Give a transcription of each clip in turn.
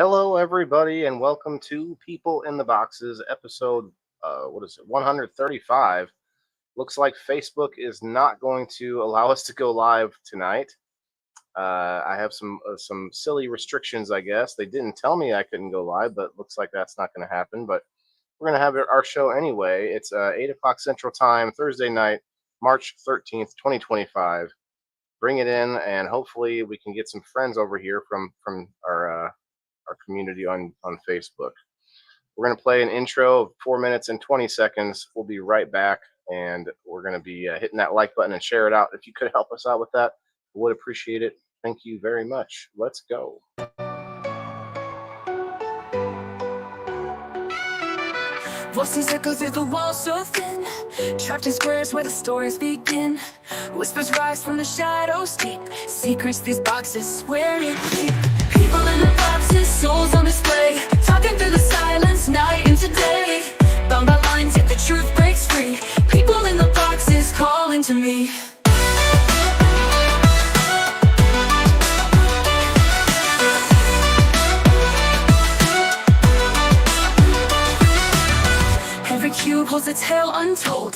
Hello, everybody, and welcome to People in the Boxes, episode, 135. Looks like Facebook is not going to allow us to go live tonight. I have some silly restrictions, I guess. They didn't tell me I couldn't go live, but looks like that's not going to happen. But we're going to have our show anyway. It's 8 o'clock Central Time, Thursday night, March 13th, 2025. Bring it in, and hopefully we can get some friends over here from our community on Facebook. We're going to play an intro of 4 minutes and 20 seconds. We'll be right back, and we're going to be hitting that like button and share it out. If you could help us out with that, I would appreciate it. Thank you very much. Let's go. Voices echo through the walls so thin, trapped in squares where the stories begin. Whispers rise from the shadows deep, secrets these boxes swear to keep. People in the boxes, souls on display, talking through the silence, night into day. Bound by lines, yet the truth breaks free. People in the boxes calling to me. Every cube holds a tale untold,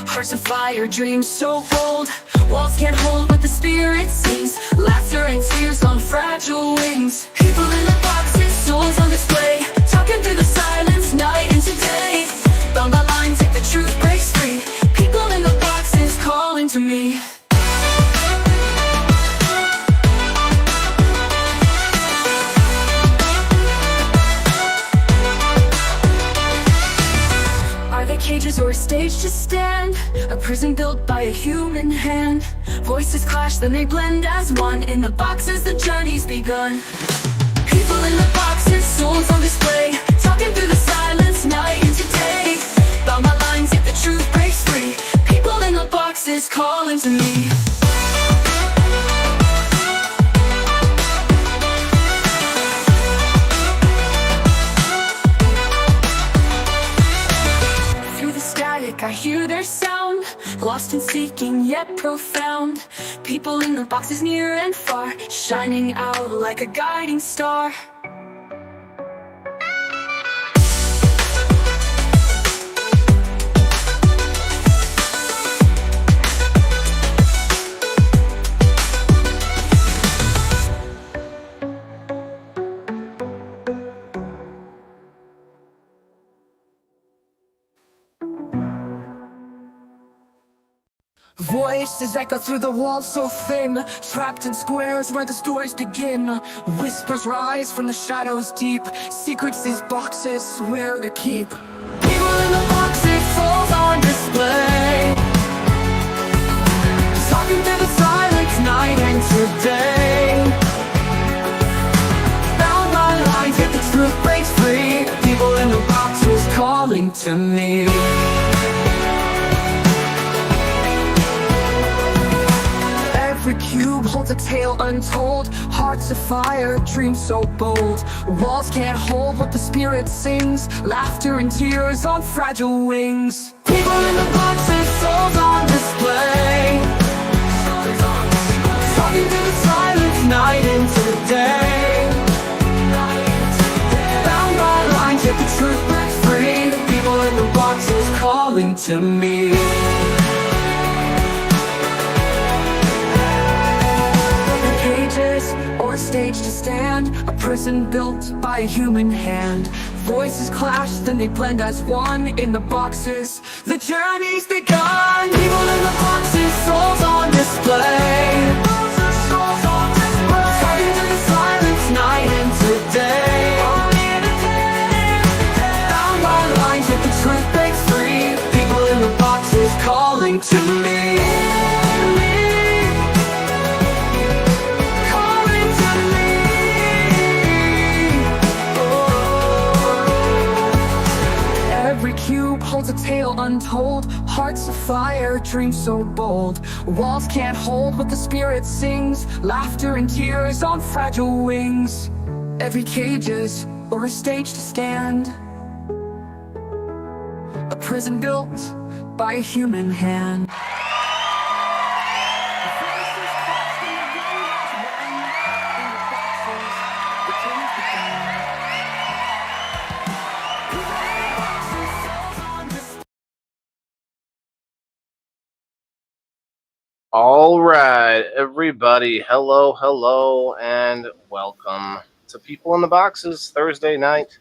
hearts of fire, dreams so bold. Walls can't hold what the spirit sings, laughter and tears on fragile wings. People in the boxes, souls on display, talking through the silence, night into day. Bound by lines, yet the truth breaks free. People in the boxes calling to me. Cages or a stage to stand, a prison built by a human hand. Voices clash, then they blend as one. In the boxes, the journey's begun. People in the boxes, souls on display, talking through the silence, night into day. Bound by lines, yet the truth breaks free. People in the boxes calling to me. I hear their sound, lost in seeking yet profound. People in the boxes near and far, shining out like a guiding star. Voices echo through the walls so thin, trapped in squares where the stories begin. Whispers rise from the shadows deep, secrets these boxes swear to keep. People in the boxes, souls on display, talking through the silence, night into day. Bound by lines, yet the truth breaks free. People in the boxes calling to me. Every cube holds a tale untold, hearts of fire, dreams so bold. Walls can't hold what the spirit sings, laughter and tears on fragile wings. People in the boxes, souls on display, talking through the silence, night into day. Bound by lines, yet the truth breaks free. People in the boxes calling to me. Or a stage to stand, a prison built by a human hand. Voices clash, then they blend as one. In the boxes, the journey's begun. People in the boxes, souls on display, talking through the silence, night into day. Bound by lines, yet the truth breaks free. People in the boxes calling to me. Holds a tale untold, hearts of fire, dreams so bold. Walls can't hold what the spirit sings, laughter and tears on fragile wings. Every cage is or a stage to stand, a prison built by a human hand. The everybody. Hello, and welcome to People in the Boxes. Thursday night,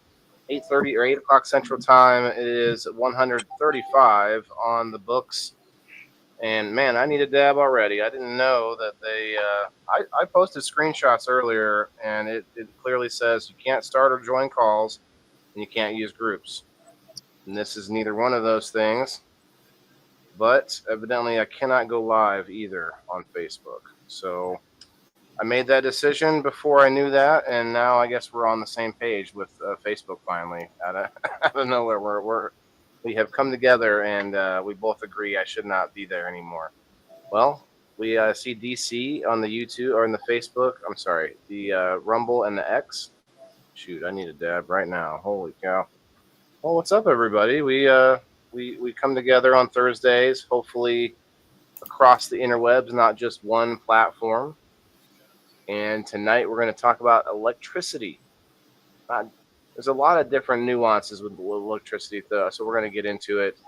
8:30 or 8 o'clock Central Time. It is 135 on the books. And man, I need a dab already. I didn't know that they. I posted screenshots earlier, and it clearly says you can't start or join calls, and you can't use groups. And this is neither one of those things. But evidently, I cannot go live either on Facebook. So I made that decision before I knew that, and now I guess we're on the same page with Facebook finally. Out of nowhere, we have come together, and we both agree I should not be there anymore. Well, we see DC on the YouTube or in the Facebook. I'm sorry, the Rumble and the X. Shoot, I need a dab right now. Holy cow! Well, what's up, everybody? We come together on Thursdays, hopefully across the interwebs, not just one platform. And tonight we're going to talk about electricity. There's a lot of different nuances with electricity, though, so we're going to get into it.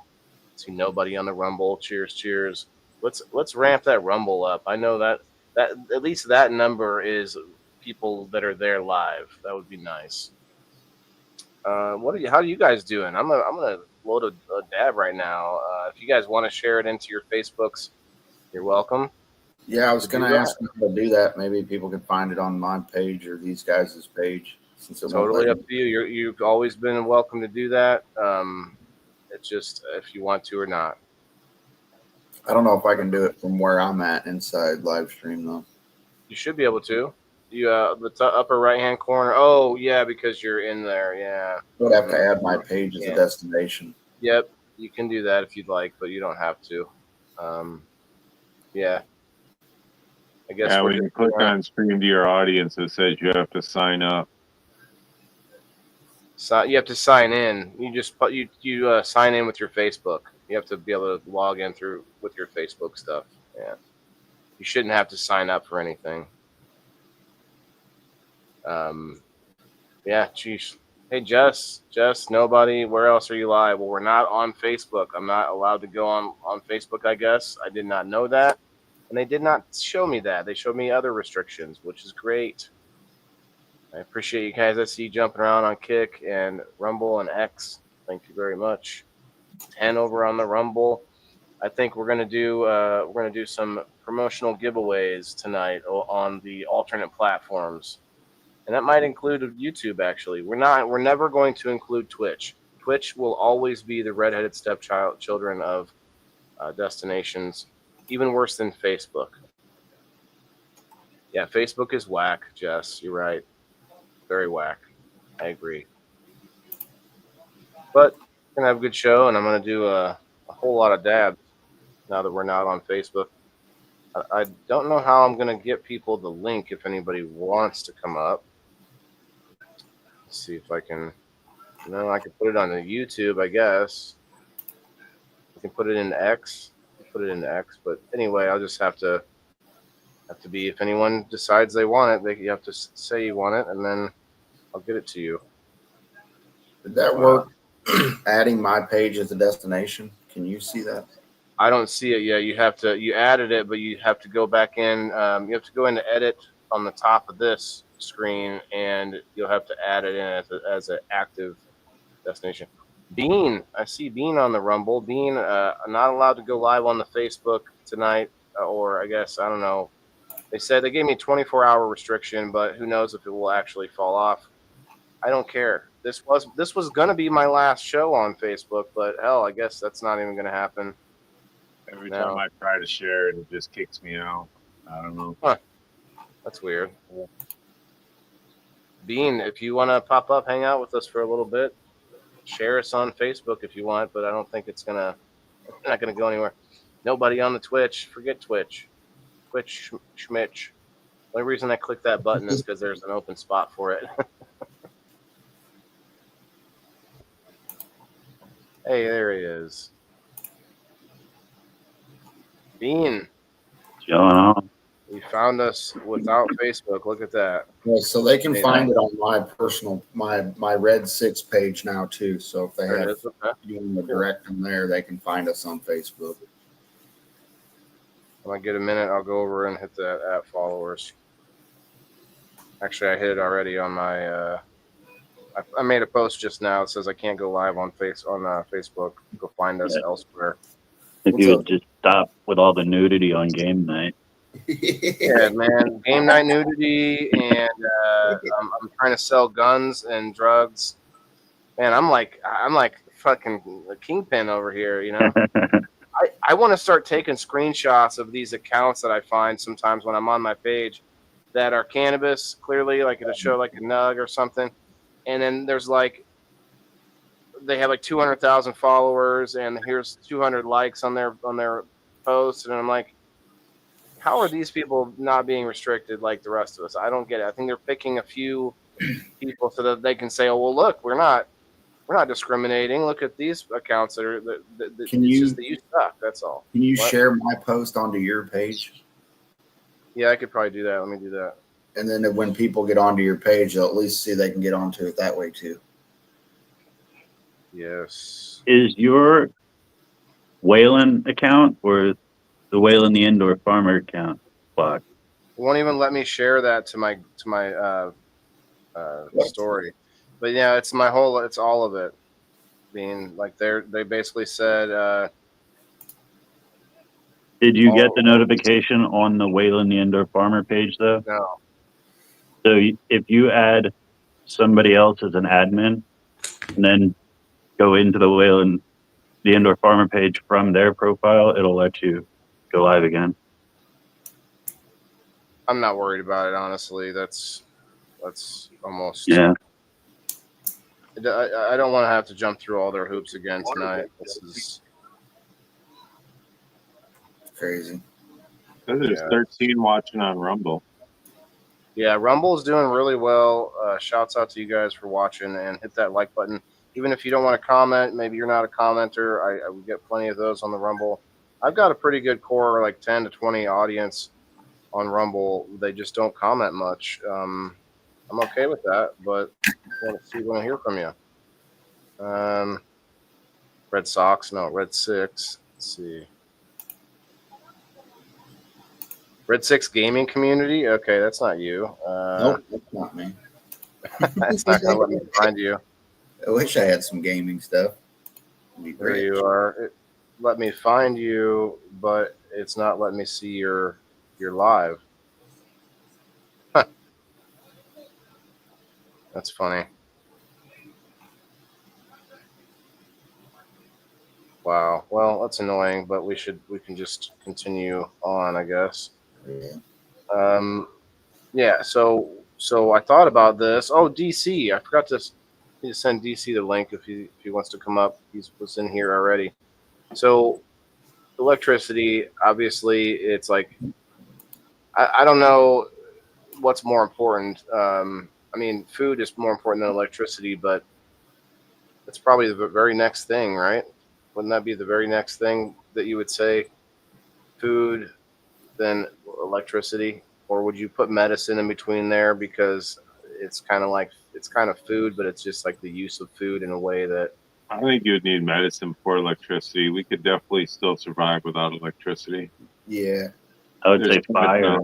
See nobody on the Rumble. Cheers. Let's ramp that Rumble up. I know that at least that number is people that are there live. That would be nice. How are you guys doing? I'm gonna load a dab right now. If you guys want to share it into your Facebooks, you're welcome. Yeah, I was going to ask them how to do that. Maybe people can find it on my page or these guys' page. Since it Totally up to you. You've always been welcome to do that. It's just if you want to or not. I don't know if I can do it from where I'm at inside live stream though. You should be able to. You the upper right hand corner. Oh yeah, because you're in there. Yeah. I would have to add my page as a destination. Yep, you can do that if you'd like, but you don't have to. Yeah. I guess. Yeah, when you click on stream to your audience, it says you have to sign up. So you have to sign in. You just sign in with your Facebook. You have to be able to log in with your Facebook stuff. Yeah. You shouldn't have to sign up for anything. Yeah, geez. Hey, Jess, nobody. Where else are you live? Well, we're not on Facebook. I'm not allowed to go on Facebook, I guess. I did not know that. And they did not show me that. They showed me other restrictions, which is great. I appreciate you guys. I see you jumping around on Kick and Rumble and X. Thank you very much. 10 over on the Rumble. I think we're gonna do some promotional giveaways tonight on the alternate platforms, and that might include YouTube. Actually, we're never going to include Twitch. Twitch will always be the redheaded stepchildren of destinations, even worse than Facebook. Yeah, Facebook is whack, Jess. You're right. Very whack. I agree. But we're going to have a good show, and I'm going to do a whole lot of dabs now that we're not on Facebook. I don't know how I'm going to get people the link if anybody wants to come up. Let's see if I can. No, I can put it on the YouTube, I guess. I can put it in X. But anyway, I'll just have to be. If anyone decides they want it, you have to say you want it, and then I'll get it to you. Did that work? Adding my page as a destination. Can you see that? I don't see it yet. You added it, but you have to go back in. You have to go into edit on the top of this screen, and you'll have to add it in as an active destination. Bean, I see Bean on the Rumble. Bean, not allowed to go live on the Facebook tonight, or I guess, I don't know. They said they gave me a 24-hour restriction, but who knows if it will actually fall off. I don't care. This was going to be my last show on Facebook, but hell, I guess that's not even going to happen. Every time I try to share it, it just kicks me out. I don't know. Huh. That's weird. Bean, if you want to pop up, hang out with us for a little bit. Share us on Facebook if you want, but I don't think it's not gonna go anywhere. Nobody on the Twitch. Forget Twitch. Twitch schmitch. The only reason I clicked that button is because there's an open spot for it. Hey, there he is. Bean. What's going on? You found us without Facebook. Look at that. Yeah, so they can find it on my personal, my Red 6 page now too. So if they you want to direct them there, they can find us on Facebook. When I get a minute, I'll go over and hit that at followers. Actually, I hit it already on my. I made a post just now. It says I can't go live on Facebook. Go find us elsewhere. If you would just stop with all the nudity on game night. Yeah, man. Game night nudity, and I'm trying to sell guns and drugs. Man, I'm like fucking a kingpin over here, you know. I want to start taking screenshots of these accounts that I find sometimes when I'm on my page that are cannabis, clearly, like it'll show like a nug or something, and then there's like they have like 200,000 followers, and here's 200 likes on their post, and I'm like, how are these people not being restricted like the rest of us? I don't get it. I think they're picking a few people so that they can say, oh well, look, we're not discriminating. Look at these accounts that are that you suck. That's all. Can you share my post onto your page? Yeah, I could probably do that. Let me do that. And then when people get onto your page, they'll at least see they can get onto it that way too. Yes. Is your Whalen account or the Whalen the Indoor Farmer account blocked? It won't even let me share that to my story. But yeah, it's all of it. Being like they basically said. Did you get the notification on the Whalen the Indoor Farmer page though? No. So if you add somebody else as an admin, and then go into the Whalen the Indoor Farmer page from their profile, it'll let you go live again. I'm not worried about it, honestly. That's almost. Yeah. I don't want to have to jump through all their hoops again tonight. This is crazy. There's 13 watching on Rumble. Yeah, Rumble is doing really well. Shouts out to you guys for watching, and hit that like button. Even if you don't want to comment, maybe you're not a commenter. I would get plenty of those on the Rumble. I've got a pretty good core, like 10 to 20 audience on Rumble. They just don't comment much. I'm okay with that, but I want to hear from you. Red Sox, no, Red Six. Let's see. Red Six Gaming Community. Okay, that's not you. Nope, that's not me. That's not going to let me find you. I wish I had some gaming stuff. There you are. Let me find you, but it's not letting me see your live. Huh. That's funny. Wow. Well, that's annoying, but we can just continue on, I guess. Yeah. Yeah. So I thought about this. Oh, DC. I forgot to send DC the link if he wants to come up. He was in here already. So electricity, obviously, it's like I don't know what's more important. I mean, food is more important than electricity, but it's probably the very next thing, right? Wouldn't that be the very next thing that you would say? Food, then electricity, or would you put medicine in between there because it's kind of food, but it's just like the use of food in a way that. I think you would need medicine before electricity. We could definitely still survive without electricity. Yeah. I would say fire.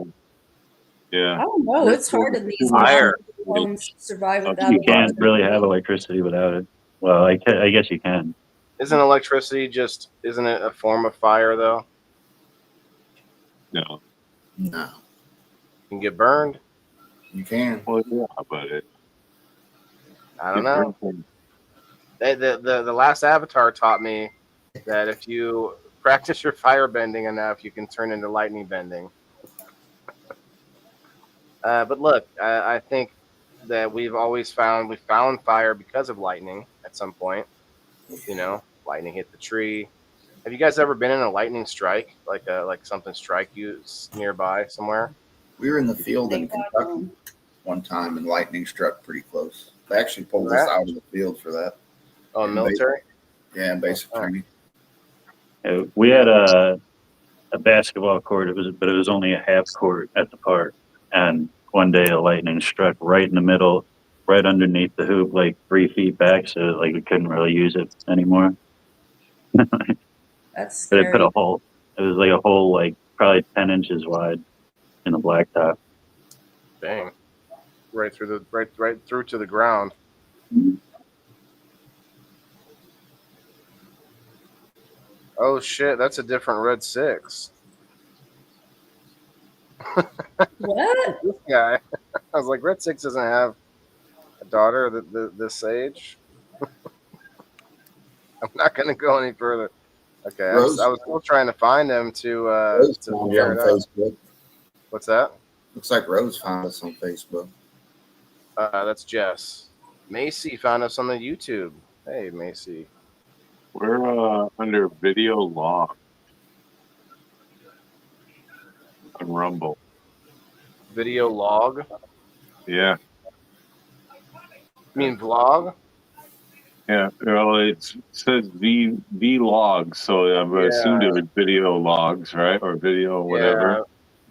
Yeah. I don't know. It's hard in these Fire. homes to survive without. You can't really have electricity without it. Well, I guess you can. Isn't electricity isn't it a form of fire though? No. No. You can get burned. You can. Well, yeah, but I don't know. The last Avatar taught me that if you practice your fire bending enough, you can turn into lightning bending. But look, I think that we found fire because of lightning at some point. You know, lightning hit the tree. Have you guys ever been in a lightning strike, like something strike you nearby somewhere? We were in the field in Kentucky one time, and lightning struck pretty close. They actually pulled us out of the field for that. Oh, military? Yeah, basic training. We had a basketball court. But it was only a half court at the park. And one day a lightning struck right in the middle, right underneath the hoop, like 3 feet back. So like we couldn't really use it anymore. That's But scary. it put a hole. It was like a whole like probably 10 inches wide in the blacktop. Dang. Right through the right through to the ground. Oh shit, that's a different Red 6. What? This guy. I was like, Red 6 doesn't have a daughter this age. I'm not gonna go any further. Okay, I was still trying to find him to found you figure on it out. Facebook. What's that? Looks like Rose found us on Facebook. That's Jess. Macy found us on the YouTube. Hey, Macy. We're under video log on Rumble. Video log? Yeah. You mean vlog? Yeah. Well, it says V log, so I assumed it was video logs, right? Or video whatever. Yeah.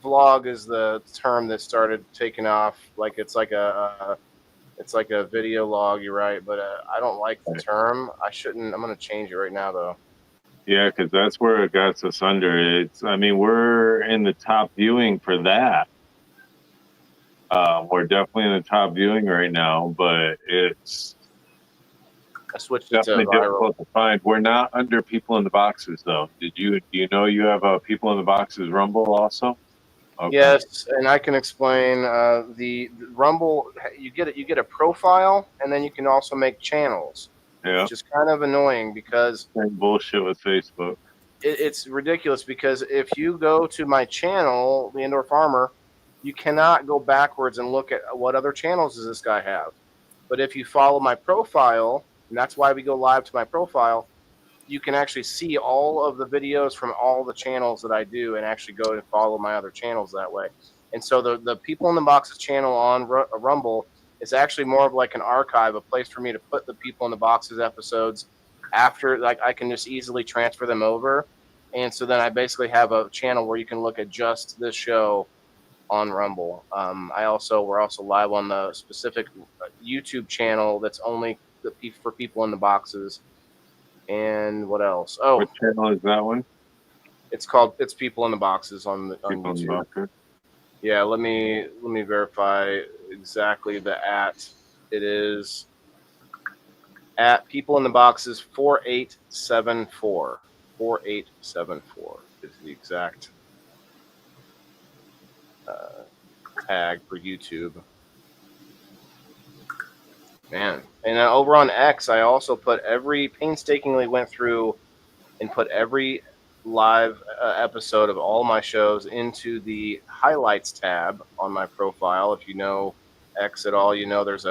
Vlog is the term that started taking off. Like it's like a video log. You're right, but I don't like the term. I shouldn't. I'm gonna change it right now, though. Yeah, because that's where it got us under. I mean, we're in the top viewing for that. We're definitely in the top viewing right now, but it's I switched it to definitely viral. difficult to find. We're not under people in the boxes, though. Do you know you have people in the boxes Rumble also? Okay. Yes, and I can explain the Rumble. You get a profile, and then you can also make channels. Yeah. Which is kind of annoying because same bullshit with Facebook. It's ridiculous because if you go to my channel, the Indoor Farmer, you cannot go backwards and look at what other channels does this guy have. But if you follow my profile, and that's why we go live to my profile, you can actually see all of the videos from all the channels that I do and actually go and follow my other channels that way. And so the People in the Boxes channel on Rumble is actually more of like an archive, a place for me to put the People in the Boxes episodes after, like I can just easily transfer them over. And so then I basically have a channel where you can look at just this show on Rumble. We're also live on the specific YouTube channel that's only for People in the Boxes. And what else? Oh, what channel is that one? It's People in the Boxes on YouTube. Yeah, let me verify exactly the @ It is at People in the Boxes 4874. 4874 is the exact tag for YouTube. Man, and over on X, I also painstakingly went through and put every live episode of all my shows into the highlights tab on my profile. If you know X at all, you know there's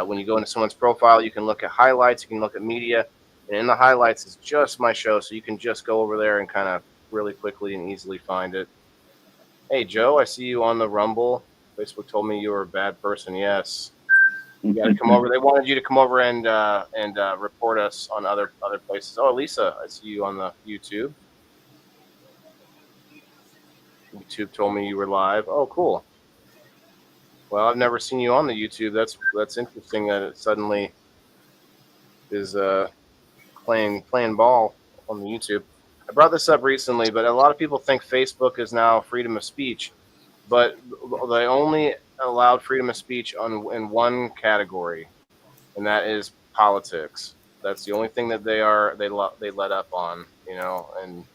when you go into someone's profile, you can look at highlights, you can look at media, and in the highlights is just my show, so you can just go over there and kind of really quickly and easily find it. Hey, Joe, I see you on the Rumble. Facebook told me you were a bad person. Yes. You got to come over. They wanted you to come over and report us on other places. Oh, Lisa, I see you on the YouTube. YouTube told me you were live. Oh, cool. Well, I've never seen you on the YouTube. That's interesting that it suddenly is playing ball on the YouTube. I brought this up recently, but a lot of people think Facebook is now freedom of speech, but they only allowed freedom of speech in one category, and that is politics. That's the only thing that they let up on, and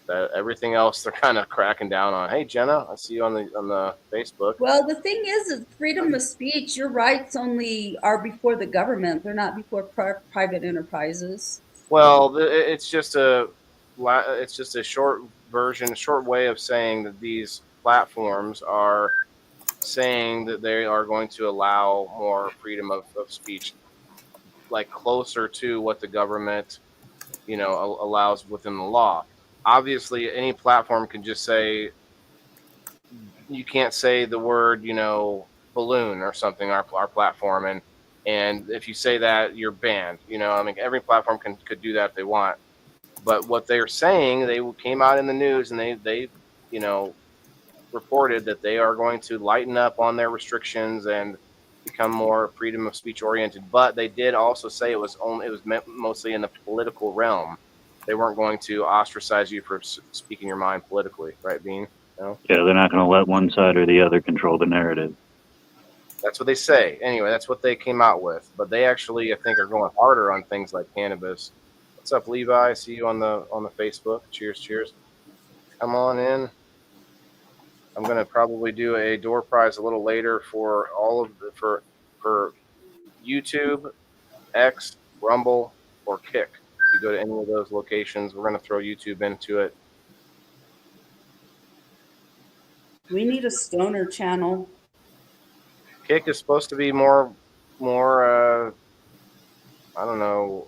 that everything else they're kind of cracking down on. Hey, Jenna, I see you on the Facebook. Well, the thing is freedom of speech. Your rights only are before the government. They're not before private enterprises. Well, it's just a short way of saying that these platforms are saying that they are going to allow more freedom of speech, like closer to what the government, allows within the law. Obviously, any platform can just say, you can't say the word, balloon or something, our platform. And if you say that, you're banned. Every platform could do that if they want. But what they're saying, they came out in the news and they reported that they are going to lighten up on their restrictions and become more freedom of speech oriented. But they did also say it was mostly in the political realm, they weren't going to ostracize you for speaking your mind politically, right, Bean? No? Yeah, they're not going to let one side or the other control the narrative. That's what they say. Anyway, that's what they came out with. But they actually, I think, are going harder on things like cannabis. What's up, Levi? I see you on the Facebook. Cheers, cheers. Come on in. I'm gonna probably do a door prize a little later for all of the for YouTube, X, Rumble, or Kick. If you go to any of those locations, we're gonna throw YouTube into it. We need a stoner channel. Kick is supposed to be more I don't know,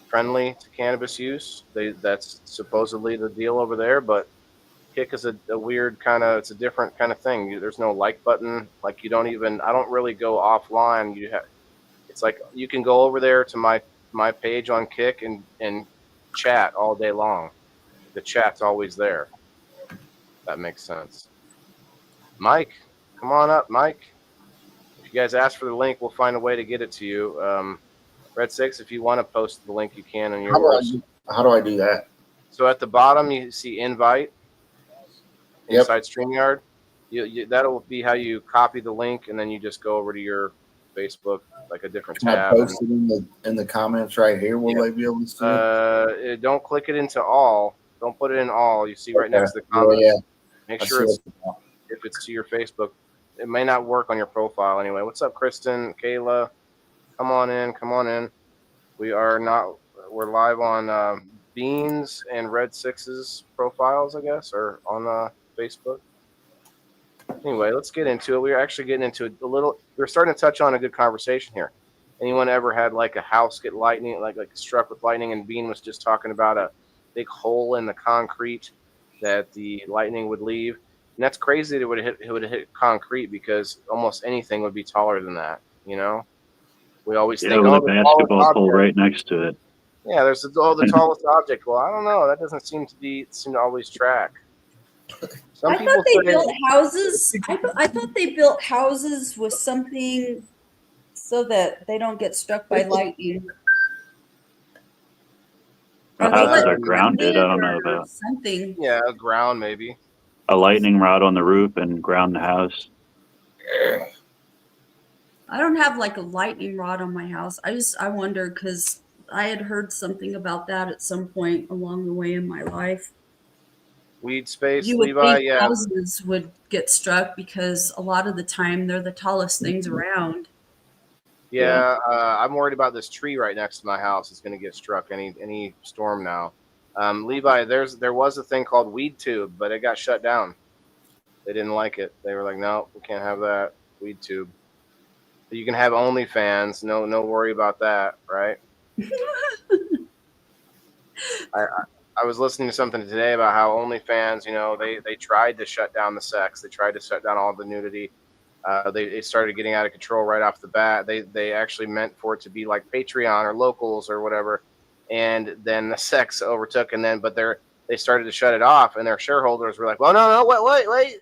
friendly to cannabis use. That's supposedly the deal over there, but Kick is a weird kind of, it's a different kind of thing. There's no like button. Like you don't even, I don't really go offline. It's like you can go over there to my page on Kick and chat all day long. The chat's always there. That makes sense. Mike, come on up, Mike. If you guys ask for the link, we'll find a way to get it to you. Red Six, if you want to post the link, you can on yours. How do I do that? So at the bottom, you see invite inside StreamYard. That'll be how you copy the link, and then you just go over to your Facebook, like a different Can tab. I post it in the comments right here? Will they be able to see it? Don't click it into all. Don't put it in all. You see right next to the comments. Yeah. Make sure if it's to your Facebook. It may not work on your profile anyway. What's up, Kristen, Kayla? Come on in. Come on in. We're live on Beans and Red Six's profiles, I guess, or on Facebook. Anyway, let's get into it. We're actually getting into it a little. We're starting to touch on a good conversation here. Anyone ever had like a house get lightning, like struck with lightning? And Bean was just talking about a big hole in the concrete that the lightning would leave. And that's crazy that it would hit concrete, because almost anything would be taller than that, you know? We always think, with a basketball pole right next to it. Yeah, there's the tallest object. Well, I don't know. That doesn't seem to always track. I thought they built houses. I thought they built houses with something so that they don't get struck by lightning. Houses are grounded. I don't know about something. Yeah, ground maybe. A lightning rod on the roof and ground the house. I don't have like a lightning rod on my house. I wonder, because I had heard something about that at some point along the way in my life. Weed space, You would Levi, think yeah. houses would get struck because a lot of the time they're the tallest things around. Yeah, I'm worried about this tree right next to my house. It's going to get struck any storm now. Levi, there was a thing called weed tube, but it got shut down. They didn't like it. They were like, no, we can't have that weed tube. But you can have OnlyFans. No worry about that, right? I was listening to something today about how OnlyFans, they tried to shut down the sex. They tried to shut down all the nudity. They started getting out of control right off the bat. They actually meant for it to be like Patreon or Locals or whatever. And then the sex overtook, but they started to shut it off, and their shareholders were like, well, no, wait.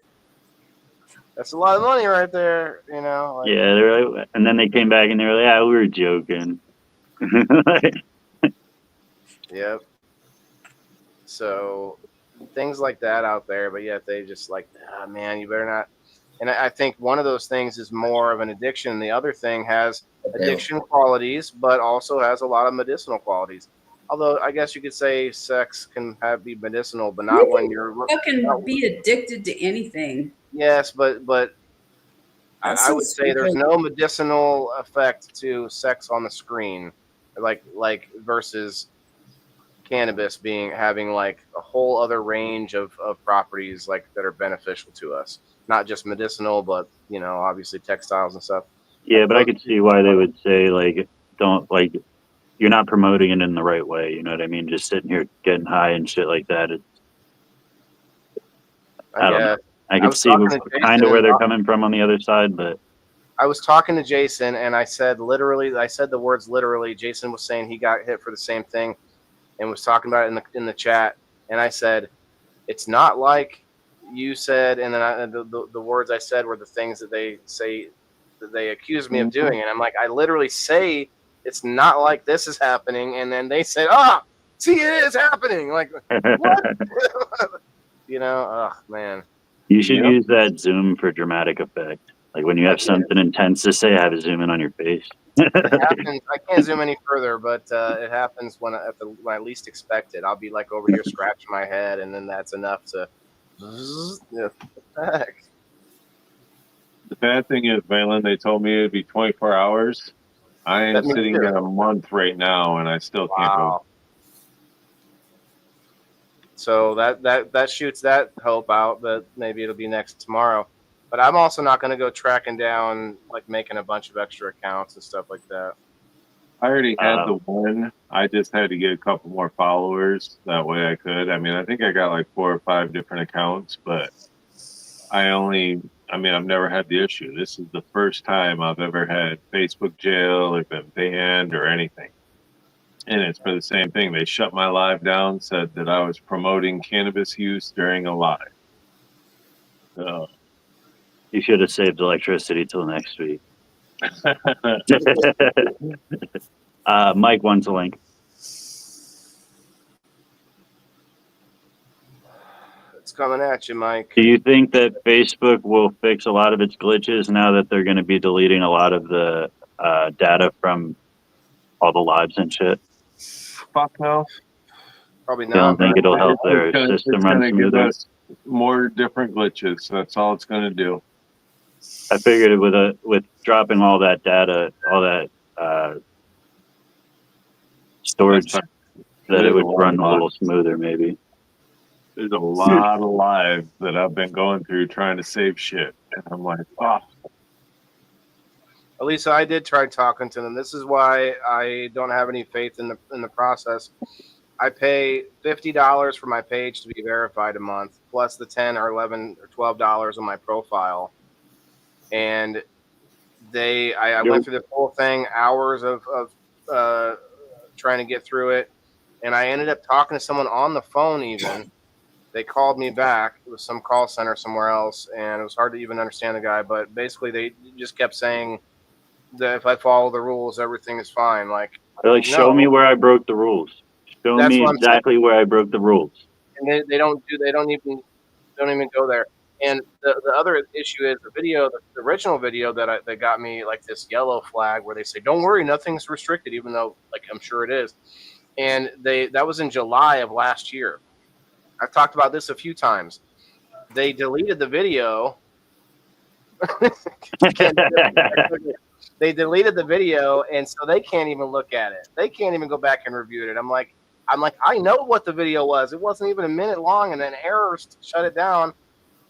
That's a lot of money right there, Yeah, and then they came back and they were like, yeah, we were joking. Yep. So things like that out there, but yet they just like, man, you better not. And I think one of those things is more of an addiction. The other thing has addiction qualities, but also has a lot of medicinal qualities. Although I guess you could say sex can be medicinal, but not when you're. You can be addicted to anything. Yes, but I would say there's no medicinal effect to sex on the screen, like versus cannabis having like a whole other range of properties like that are beneficial to us. Not just medicinal, but obviously textiles and stuff. Yeah, but I could see why they would say you're not promoting it in the right way. You know what I mean? Just sitting here getting high and shit like that. I don't know. I can see kind of where they're coming from on the other side, but I was talking to Jason and I said the words literally. Jason was saying he got hit for the same thing and was talking about it in the chat. And I said, it's not like you said, and then the words I said were the things that they say that they accuse me of doing. And I'm like, I literally say it's not like this is happening. And then they said, See, it is happening. Like, what? You know, oh man. You should use that zoom for dramatic effect. Like when you have something intense to say, have it zoom in on your face. It happens. I can't zoom any further, but it happens when I least expect it. I'll be like over here scratching my head, and then that's enough to. Yeah, heck? The bad thing is, Valen, they told me it'd be 24 hours. I am sitting at a month right now, and I still can't go. So that shoots that hope out that maybe it'll be next tomorrow. But I'm also not going to go tracking down, like making a bunch of extra accounts and stuff like that. I already had the one. I just had to get a couple more followers. That way I could. I mean, I think I got like 4 or 5 different accounts, but I've never had the issue. This is the first time I've ever had Facebook jail or been banned or anything. And it's for the same thing. They shut my live down, said that I was promoting cannabis use during a live. So you should have saved electricity till next week. Mike wants a link. It's coming at you, Mike. Do you think that Facebook will fix a lot of its glitches now that they're going to be deleting a lot of the data from all the lives and shit? Fuck no. Probably not. I don't think it'll help their system run smoother. More different glitches. That's all it's going to do. I figured with dropping all that data, all that storage, that it would run a little smoother, maybe. There's a lot of lives that I've been going through trying to save shit, and I'm like, oh. Elisa, I did try talking to them. This is why I don't have any faith in the process. I pay $50 for my page to be verified a month, plus the $10 or $11 or $12 on my profile. And I went through the whole thing, hours of trying to get through it, and I ended up talking to someone on the phone. Even they called me back. It was some call center somewhere else, and it was hard to even understand the guy. But basically, they just kept saying that if I follow the rules, everything is fine. They're like, show me where I broke the rules. Show me exactly where I broke the rules. And they don't even go there. And the other issue is the original video that got me like this yellow flag where they say, "Don't worry, nothing's restricted," even though like I'm sure it is. And that was in July of last year. I've talked about this a few times. They deleted the video. They deleted the video, and so they can't even look at it. They can't even go back and review it. I'm like, I know what the video was. It wasn't even a minute long, and then errors shut it down.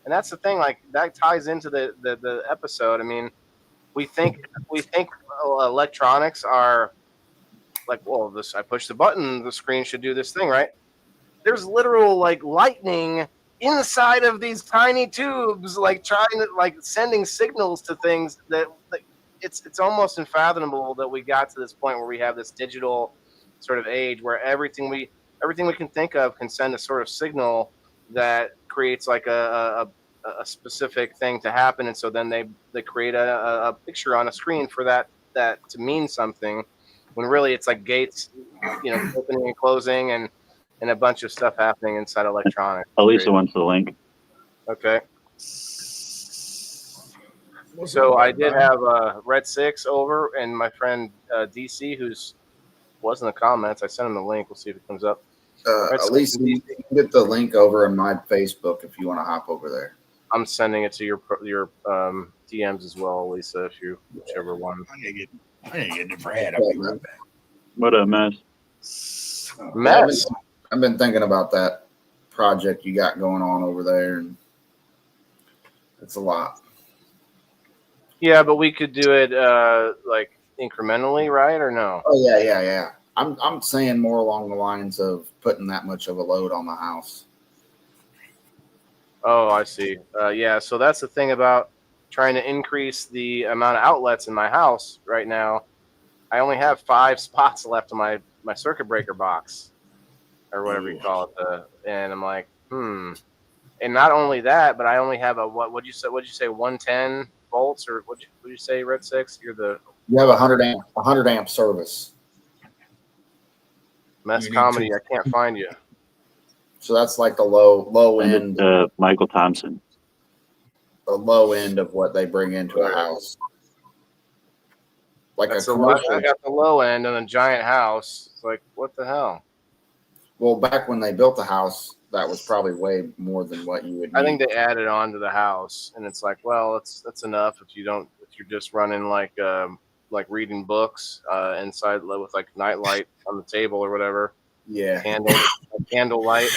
And that's the thing. Like that ties into the episode. I mean, we think electronics are like, well, I push the button, the screen should do this thing, right? There's literal like lightning inside of these tiny tubes, like trying to sending signals to things that it's almost unfathomable that we got to this point where we have this digital sort of age where everything we can think of can send a sort of signal that creates like a specific thing to happen, and so then they create a picture on a screen for that to mean something, when really it's like gates, opening and closing and a bunch of stuff happening inside electronics. Elisa wants the link. Okay. So I did have Red 6 over, and my friend DC, who's was in the comments. I sent him the link. We'll see if it comes up. Elisa, you can get the link over in my Facebook if you want to hop over there. I'm sending it to your DMs as well, Lisa, whichever one. I ain't getting it, Brad. What up, Mess? Mess. I've been thinking about that project you got going on over there, and it's a lot. Yeah, but we could do it like incrementally, right? Or no? Oh yeah. I'm saying more along the lines of putting that much of a load on the house. Oh, I see. Yeah, so that's the thing about trying to increase the amount of outlets in my house right now. I only have 5 spots left on my circuit breaker box, or whatever you call it. And I'm like, And not only that, but I only have a what'd you say 110 volts, or what'd you say, Red 6? You have a 100 amp service. Mess You need comedy. to- I can't find you. So that's like the low end, Michael Thompson. the low end of what they bring into a house. Like That's a the low, commercial. I got the low end and a giant house. It's like, what the hell? Well, back when they built the house, that was probably way more than what you would need. I think they added on to the house, and it's like, well, that's enough if you're just running like reading books inside with like nightlight on the table or whatever. Yeah. Candle light.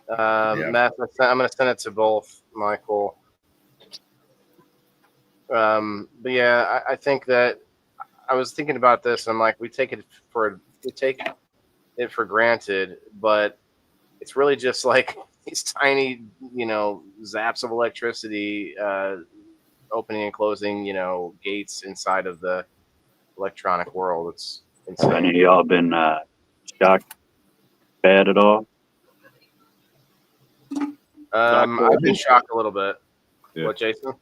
Matt, I'm going to send it to both, Michael. But yeah, I think that I was thinking about this. And I'm like, we take it for granted, but it's really just like these tiny, zaps of electricity opening and closing, gates inside of the electronic world. It's insane. Any of y'all been shocked bad at all? I've been shocked a little bit. Yeah. What, Jason?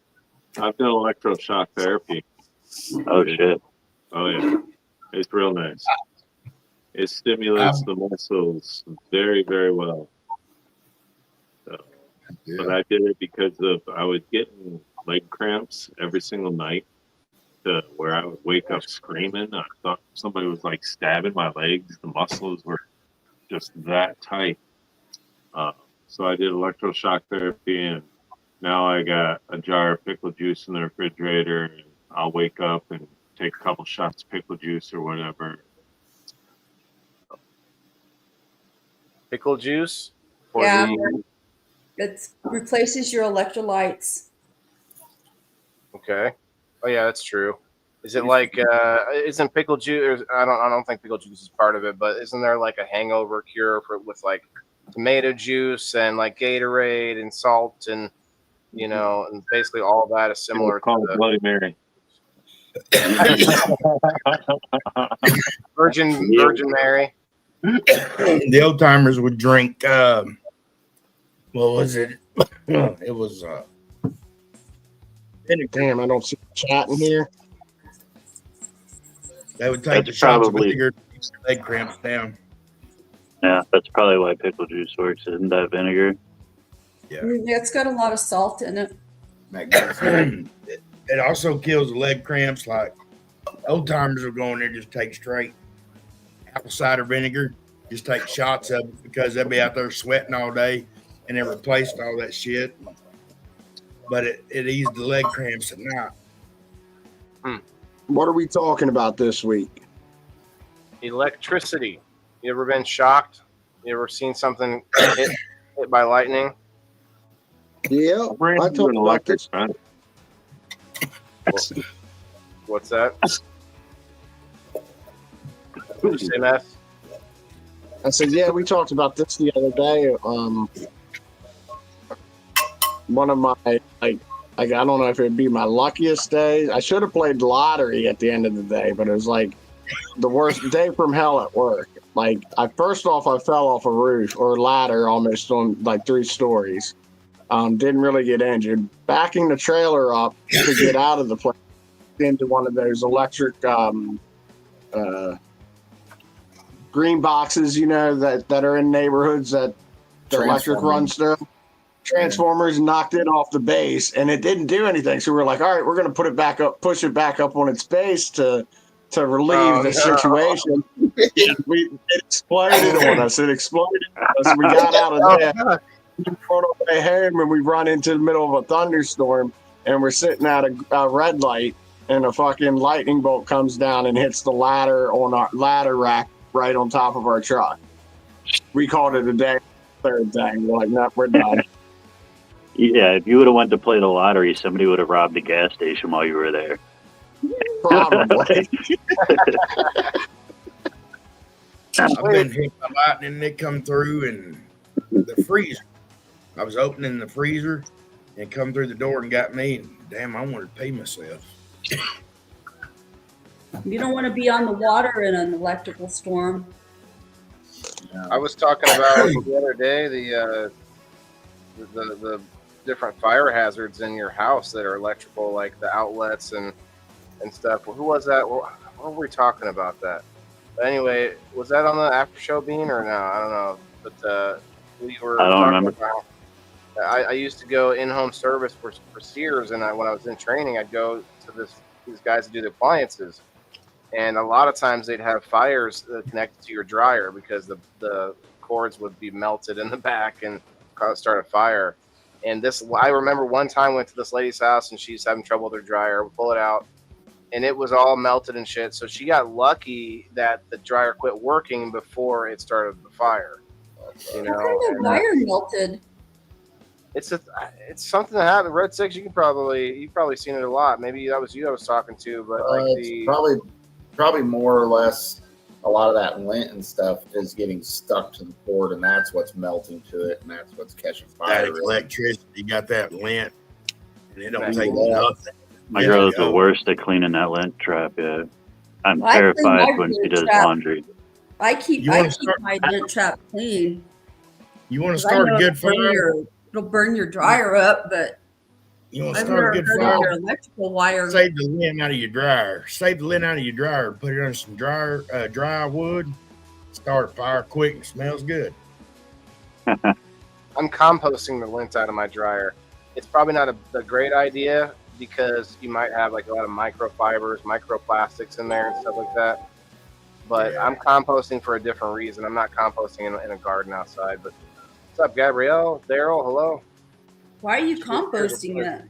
I've done electroshock therapy. Oh shit! Oh yeah, it's real nice. It stimulates the muscles very, very well. So, but I did it because I was getting leg cramps every single night, to where I would wake up screaming. I thought somebody was like stabbing my legs. The muscles were just that tight. So I did electroshock therapy, and now I got a jar of pickle juice in the refrigerator, and I'll wake up and take a couple shots of pickle juice or whatever. Pickle juice? Yeah. It replaces your electrolytes. Okay. Oh yeah, that's true. Is it like isn't pickle juice? I don't think pickle juice is part of it, but isn't there like a hangover cure with like tomato juice and like Gatorade and salt and and basically all that is similar to the Bloody Mary. Virgin Mary. The old timers would drink. What was it? It was. Damn, I don't see the chat in here. They would take the shots of vinegar to keep their leg cramps down. Yeah, that's probably why pickle juice works. Isn't that vinegar? Yeah. It's got a lot of salt in it. It also kills the leg cramps. Like old timers will go in there, just take straight apple cider vinegar, just take shots of it because they'll be out there sweating all day, and it replaced all that shit. But it eased the leg cramps at night. What are we talking about this week? Electricity. You ever been shocked? You ever seen something hit by lightning? Yeah, I talked about this. What's that? What did you say, Matt? I said, yeah, we talked about this the other day. One of my, I don't know if it'd be my luckiest day. I should have played the lottery at the end of the day, but it was like the worst day from hell at work. Like, first off, I fell off a roof or ladder almost on like 3 stories. Didn't really get injured. Backing the trailer up to get out of the place into one of those electric green boxes, that are in neighborhoods that the electric runs through. Transformers knocked it off the base, and it didn't do anything. So we're like, all right, we're going to put it back up, push it back up on its base to relieve the situation. It exploded on us. It exploded on us. We got out of there. We run our way home, and we run into the middle of a thunderstorm, and we're sitting at a red light, and a fucking lightning bolt comes down and hits the ladder on our ladder rack right on top of our truck. We called it a day. Third day, we're like, no, we're done. Yeah, if you would have went to play the lottery, somebody would have robbed the gas station while you were there. Probably. I've been hit by lightning and it come through and the freezer. I was opening the freezer and come through the door and got me. And damn, I wanted to pee myself. You don't want to be on the water in an electrical storm. I was talking about the other day the different fire hazards in your house that are electrical, like the outlets and stuff. Who was that? What were we talking about that? But anyway, was that on the after show, Bean, or no? I don't know. But we were I don't talking remember. about. I used to go in-home service for Sears, and when I was in training, I'd go to these guys to do the appliances, and a lot of times they'd have fires connected to your dryer because the cords would be melted in the back and start a fire. And I remember one time went to this lady's house and she's having trouble with her dryer. We pull it out, and it was all melted and shit. So she got lucky that the dryer quit working before it started the fire. You know, How come the wire melted? it's something that happened. Red Six, you've probably seen it a lot. Maybe that was you I was talking to, but like it's probably more or less a lot of that lint and stuff is getting stuck to the cord, and that's what's melting to it, and that's what's catching fire. That electricity, you got that lint, and it don't Man, take nothing. My girl is the worst at cleaning that lint trap. Yeah, I'm terrified when she does laundry. I keep my lint trap clean. You want to start a good fire? It'll burn your dryer up, but you want to start a good fire? Your electrical wire. Save the lint out of your dryer. Save the lint out of your dryer. Put it on some dry wood. Start a fire quick. It smells good. I'm composting the lint out of my dryer. It's probably not a great idea because you might have like a lot of microfibers, microplastics in there and stuff like that. But yeah. I'm composting for a different reason. I'm not composting in a garden outside. But what's up, Gabrielle? Daryl, hello. Why are you composting it?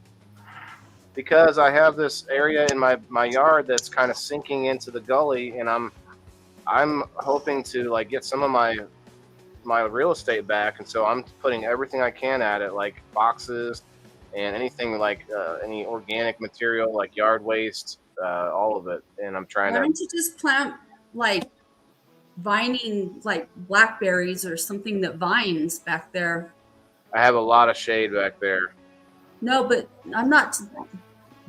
Because I have this area in my yard that's kind of sinking into the gully, and I'm hoping to like get some of my real estate back, and so I'm putting everything I can at it, like boxes and anything like any organic material like yard waste, all of it. And I'm trying Why don't you just plant like vining, like blackberries or something that vines back there? I have a lot of shade back there. No, but I'm not.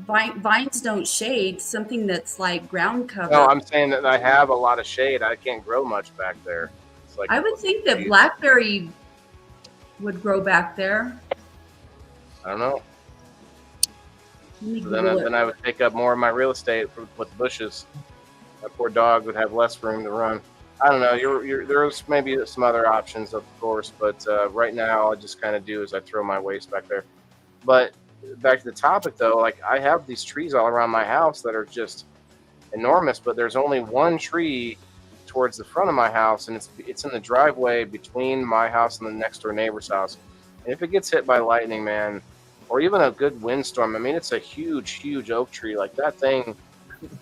Vines don't shade. Something that's like ground cover. No, I'm saying that I have a lot of shade. I can't grow much back there. It's like I would think that blackberry would grow back there. I don't know. So then I would take up more of my real estate with bushes. That poor dog would have less room to run. I don't know. There's maybe some other options, of course, but right now all I just kind of do is I throw my waste back there. But back to the topic, though, like I have these trees all around my house that are just enormous, but there's only one tree towards the front of my house, and it's in the driveway between my house and the next door neighbor's house. And if it gets hit by lightning, man, or even a good windstorm, I mean, it's a huge, huge oak tree. Like that thing,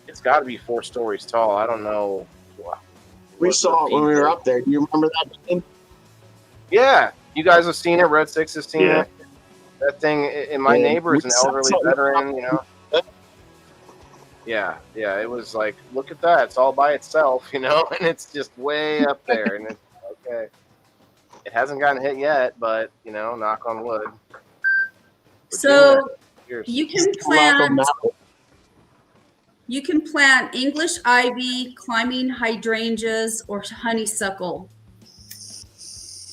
it's got to be 4 stories tall. I don't know. We saw it when we were up there. Do you remember that thing? Yeah, you guys have seen it. Red Six has seen it. That thing, and my neighbor is an elderly veteran, you know. Yeah, it was like, look at that. It's all by itself, you know, and it's just way up there. And it's okay. It hasn't gotten hit yet, but, you know, knock on wood. So you can plant English ivy, climbing hydrangeas, or honeysuckle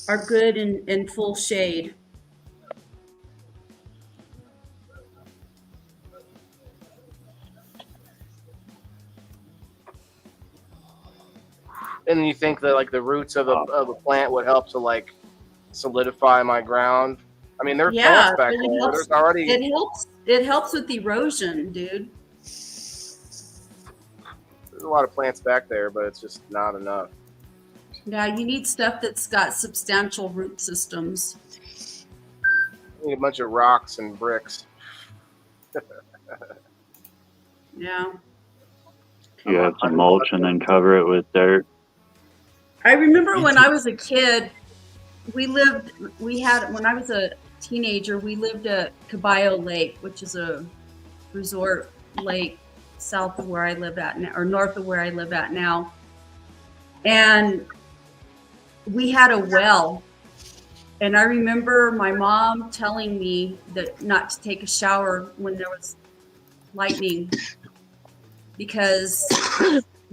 are good in full shade. And you think that like the roots of a plant would help to like solidify my ground? I mean, there's plants back there. There's already it helps with erosion, dude. There's a lot of plants back there, but it's just not enough. Yeah, you need stuff that's got substantial root systems. You need a bunch of rocks and bricks. Yeah. You have to mulch and then cover it with dirt. I remember when I was a kid, when I was a teenager, we lived at Caballo Lake, which is a resort lake south of where I live at now, or north of where I live at now. And we had a well. And I remember my mom telling me that not to take a shower when there was lightning, because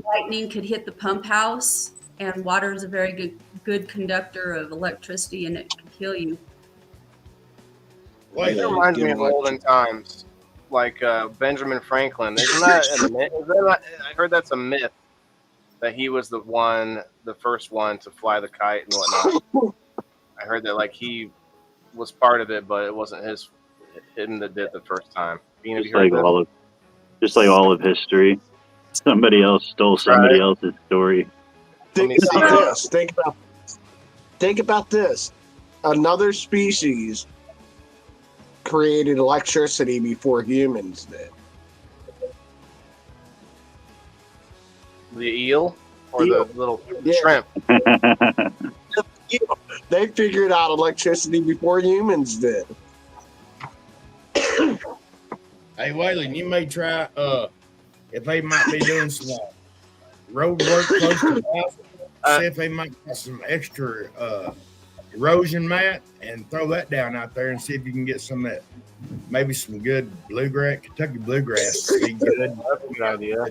lightning could hit the pump house, and water is a very good conductor of electricity, and it can kill you. Well, it reminds me of olden times, like Benjamin Franklin. Isn't that a myth? I heard that's a myth. that he was the first one to fly the kite and whatnot. I heard that like he was part of it, but it wasn't him that did it the first time. Bean, have you heard that? Just like all of history, somebody else stole somebody else's story. Think about this. Another species created electricity before humans did. The eel or Eel. the little Yeah. shrimp? They figured out electricity before humans did. Hey, Waylon, you may try if they might be doing some road work close to the house. See if they might get some extra erosion mat and throw that down out there and see if you can get some of that. Maybe some good bluegrass, Kentucky bluegrass. Would be good. That's a good idea.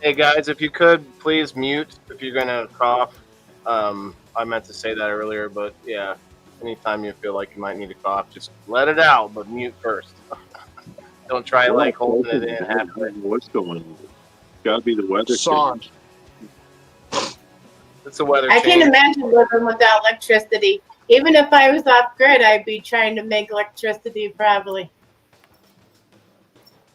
Hey guys, if you could please mute if you're gonna cough. I meant to say that earlier, but yeah, anytime you feel like you might need to cough, just let it out, but mute first. Don't try like holding it in halfway. What's going on? Gotta be the weather. Sorry. It's a weather I change. can't imagine living without electricity. Even if I was off grid, I'd be trying to make electricity probably.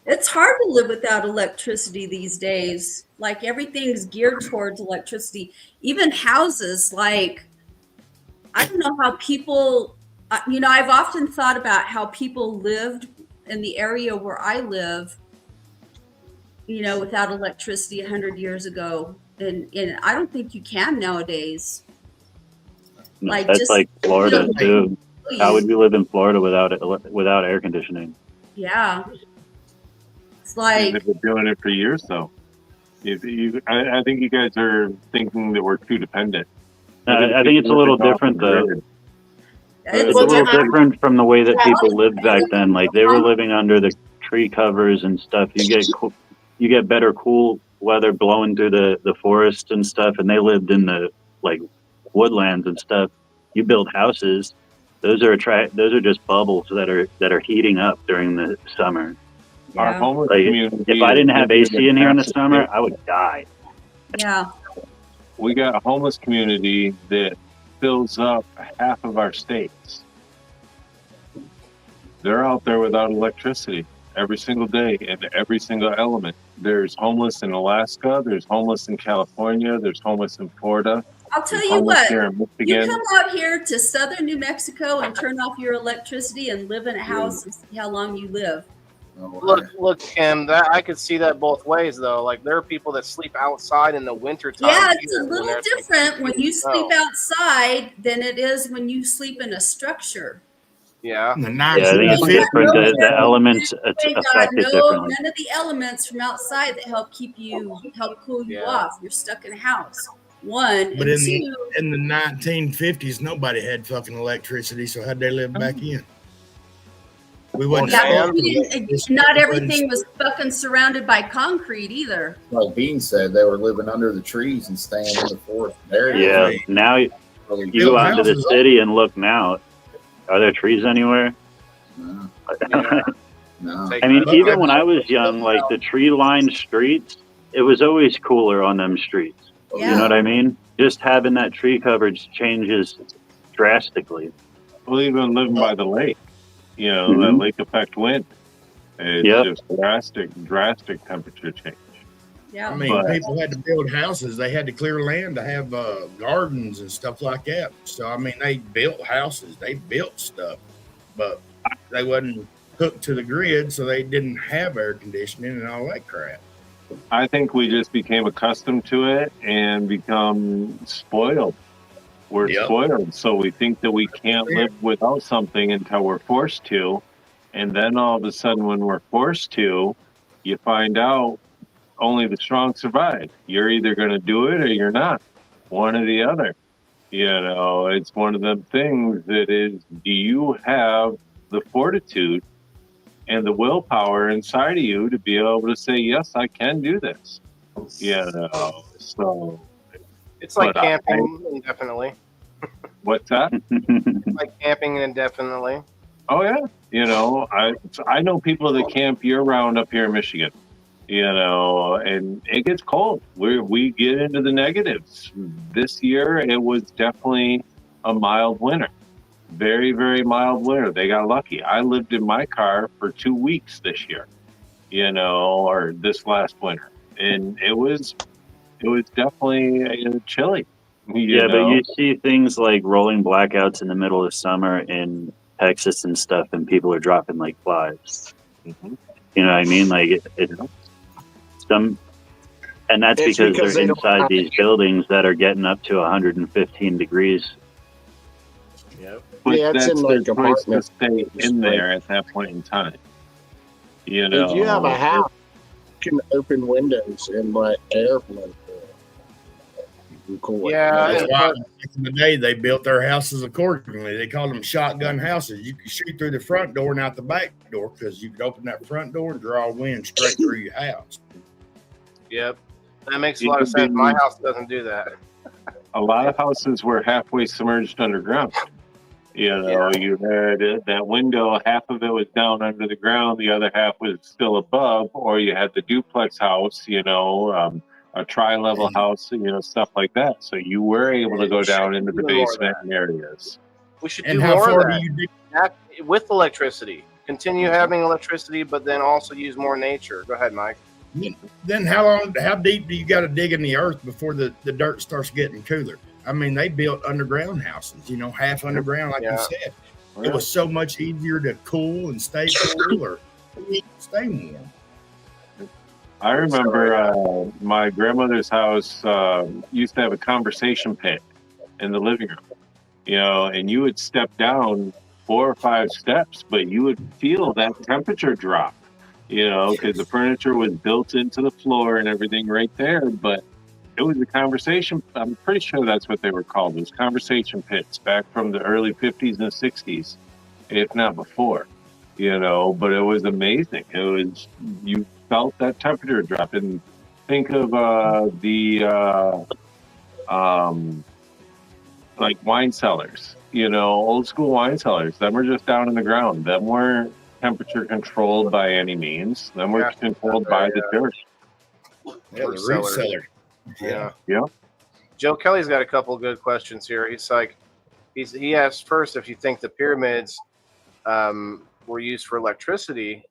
It's hard to live without electricity these days. Like everything's geared towards electricity. Even houses, like, I don't know how people, I've often thought about how people lived in the area where I live, without electricity 100 years ago. And I don't think you can nowadays. Like, That's just, like Florida too. How would you live in Florida without air conditioning? Yeah. It's like they've been doing it for years, though. I think you guys are thinking that we're too dependent. I think it's a little different, though. It's a little different from the way that people lived back then. Like they were living under the tree covers and stuff. You get better cool weather blowing through the forest and stuff, and they lived in the like woodlands and stuff. You build houses; those are just bubbles that are heating up during the summer. Yeah. Our homeless Like, community. if I didn't have AC in here in the summer, I would die. Yeah. We got a homeless community that fills up half of our states. They're out there without electricity every single day in every single element. There's homeless in Alaska. There's homeless in California. There's homeless in Florida. I'll tell There's you homeless what, here in you Michigan. come out here to southern New Mexico and turn off your electricity and live in a house and see how long you live. Look, Kim. That I could see that both ways, though. Like there are people that sleep outside in the wintertime. Yeah, it's a little different when you sleep snow. outside than it is when you sleep in a structure. Yeah. In the Yeah, I think it's 1950s, different. The elements They got affect it differently. none of the elements from outside that help cool you Yeah. off. You're stuck in a house. One, but and in two, the 1950s, nobody had fucking electricity, so how'd they live back in? We wouldn't. Yeah, not everything was fucking surrounded by concrete either. Like Bean said, they were living under the trees and staying in the forest. There you Yeah, go. now you go out into the city and look now. Are there trees anywhere? No, Yeah. no. I mean, even when I was young, like the tree-lined streets, it was always cooler on them streets. Yeah. You know what I mean? Just having that tree coverage changes drastically. Well, even living by the lake, that lake effect wind. It's just drastic temperature change. Yeah. I mean, people had to build houses. They had to clear land to have gardens and stuff like that. So, I mean, they built houses. They built stuff. But they wasn't hooked to the grid, so they didn't have air conditioning and all that crap. I think we just became accustomed to it and become spoiled. We're spoiled, so we think that we can't live without something until we're forced to. And then all of a sudden, when we're forced to, you find out only the strong survive. You're either going to do it or you're not. One or the other. It's one of them things that is, do you have the fortitude and the willpower inside of you to be able to say, yes, I can do this? So It's like camping indefinitely. What's that? It's like camping indefinitely. Oh yeah. I know people that camp year round up here in Michigan. And it gets cold. We get into the negatives. This year, it was definitely a mild winter. Very, very mild winter. They got lucky. I lived in my car for 2 weeks this year, or this last winter. And it was definitely chilly, Yeah, but you see things like rolling blackouts in the middle of summer in Texas and stuff, and people are dropping like flies. Mhm. You know what I mean? Like it's some, and that's It's because because they're they don't inside have these buildings that are getting up to 115 degrees. Yep. But Yeah, it's that's in their like choice to apartments. stay in there at that point in time. If you have a house, you can open windows and let air flow through it. Cool. Yeah, That's and why back in the day they built their houses accordingly. They called them shotgun houses. You could shoot through the front door and out the back door because you could open that front door and draw wind straight through your house. Yep, that makes a It lot of could sense. be- My house doesn't do that. A lot of houses were halfway submerged underground. You had that window, half of it was down under the ground, the other half was still above, or you had the duplex house, a tri-level house, stuff like that. So you were able to go down into the Even more of basement that. areas. We should And do how more of far do that. you dig? With electricity. Continue having electricity, but then also use more nature. Go ahead, Mike. Then how deep do you got to dig in the earth before the dirt starts getting cooler? I mean, they built underground houses, half underground, like you said. It was so much easier to cool and stay cool or stay warm. I remember my grandmother's house used to have a conversation pit in the living room, and you would step down 4 or 5 steps, but you would feel that temperature drop, because the furniture was built into the floor and everything right there. But it was a conversation. I'm pretty sure that's what they were called. Those conversation pits back from the early 50s and 60s, if not before, but it was amazing. You felt that temperature drop. And think of like wine cellars, old school wine cellars. Them were just down in the ground. Them weren't temperature controlled by any means. Them were controlled by the dirt. Yeah, the root cellar. Yeah. Joe Kelly's got a couple of good questions here. He's like, he asked first if you think the pyramids were used for electricity.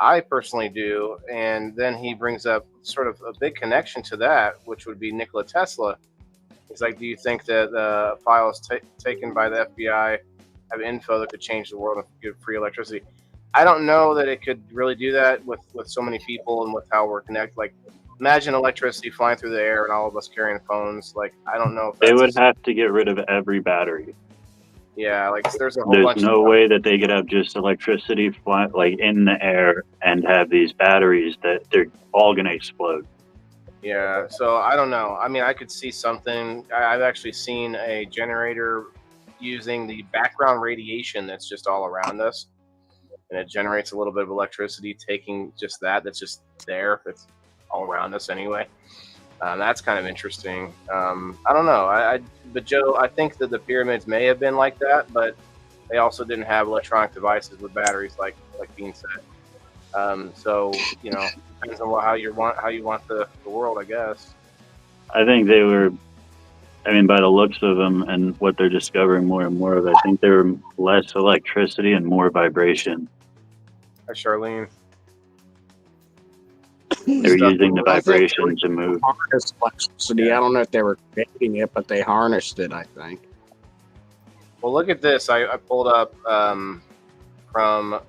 I personally do, and then he brings up sort of a big connection to that, which would be Nikola Tesla. He's like, do you think that files taken by the FBI have info that could change the world and give free electricity? I don't know that it could really do that with so many people and with how we're connected. Like, imagine electricity flying through the air and all of us carrying phones. Like, I don't know if they would have to get rid of every battery. Yeah, like there's no way that they could have just electricity fly like in the air and have these batteries that they're all going to explode. Yeah, so I don't know. I mean, I could see something. I've actually seen a generator using the background radiation that's just all around us, and it generates a little bit of electricity, taking just that's just there. It's all around us anyway. That's kind of interesting. I don't know. But Joe, I think that the pyramids may have been like that, but they also didn't have electronic devices with batteries, like Bean said. So depends on how you want the world, I guess. I think they were. I mean, by the looks of them and what they're discovering more and more of, I think they were less electricity and more vibration. Hi, Charlene. They're using the vibration to move. Harness electricity. I don't know if they were creating it, but they harnessed it, I think. Well, look at this. I pulled up from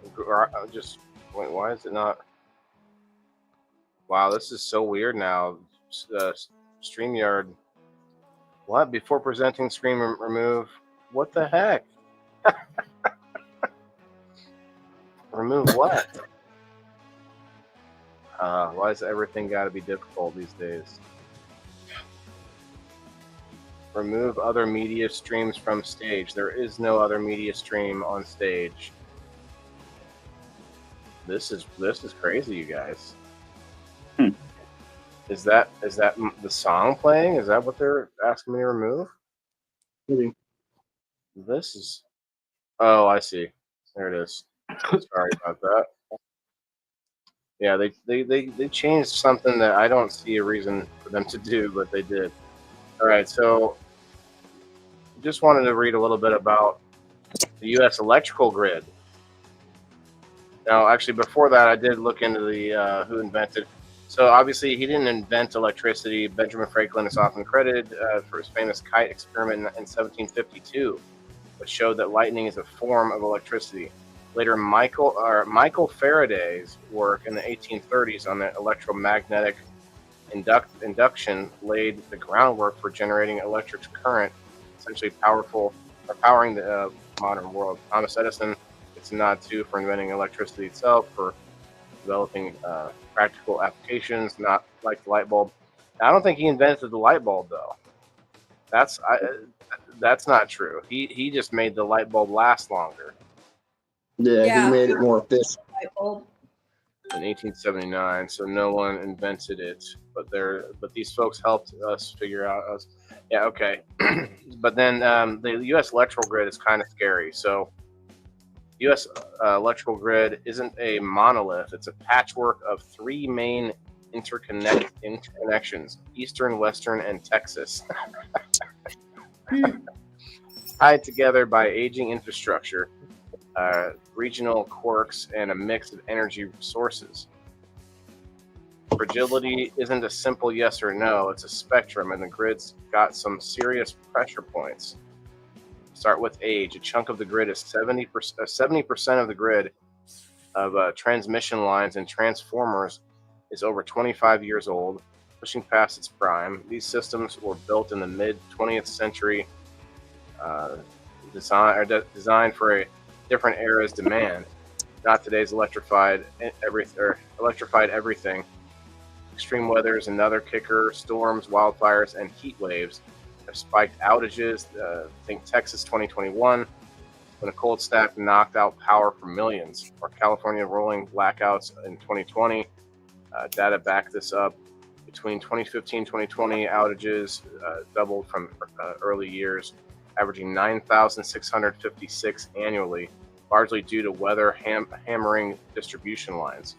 just wait. Why is it not? Wow, this is so weird now. StreamYard. What? Before presenting screen remove. What the heck? Remove what? Why is everything got to be difficult these days? Remove other media streams from stage. There is no other media stream on stage. This is crazy, you guys. Is that the song playing? Is that what they're asking me to remove? This is. Oh, I see. There it is. Sorry about that. Yeah, they changed something that I don't see a reason for them to do, but they did. All right, so just wanted to read a little bit about the U.S. electrical grid. Now, actually, before that, I did look into the who invented. So obviously, he didn't invent electricity. Benjamin Franklin is often credited for his famous kite experiment in 1752, which showed that lightning is a form of electricity. Later, Michael Faraday's work in the 1830s on the electromagnetic induction laid the groundwork for generating electric current, essentially powering the modern world. Thomas Edison gets a nod too for inventing electricity itself, for developing practical applications, not like the light bulb. I don't think he invented the light bulb though. That's not true. He just made the light bulb last longer. Yeah, Yeah. he made it more efficient. Light bulb. In 1879, so no one invented it, but these folks helped us figure out us. Yeah, okay. But then the U.S. electrical grid is kind of scary. So U.S. Electrical grid isn't a monolith; it's a patchwork of three main interconnections: Eastern, Western, and Texas, tied together by aging infrastructure, regional quirks, and a mix of energy sources. Fragility isn't a simple yes or no, it's a spectrum, and the grid's got some serious pressure points. Start with age. A chunk of the grid is 70%, 70% of the grid of transmission lines and transformers is over 25 years old, pushing past its prime. These systems were built in the mid 20th century, designed for a different era's demand, not today's electrified everything. Extreme weather is another kicker. Storms, wildfires, and heat waves have spiked outages. Think Texas 2021, when a cold snap knocked out power for millions, or California rolling blackouts in 2020. Data back this up. Between 2015 and 2020, outages doubled from early years, averaging 9,656 annually, largely due to weather hammering distribution lines.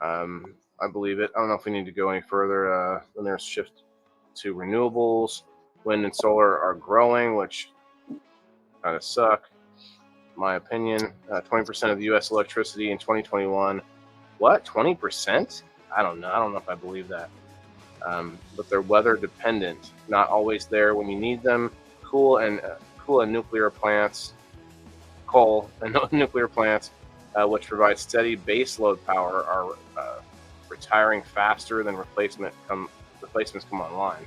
I believe it. I don't know if we need to go any further. Then there's shift to renewables. Wind and solar are growing, which kind of suck, in my opinion. 20% of U.S. electricity in 2021. What? 20%? I don't know. I don't know if I believe that. But they're weather dependent, not always there when you need them. Coal and nuclear plants, which provide steady baseload power, are retiring faster than replacements come online.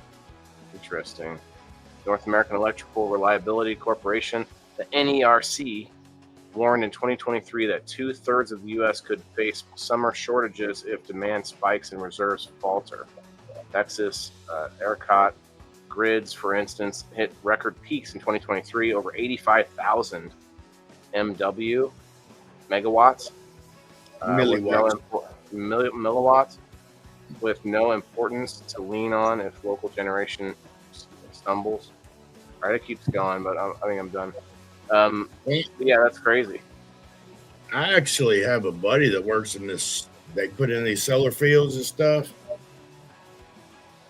Interesting. North American Electrical Reliability Corporation, the NERC, warned in 2023 that 2/3 of the U.S. could face summer shortages if demand spikes and reserves falter. Texas, ERCOT grids, for instance, hit record peaks in 2023, over 85,000 MW, megawatts, milliwatts, with no importance to lean on if local generation stumbles. All right, it keeps going, but I think I'm done. Yeah, that's crazy. I actually have a buddy that works in this. They put in these solar fields and stuff.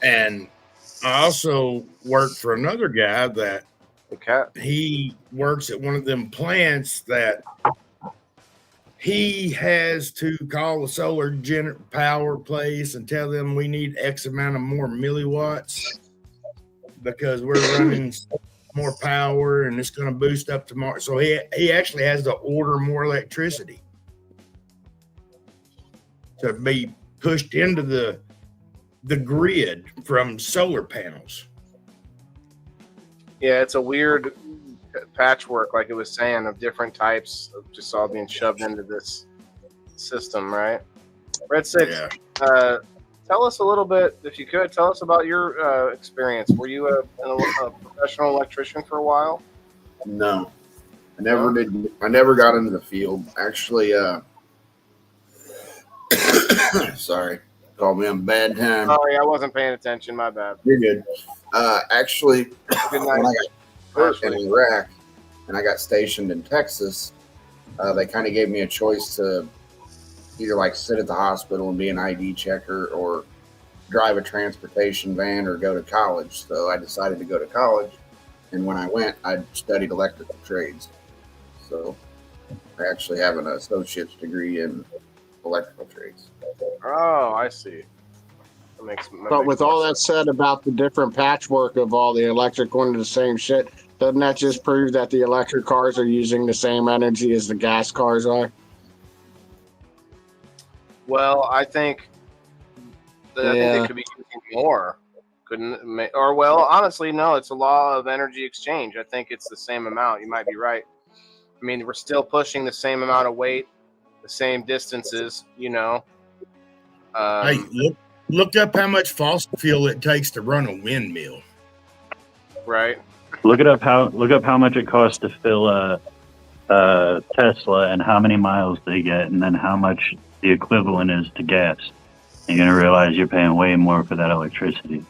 And I also work for another guy that he works at one of them plants that he has to call the solar power place and tell them we need X amount of more milliwatts because we're running more power and it's going to boost up tomorrow. So he actually has to order more electricity to be pushed into the grid from solar panels. Yeah, it's a weird patchwork, like it was saying, of different types of just all being shoved into this system, right? Red Six, Yeah. Tell us a little bit, if you could, tell us about your experience. Were you a professional electrician for a while? No, I never did. I never got into the field. Actually, sorry, called me on a bad time. Sorry, I wasn't paying attention. My bad. You're good. Actually, Good when I night. got hurt in Iraq and I got stationed in Texas, they kind of gave me a choice to either like sit at the hospital and be an ID checker or drive a transportation van or go to college. So I decided to go to college. And when I went, I studied electrical trades. So I actually have an associate's degree in electrical trades. Oh, I see. But with all that said about the different patchwork of all the electric going to the same shit, doesn't that just prove that the electric cars are using the same energy as the gas cars are? Well, I think they could be using more. Or well, honestly, no. It's a law of energy exchange. I think it's the same amount. You might be right. I mean, we're still pushing the same amount of weight, the same distances. Hey, look up how much fossil fuel it takes to run a windmill. Right. Look up how much it costs to fill a Tesla and how many miles they get, and then how much the equivalent is to gas. You're gonna realize you're paying way more for that electricity.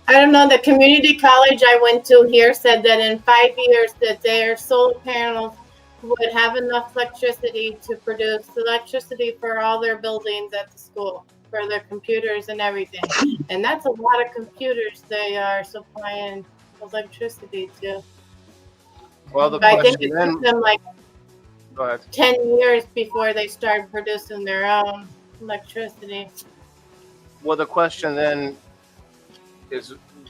I don't know. The community college I went to here said that in 5 years that their solar panels would have enough electricity to produce electricity for all their buildings at the school, for their computers and everything. And that's a lot of computers they are supplying electricity to. Well, the But I think question it then. took them like Go ahead. 10 years before they started producing their own electricity. Well, the question then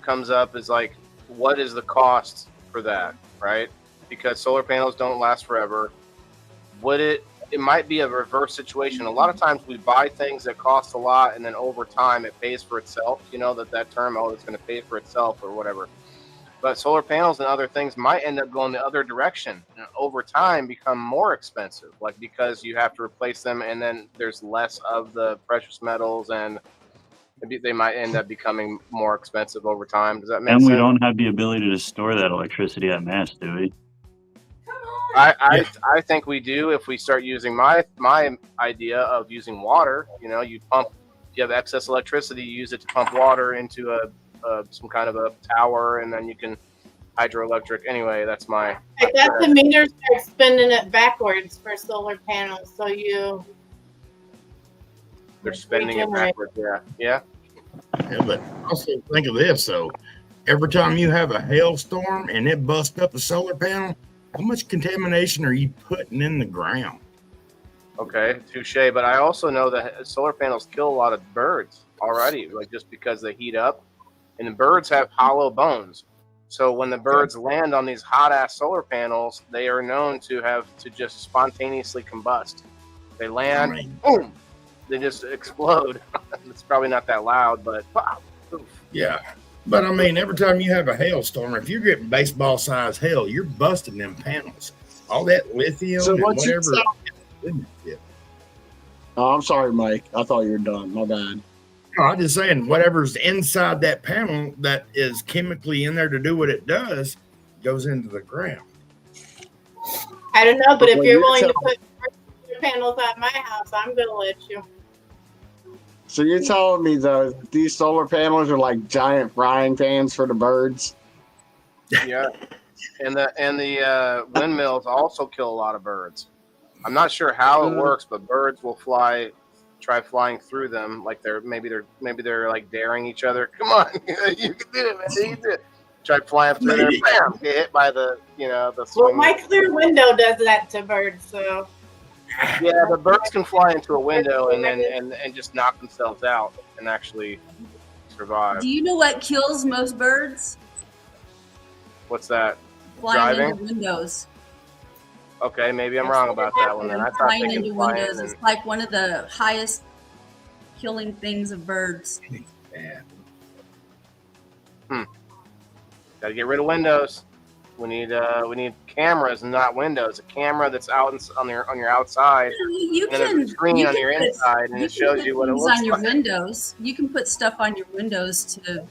comes up is like, what is the cost for that, right? Because solar panels don't last forever. It might be a reverse situation. A lot of times we buy things that cost a lot, and then over time it pays for itself. That term, it's going to pay for itself or whatever. But solar panels and other things might end up going the other direction, and over time become more expensive, like because you have to replace them, and then there's less of the precious metals, and they might end up becoming more expensive over time. Does that make sense? And we don't have the ability to store that electricity at mass, do we? I think we do if we start using my idea of using water. You pump. If you have excess electricity, you use it to pump water into some kind of a tower, and then you can hydroelectric. Anyway, that's my. I guess the meters are spinning it backwards for solar panels, so they're spinning it backwards. Yeah. Yeah, but also think of this though. Every time you have a hailstorm and it busts up a solar panel, how much contamination are you putting in the ground? Okay, touche. But I also know that solar panels kill a lot of birds already, like just because they heat up, and the birds have hollow bones. So when the birds land on these hot ass solar panels, they are known to just spontaneously combust. They land, boom, they just explode. It's probably not that loud, but poof. Yeah. But I mean, every time you have a hailstorm, if you're getting baseball size hail, you're busting them panels. All that lithium and whatever. Oh, I'm sorry, Mike. I thought you were done. My bad. No, I'm just saying, whatever's inside that panel that is chemically in there to do what it does goes into the ground. I don't know, but if you're willing to put panels at my house, I'm going to let you. So you're telling me though these solar panels are like giant frying pans for the birds? Yeah, and the windmills also kill a lot of birds. I'm not sure how it works, but birds will try flying through them, like they're like daring each other. Come on, you can do it, man. You can do it. Try flying through there, bam, get hit by the swing. Well, my clear window does that to birds, so. Yeah, the birds can fly into a window and just knock themselves out and actually survive. Do you know what kills most birds? What's that? Flying Driving? into windows. Okay, maybe I'm wrong about that one then. I thought Flying they into can fly windows in is like one of the highest killing things of birds. Yeah. Got to get rid of windows. We need cameras, not windows. A camera that's out on your outside, You and there's a screen on your inside, and it shows you what it looks on your like. windows. You can put stuff on your windows to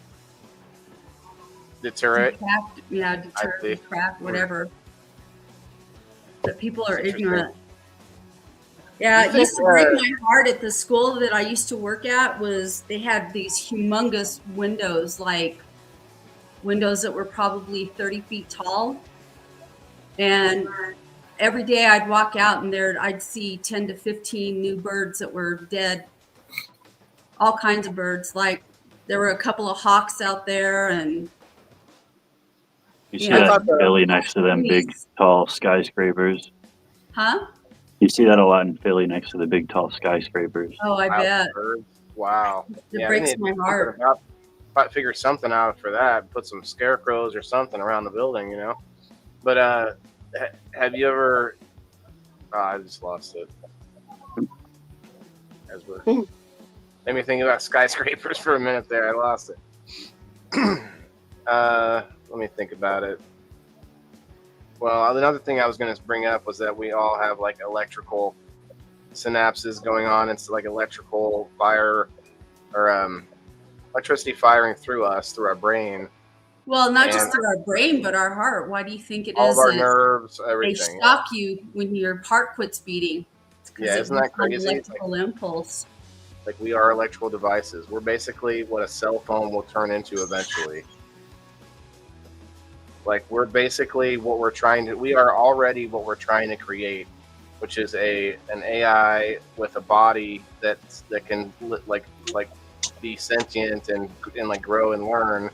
Deter it. deter, craft, whatever. But people are ignorant. Yeah, it used to break my heart at the school that I used to work at. They had these humongous windows, like windows that were probably 30 feet tall. And every day I'd walk out and I'd see 10 to 15 new birds that were dead. All kinds of birds. Like there were a couple of hawks out there, and You see Yeah. that in Philly next to them big, tall skyscrapers. huh? You see that a lot in Philly next to the big, tall skyscrapers. Oh, I bet. Birds. Wow. It Yeah, breaks they need my to heart. figure something out for that. Put some scarecrows or something around the building, you know. But have you ever? Oh, I just lost it. As we're made me think about skyscrapers for a minute there. I lost it. Let me think about it. Well, another thing I was going to bring up was that we all have like electrical synapses going on. It's like electrical fire or electricity firing through us, through our brain. Well, not just And- through our brain, but our heart. Why do you think it All is of our that nerves, they everything. stop you when your heart quits beating? It's 'cause Yeah, it isn't that gives you an crazy? electrical impulse. Like we are electrical devices. We're basically what a cell phone will turn into eventually. Like we're basically what we're trying to. We are already what we're trying to create, which is an AI with a body that can like be sentient and like grow and learn.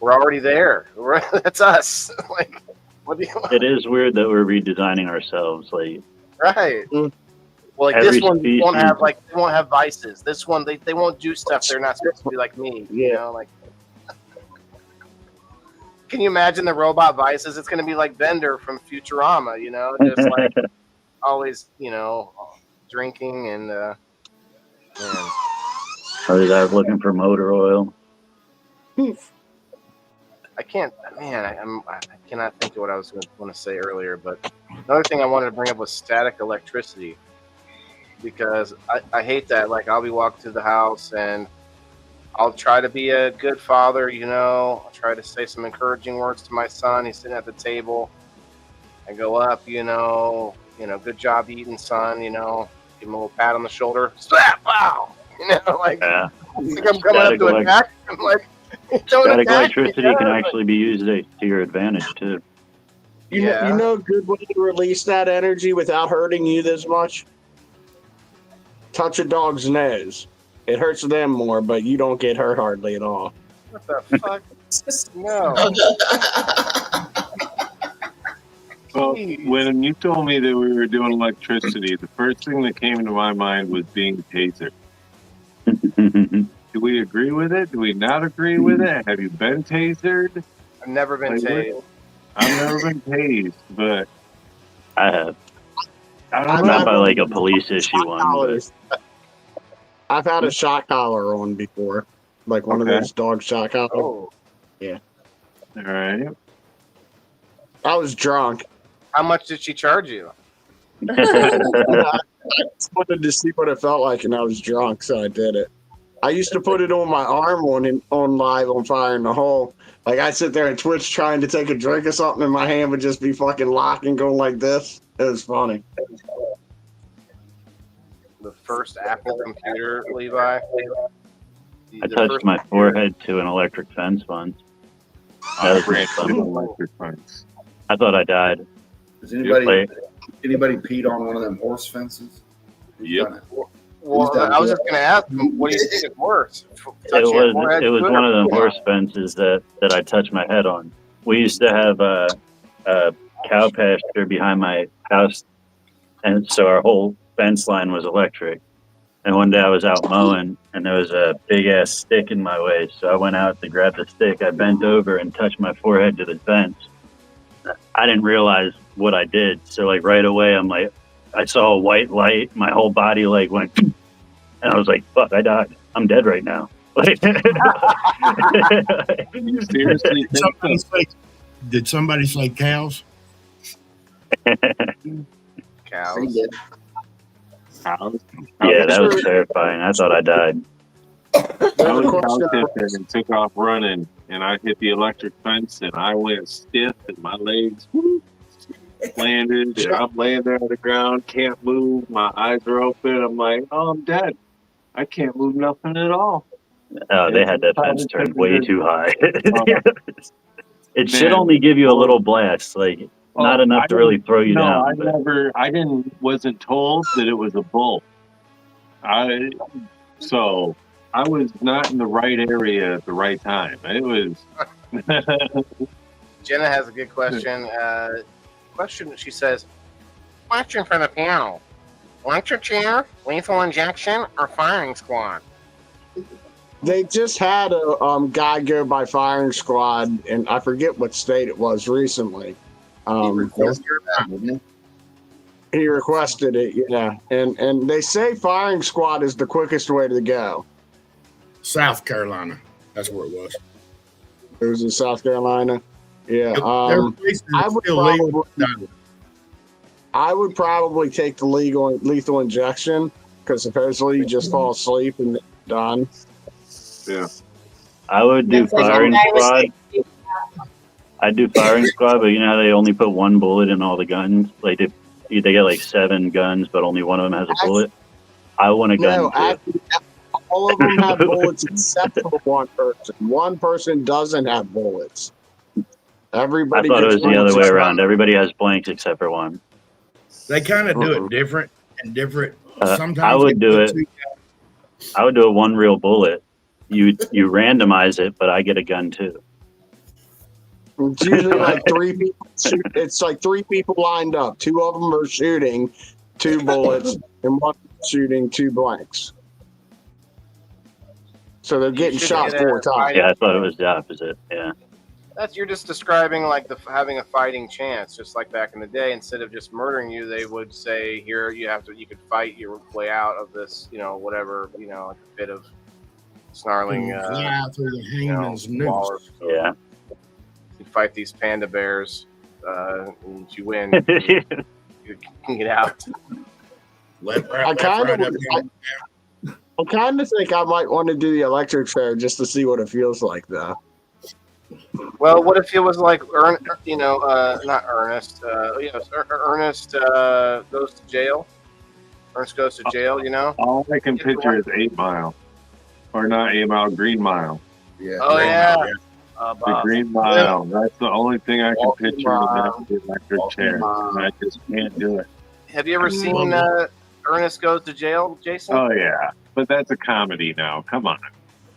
We're already there. That's us. Like, what do you? It is weird that we're redesigning ourselves. Like, Right. Mm. Well, like Every this one won't species- have they won't have vices. This one they won't do stuff they're not supposed to be like me. You Yeah. know, like. Can you imagine the robot vices? It's going to be like Bender from Futurama. You know, just like always, you know, drinking and. Man. or is that looking for motor oil? I can't, man. I cannot think of what I was going to say earlier. But another thing I wanted to bring up was static electricity, because I hate that. Like I'll be walking through the house and I'll try to be a good father. You know, I'll try to say some encouraging words to my son. He's sitting at the table. I go up. You know, good job eating, son. You know, give him a little pat on the shoulder. Slap! Wow! You know, like, Yeah. like I'm coming up to Static attack. I'm like. Don't Static attack me, electricity can guys. actually be used to your advantage too. You Yeah. know a good way to release that energy without hurting you this much? Touch a dog's nose. It hurts them more, but you don't get hurt hardly at all. What the fuck? No. Well, Jeez. when you told me that we were doing electricity, the first thing that came to my mind was being tasered. Do we agree with it? Do we not agree with it? Have you been tasered? I've never been Like, tased. I've never been tased, but I have. I don't I've know. Not had by one like a of those police issue shock one. But collars. I've had a shock collar on before, like one of Okay. those dog shock collars. Oh. All right. I was drunk. How much did she charge you? I just wanted to see what it felt like, and I was drunk, so I did it. I used to put it on my arm on live on Fire in the Hole. Like I'd sit there and twitch trying to take a drink or something, and my hand would just be fucking locked and going like this. It was funny. The first Apple computer, Levi. I touched my forehead to an electric fence once. That was Brand fun. new electric fence. I thought I died. Does anybody Like, peed on one of them horse fences? Who's Yep. done it? Well, I was just going to ask him, what do you think is worse? it was one of the horse fences that I touched my head on. We used to have a cow pasture behind my house, and so our whole fence line was electric. And one day I was out mowing, and there was a big ass stick in my way. So I went out to grab the stick. I bent over and touched my forehead to the fence. I didn't realize what I did. So like right away, I'm like, I saw a white light. My whole body like went, and I was like, "Fuck! I died. I'm dead right now." Like, You seriously think so? Did somebody say cows? Cows. yeah, that was terrifying. I thought I died. I There's a was question. out there and took off running, and I hit the electric fence, and I went stiff, and my legs landed, and I'm laying there on the ground, can't move, my eyes are open. I'm like, oh, I'm dead. I can't move nothing at all. Oh, they had that fence turned way too high. Oh, It should man. only give you a little blast. Like Not Oh, enough to really throw you no, down. I but- never. I wasn't told that it was a bull. So I was not in the right area at the right time. It was. Jenna has a good question. She says, question for the panel. Electric chair, lethal injection, or firing squad? They just had a guy go by firing squad, and I forget what state it was recently. He requested it, yeah. And they say firing squad is the quickest way to go. South Carolina. That's where it was. It was in South Carolina. Yeah. There are places I that's would still legal. I would probably take the lethal injection because supposedly you just fall asleep and done. Yeah. I would do That's like firing I would squad. say- I'd do firing squad, but you know how they only put one bullet in all the guns? Like they get like 7 guns, but only one of them has a bullet. I want a gun No, too. actually, all of them have bullets except for one person. One person doesn't have bullets. I Everybody thought it gets was the other bullets way except- around. Everybody has blanks except for one. They kind of do it different and different. Sometimes I would they do put it. two- I would do a one real bullet. You randomize it, but I get a gun too. It's usually like 3 people. It's like 3 people lined up. 2 of them are shooting 2 bullets, and 1 shooting 2 blanks. So they're getting should shot get 4 a times. Yeah, I thought it was the opposite. Yeah. You're just describing like having a fighting chance, just like back in the day. Instead of just murdering you, they would say, "Here, you could fight your way out of this, whatever, like a bit of snarling, fly through the hangman's noose. wall or Yeah. you fight these panda bears, and if you win, you can get out." I kind of think I might want to do the electric chair just to see what it feels like, though. Well, what if it was like, not Ernest, Ernest goes to jail? Ernest goes to jail, All I can picture is 8 Mile, or not 8 Mile, Green Mile. Yeah. Oh, yeah. The Green Mile. That's the only thing I can picture about the electric chair. I just can't do it. Have you ever seen Ernest Goes to Jail, Jason? Oh yeah, but that's a comedy now. Come on.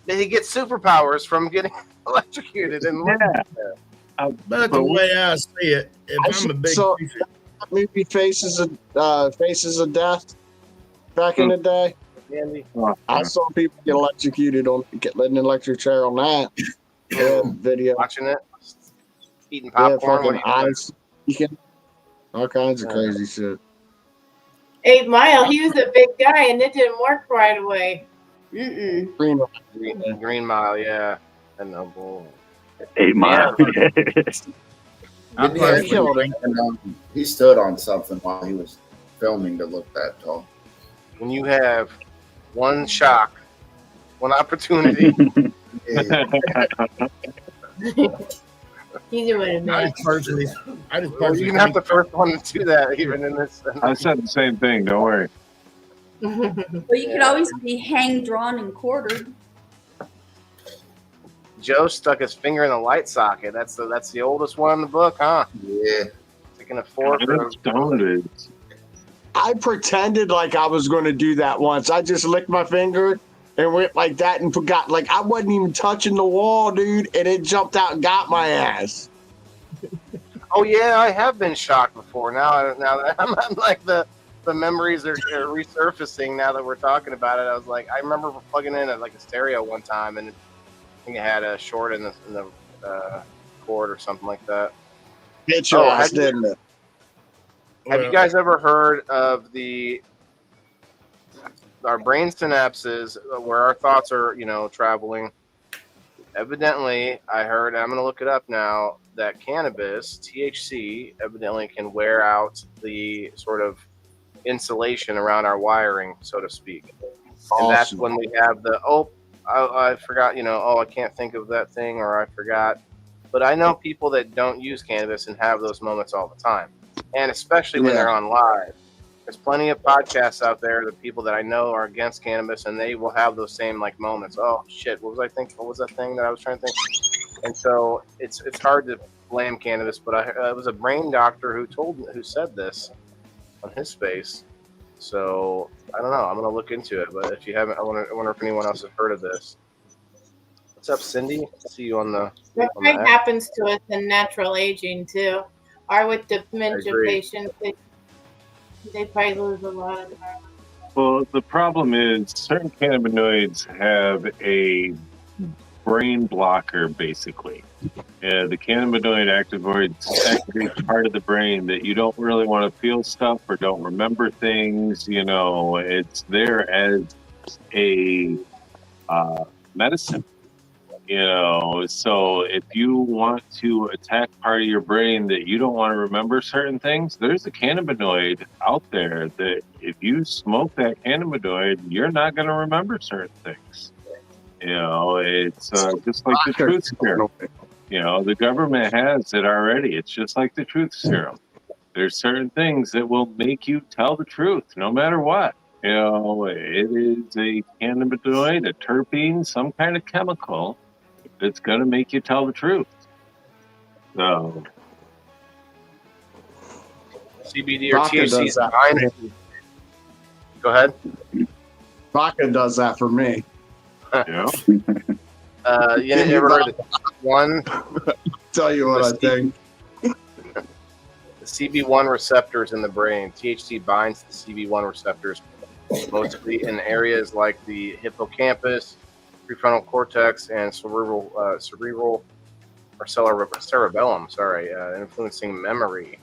He gets superpowers from getting electrocuted. And But the way I see it, if I'm a big So- piece of- That movie Faces of Death back in the day. Andy, I saw people get electrocuted get an electric chair on that video. watching it, eating Yeah, popcorn. fucking eyes. All kinds of crazy shit. 8 Mile, he was a big guy and it didn't work right away. Mm-mm. Green Mile, yeah. And no bull. 8 Mile. Yeah, he stood on something while he was filming to look that tall. When you have one shock, one opportunity, He's doing it, I man. just personally you're not the first one to do that, even in this. I said the same thing. Don't worry. Well, you could always be hanged, drawn, and quartered. Joe stuck his finger in the light socket. That's the oldest one in the book, huh? Yeah. Taking a 4 for Stoned. I pretended like I was going to do that once. I just licked my finger and went like that and forgot. Like I wasn't even touching the wall, dude, and it jumped out and got my ass. Oh yeah, I have been shocked before. Now that I'm like the memories are resurfacing now that we're talking about it. I was like, I remember plugging in a stereo one time, and I think it had a short in the cord or something like that. Hit your ass, have you- didn't it? Have you guys ever heard of our brain synapses where our thoughts are, traveling? Evidently, I heard, I'm going to look it up now, that cannabis, THC, evidently can wear out the sort of insulation around our wiring, so to speak. And that's Awesome. when we have I forgot, I can't think of that thing, or I forgot. But I know people that don't use cannabis and have those moments all the time. And especially when they're on live. There's plenty of podcasts out there, the people that I know are against cannabis, and they will have those same moments. Oh shit, what was I thinking? What was that thing that I was trying to think? And so it's hard to blame cannabis, but it was a brain doctor who said this on his space. So I don't know. I'm gonna look into it. But if you haven't, I wonder if anyone else has heard of this. What's up, Cindy? See you on the. That probably happens to us in natural aging too, or with dementia patients. They probably lose a lot of that. Well, the problem is certain cannabinoids have a brain blocker, basically. The cannabinoid activates part of the brain that you don't really want to feel stuff or don't remember things. You know, it's there as a medicine. You know, so if you want to attack part of your brain that you don't want to remember certain things, there's a cannabinoid out there that if you smoke that cannabinoid, you're not going to remember certain things. You know, it's just like the truth serum. You know, the government has it already. It's just like the truth serum. There's certain things that will make you tell the truth no matter what. You know, it is a cannabinoid, a terpene, some kind of chemical that's going to make you tell the truth. So, CBD or THC. Go ahead. Vodka does that for me. yeah. You ever heard of the one? Tell you what I think. The CB1 receptors in the brain. THC binds the CB1 receptors mostly in areas like the hippocampus, prefrontal cortex, and cerebral or cerebellum. Influencing memory.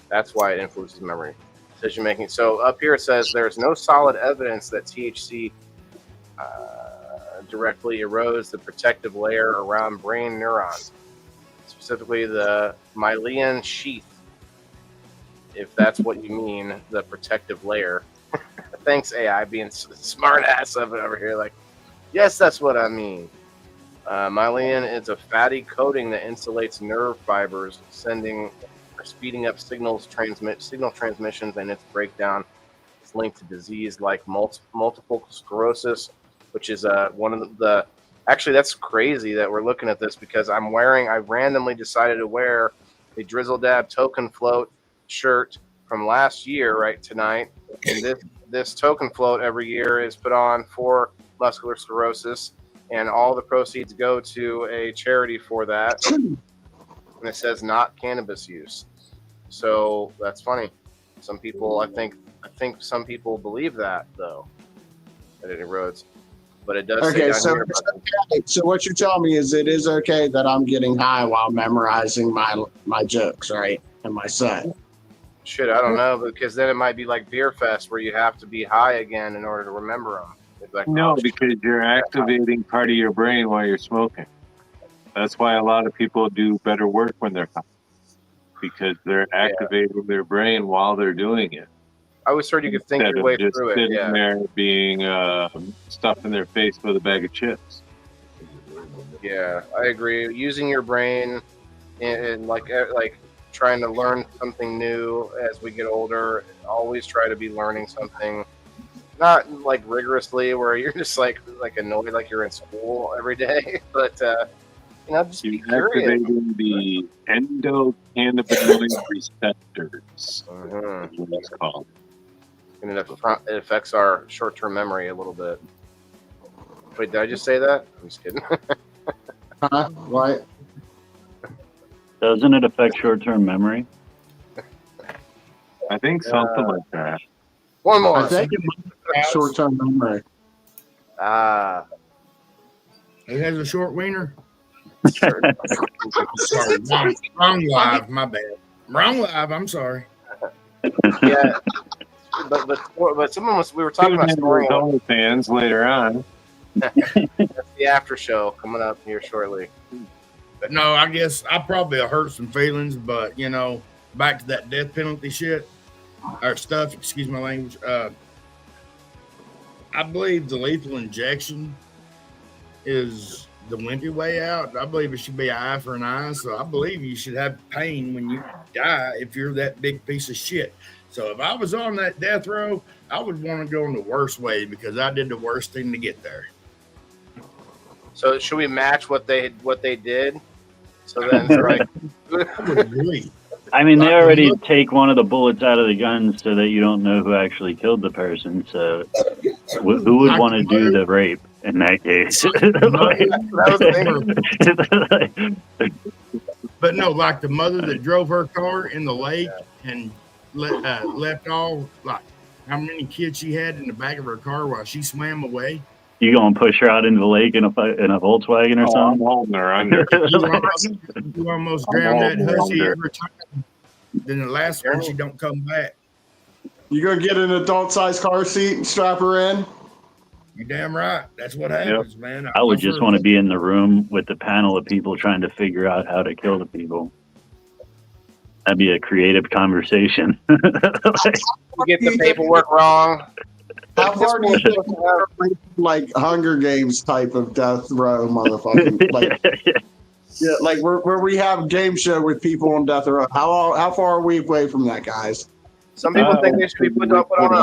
That's why it influences memory, decision making. So up here it says there's no solid evidence that THC directly erodes the protective layer around brain neurons, specifically the myelin sheath. If that's what you mean, the protective layer. Thanks, AI, being smart ass of it over here. Like, yes, that's what I mean. Myelin is a fatty coating that insulates nerve fibers, sending or speeding up signal transmissions, and its breakdown is linked to disease like multiple sclerosis, which is one of the. Actually, that's crazy that we're looking at this because I randomly decided to wear a Drizzle Dab Token Float shirt from last year right tonight, and this Token Float every year is put on for muscular sclerosis, and all the proceeds go to a charity for that. And it says not cannabis use. So that's funny. Some people, I think some people believe that though, that it erodes. But it does. Okay, so what you're telling me is it is okay that I'm getting high while memorizing my jokes, right? And my set. Shit, I don't know, because then it might be like Beer Fest where you have to be high again in order to remember them. Like, no, because you're activating part of your brain while you're smoking. That's why a lot of people do better work when they're high, because they're activating their brain while they're doing it. I always heard you could think your way through it. Sitting there being stuffed in their face with a bag of chips. Yeah, I agree. Using your brain and like trying to learn something new as we get older. Always try to be learning something, not like rigorously where you're just like annoyed like you're in school every day, but just be curious. Activating the endocannabinoid receptors. That's what it's called. And it affects our short-term memory a little bit. Wait, did I just say that? I'm just kidding. Huh? What? Doesn't it affect short-term memory? I think something like that. One more. I think it might short-term memory. Who has a short wiener? Sure. Sorry, wrong live. My bad. Wrong live. I'm sorry. Yeah. But someone we were talking about storing OnlyFans later on. That's the after show coming up here shortly. But no, I guess I probably hurt some feelings, but back to that death penalty shit or stuff, excuse my language. I believe the lethal injection is the wimpy way out. I believe it should be an eye for an eye. So I believe you should have pain when you die if you're that big piece of shit. So if I was on that death row, I would want to go in the worst way because I did the worst thing to get there. So should we match what they did? So then it's like, I would agree. I mean, they Like the already mother- take one of the bullets out of the gun so that you don't know who actually killed the person. So, who would Like want to the do mother- the rape in that case? But no, like the mother that drove her car in the lake and left all, like, how many kids she had in the back of her car while she swam away. You gonna push her out into the lake in a Volkswagen or I'm something? holding her under. You almost drown that I'm hussy under. every time. Then the last one, she don't come back. You gonna get an adult-sized car seat and strap her in? You damn right. That's what happens, man. I would just want to be in the room with the panel of people trying to figure out how to kill the people. That'd be a creative conversation. you get the paperwork wrong. How far do you think like Hunger Games type of death row, motherfucking like? Yeah, like where we have game show with people on death row. How far are we away from that, guys? Some people think they should be put up on an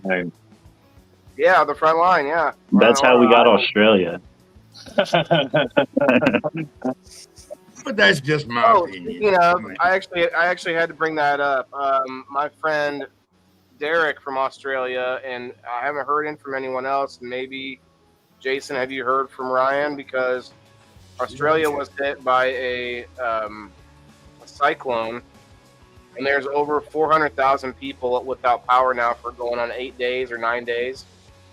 island. Yeah, the front line. Yeah, That's how we got Australia. But that's just my opinion. You know, I actually had to bring that up. My friend Derek from Australia, and I haven't heard in from anyone else. Maybe Jason, have you heard from Ryan? Because Australia was hit by a cyclone, and there's over 400,000 people without power now for going on 8 days or 9 days.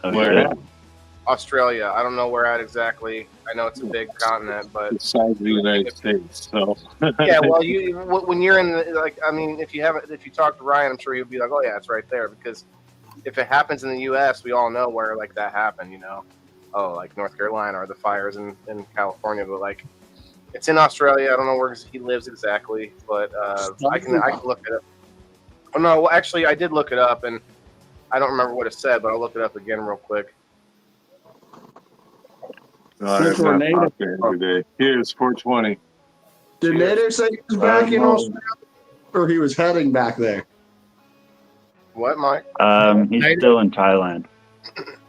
Where? Australia. I don't know where at exactly. I know it's a big continent, but the size of the United States. So yeah, well, when you're in the, like, I mean, if you talk to Ryan, I'm sure he'll be like, oh yeah, it's right there. Because if it happens in the U.S., we all know where like that happened. You know, oh, like North Carolina or the fires in California, but like it's in Australia. I don't know where he lives exactly, but I can look it up. Oh no, well, actually, I did look it up, and I don't remember what it said, but I'll look it up again real quick. Here's 420. Did Nader say he was back in Australia, or he was heading back there? What, Mike? He's still in Thailand.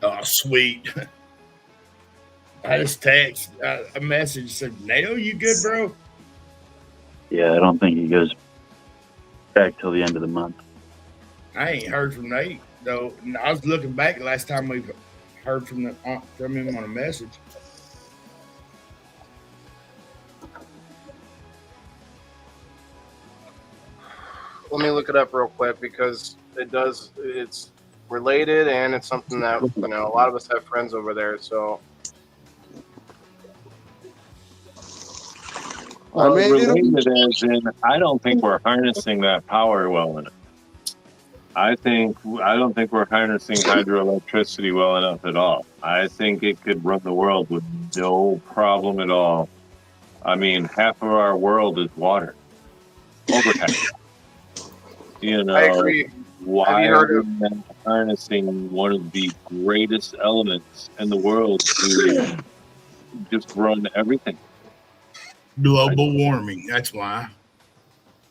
Oh, sweet. I just text a message said, "Nato, you good, bro?" Yeah, I don't think he goes back till the end of the month. I ain't heard from Nate though. I was looking back last time we heard from him on a message. Let me look it up real quick because it's related and it's something that, you know, a lot of us have friends over there. So related as in, I don't think we're harnessing that power well enough. I don't think we're harnessing hydroelectricity well enough at all. I think it could run the world with no problem at all. I mean, half of our world is water. Over half. You know, I agree. why are we not harnessing one of the greatest elements in the world to just run everything? Global warming. That's why.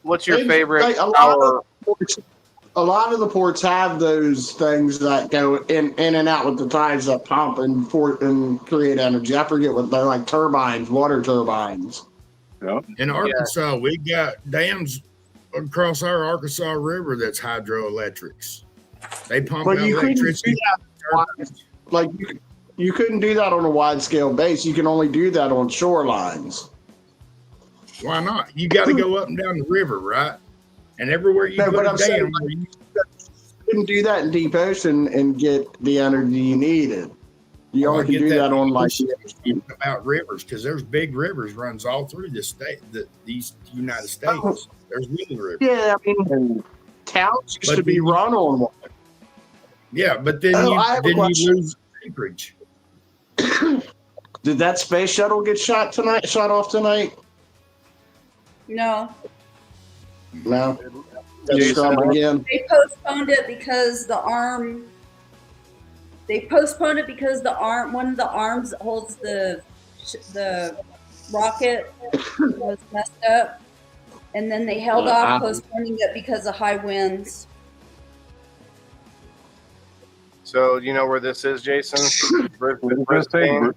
What's your favorite like, power? A lot of the ports have those things that go in and out with the tides that pump and create energy. I forget what they're like, turbines, water turbines. Yep. In Arkansas, we got dams across our Arkansas River that's hydroelectrics. They pump out electricity. Like you couldn't do that on a wide scale base. You can only do that on shorelines. Why not? You got to go up and down the river, right? And everywhere you put a dam, you couldn't do that in deep ocean and get the energy you needed. You only can do that on like about rivers, because there's big rivers runs all through the state, these United States. There's little rivers. Yeah, I mean, towns used to be run on one. Yeah, but then you lose acreage. Did that space shuttle get shot off tonight? No. No. Again. They postponed it because one of the arms that holds the rocket was messed up, and then they held off postponing it because of high winds. So you know where this is, Jason? Brisbane.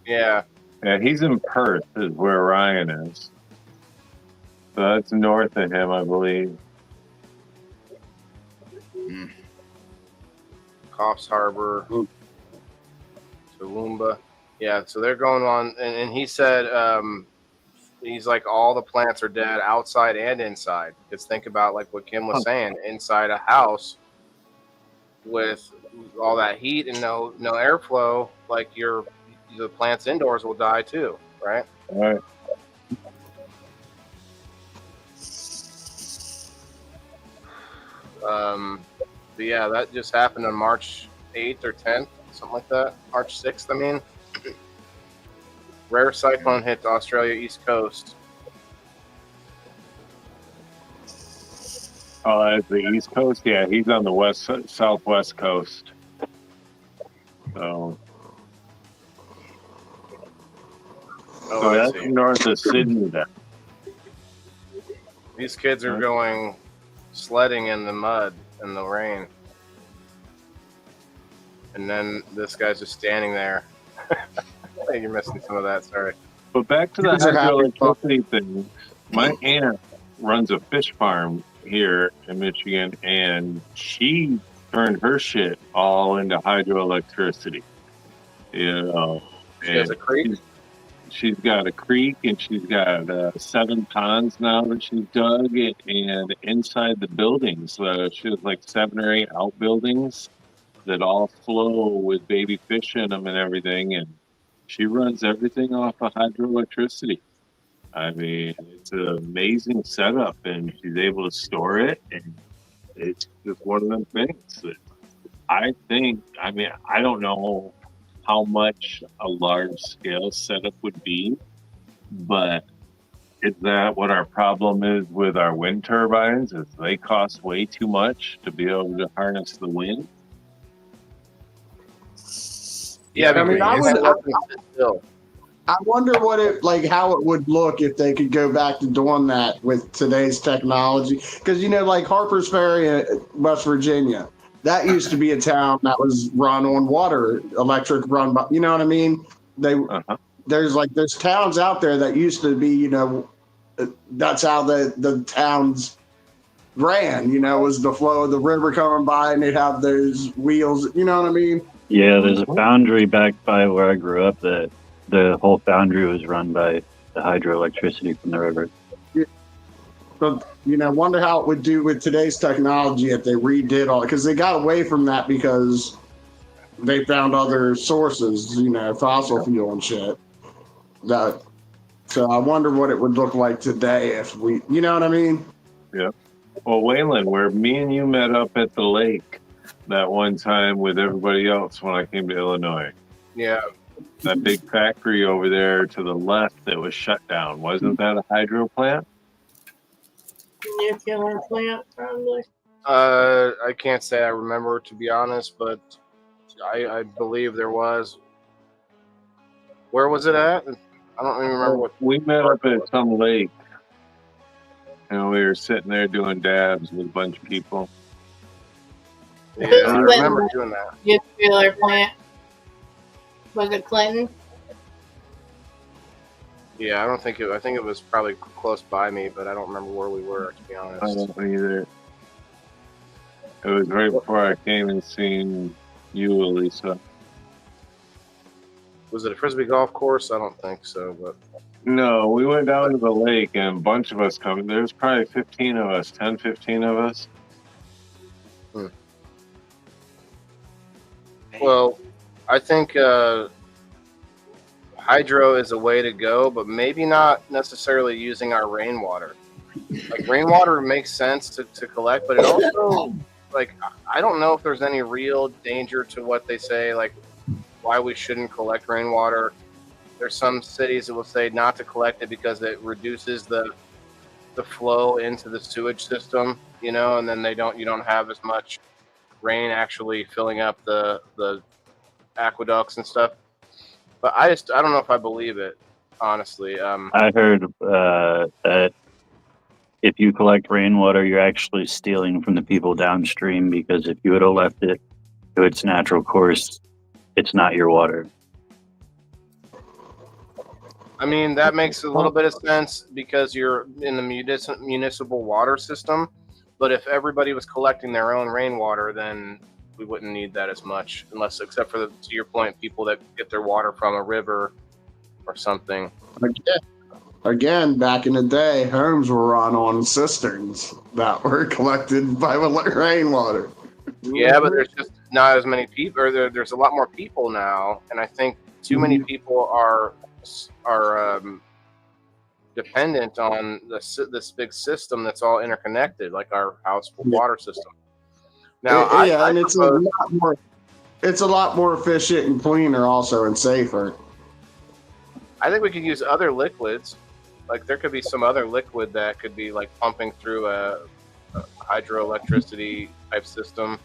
Yeah. Yeah, he's in Perth, is where Ryan is. So that's north of him, I believe. Coffs Harbor, Toowoomba. Yeah, so they're going on, and he said he's like all the plants are dead outside and inside. Because think about like what Kim was saying, inside a house with all that heat and no airflow, like the plants indoors will die too, right? All right. But yeah, that just happened on March 8th or 10th, something like that. March 6th, I mean. Rare cyclone hit the Australia East Coast. Oh, that's the East Coast? Yeah, he's on the southwest coast. So, Oh, I that's see. north of Sydney then. These kids are going sledding in the mud and the rain. And then this guy's just standing there. You're missing some of that, sorry. But back to the Kids are having fun. hydroelectricity thing. My aunt runs a fish farm here in Michigan, and she turned her shit all into hydroelectricity. You know, She has a creek? She's got a creek, and she's got 7 ponds now that she's dug, and inside the buildings, she has like 7 or 8 outbuildings that all flow with baby fish in them and everything, and she runs everything off of hydroelectricity. I mean, it's an amazing setup, and she's able to store it, and it's just one of them things that I think, I mean, I don't know how much a large-scale setup would be, but is that what our problem is with our wind turbines, is they cost way too much to be able to harness the wind? Yeah, I mean, I wonder how it would look if they could go back to doing that with today's technology. Because like Harper's Ferry, West Virginia, that used to be a town that was run on water, electric run by. You know what I mean? There's towns out there that used to be. That's how the towns ran. Was the flow of the river coming by, and they'd have those wheels. You know what I mean? Yeah, there's a foundry back by where I grew up that the whole foundry was run by the hydroelectricity from the river. Yeah. But wonder how it would do with today's technology if they redid all, because they got away from that because they found other sources, fossil fuel and shit. So I wonder what it would look like today if we, you know what I mean? Yeah. Well, Waylon, where me and you met up at the lake that one time with everybody else when I came to Illinois. Yeah. That big factory over there to the left that was shut down. Wasn't that a hydro plant? Nuclear plant, probably. I can't say I remember, to be honest, but I believe there was. Where was it at? I don't even remember what. We met up at some lake. We were sitting there doing dabs with a bunch of people. Yeah, I remember doing that. Nuclear plant. Was it Clinton? Yeah, I think it was probably close by me, but I don't remember where we were, to be honest. I don't either. It was right before I came and seen you, Elisa. Was it a Frisbee golf course? I don't think so, but. No, we went down to the lake and a bunch of us coming. There's probably 15 of us, 10, 15 of us. Well, I think hydro is a way to go, but maybe not necessarily using our rainwater. Like rainwater makes sense to collect, but it also, I don't know if there's any real danger to what they say, like why we shouldn't collect rainwater. There's some cities that will say not to collect it because it reduces the flow into the sewage system, and then you don't have as much rain actually filling up the aqueducts and stuff. But I don't know if I believe it, honestly. I heard that if you collect rainwater, you're actually stealing from the people downstream, because if you would have left it to its natural course, it's not your water. I mean, that makes a little bit of sense because you're in the municipal water system. But if everybody was collecting their own rainwater, then we wouldn't need that as much, unless, except for to your point, people that get their water from a river or something. Again, back in the day, homes were run on cisterns that were collected by rainwater. Yeah, but there's just not as many people, or there's a lot more people now, and I think too many people are dependent on this big system that's all interconnected, like our household water system. Now, and it's a lot more efficient and cleaner, also, and safer. I think we could use other liquids. Like there could be some other liquid that could be like pumping through a hydroelectricity type system.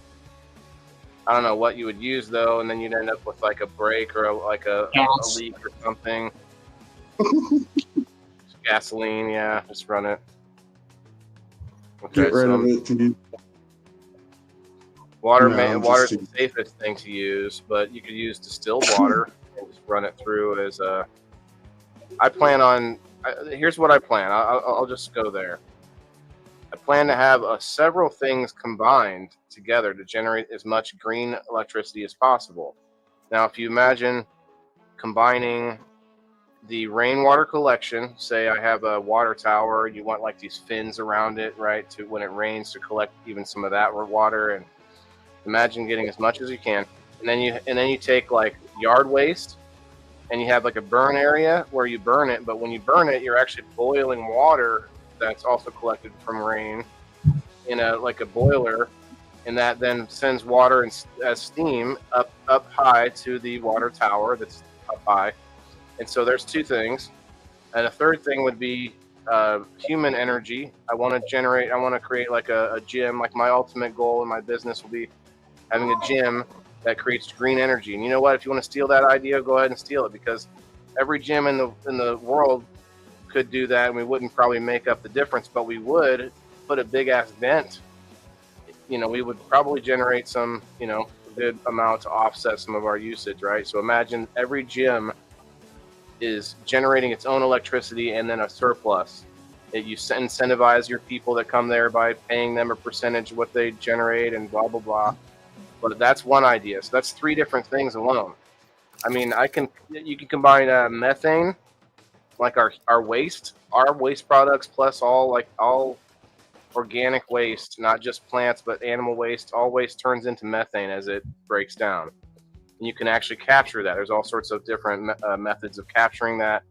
I don't know what you would use though, and then you'd end up with like a break or a leak or something. Gasoline, yeah, just run it. Okay, Get rid of it. Water's the safest thing to use, but you could use distilled water and just run it through as a. I plan on. Here's what I plan. I'll just go there. I plan to have several things combined together to generate as much green electricity as possible. Now, if you imagine combining the rainwater collection, say I have a water tower, you want like these fins around it, right, to when it rains to collect even some of that water, and imagine getting as much as you can, and then you take like yard waste, and you have like a burn area where you burn it, but when you burn it, you're actually boiling water that's also collected from rain in a boiler, and that then sends water as steam up high to the water tower that's up high. And so there's two things. And a third thing would be human energy. I want to create like a gym. Like my ultimate goal in my business will be having a gym that creates green energy. And you know what? If you want to steal that idea, go ahead and steal it, because every gym in the world could do that, and we wouldn't probably make up the difference, but we would put a big ass dent. We would probably generate some, a good amount to offset some of our usage, right? So imagine every gym is generating its own electricity and then a surplus. You incentivize your people that come there by paying them a percentage of what they generate and blah, blah, blah. But that's one idea. So that's 3 different things alone. I mean, you can combine methane, like our waste products, plus all organic waste, not just plants, but animal waste. All waste turns into methane as it breaks down. And you can actually capture that. There's all sorts of different methods of capturing that.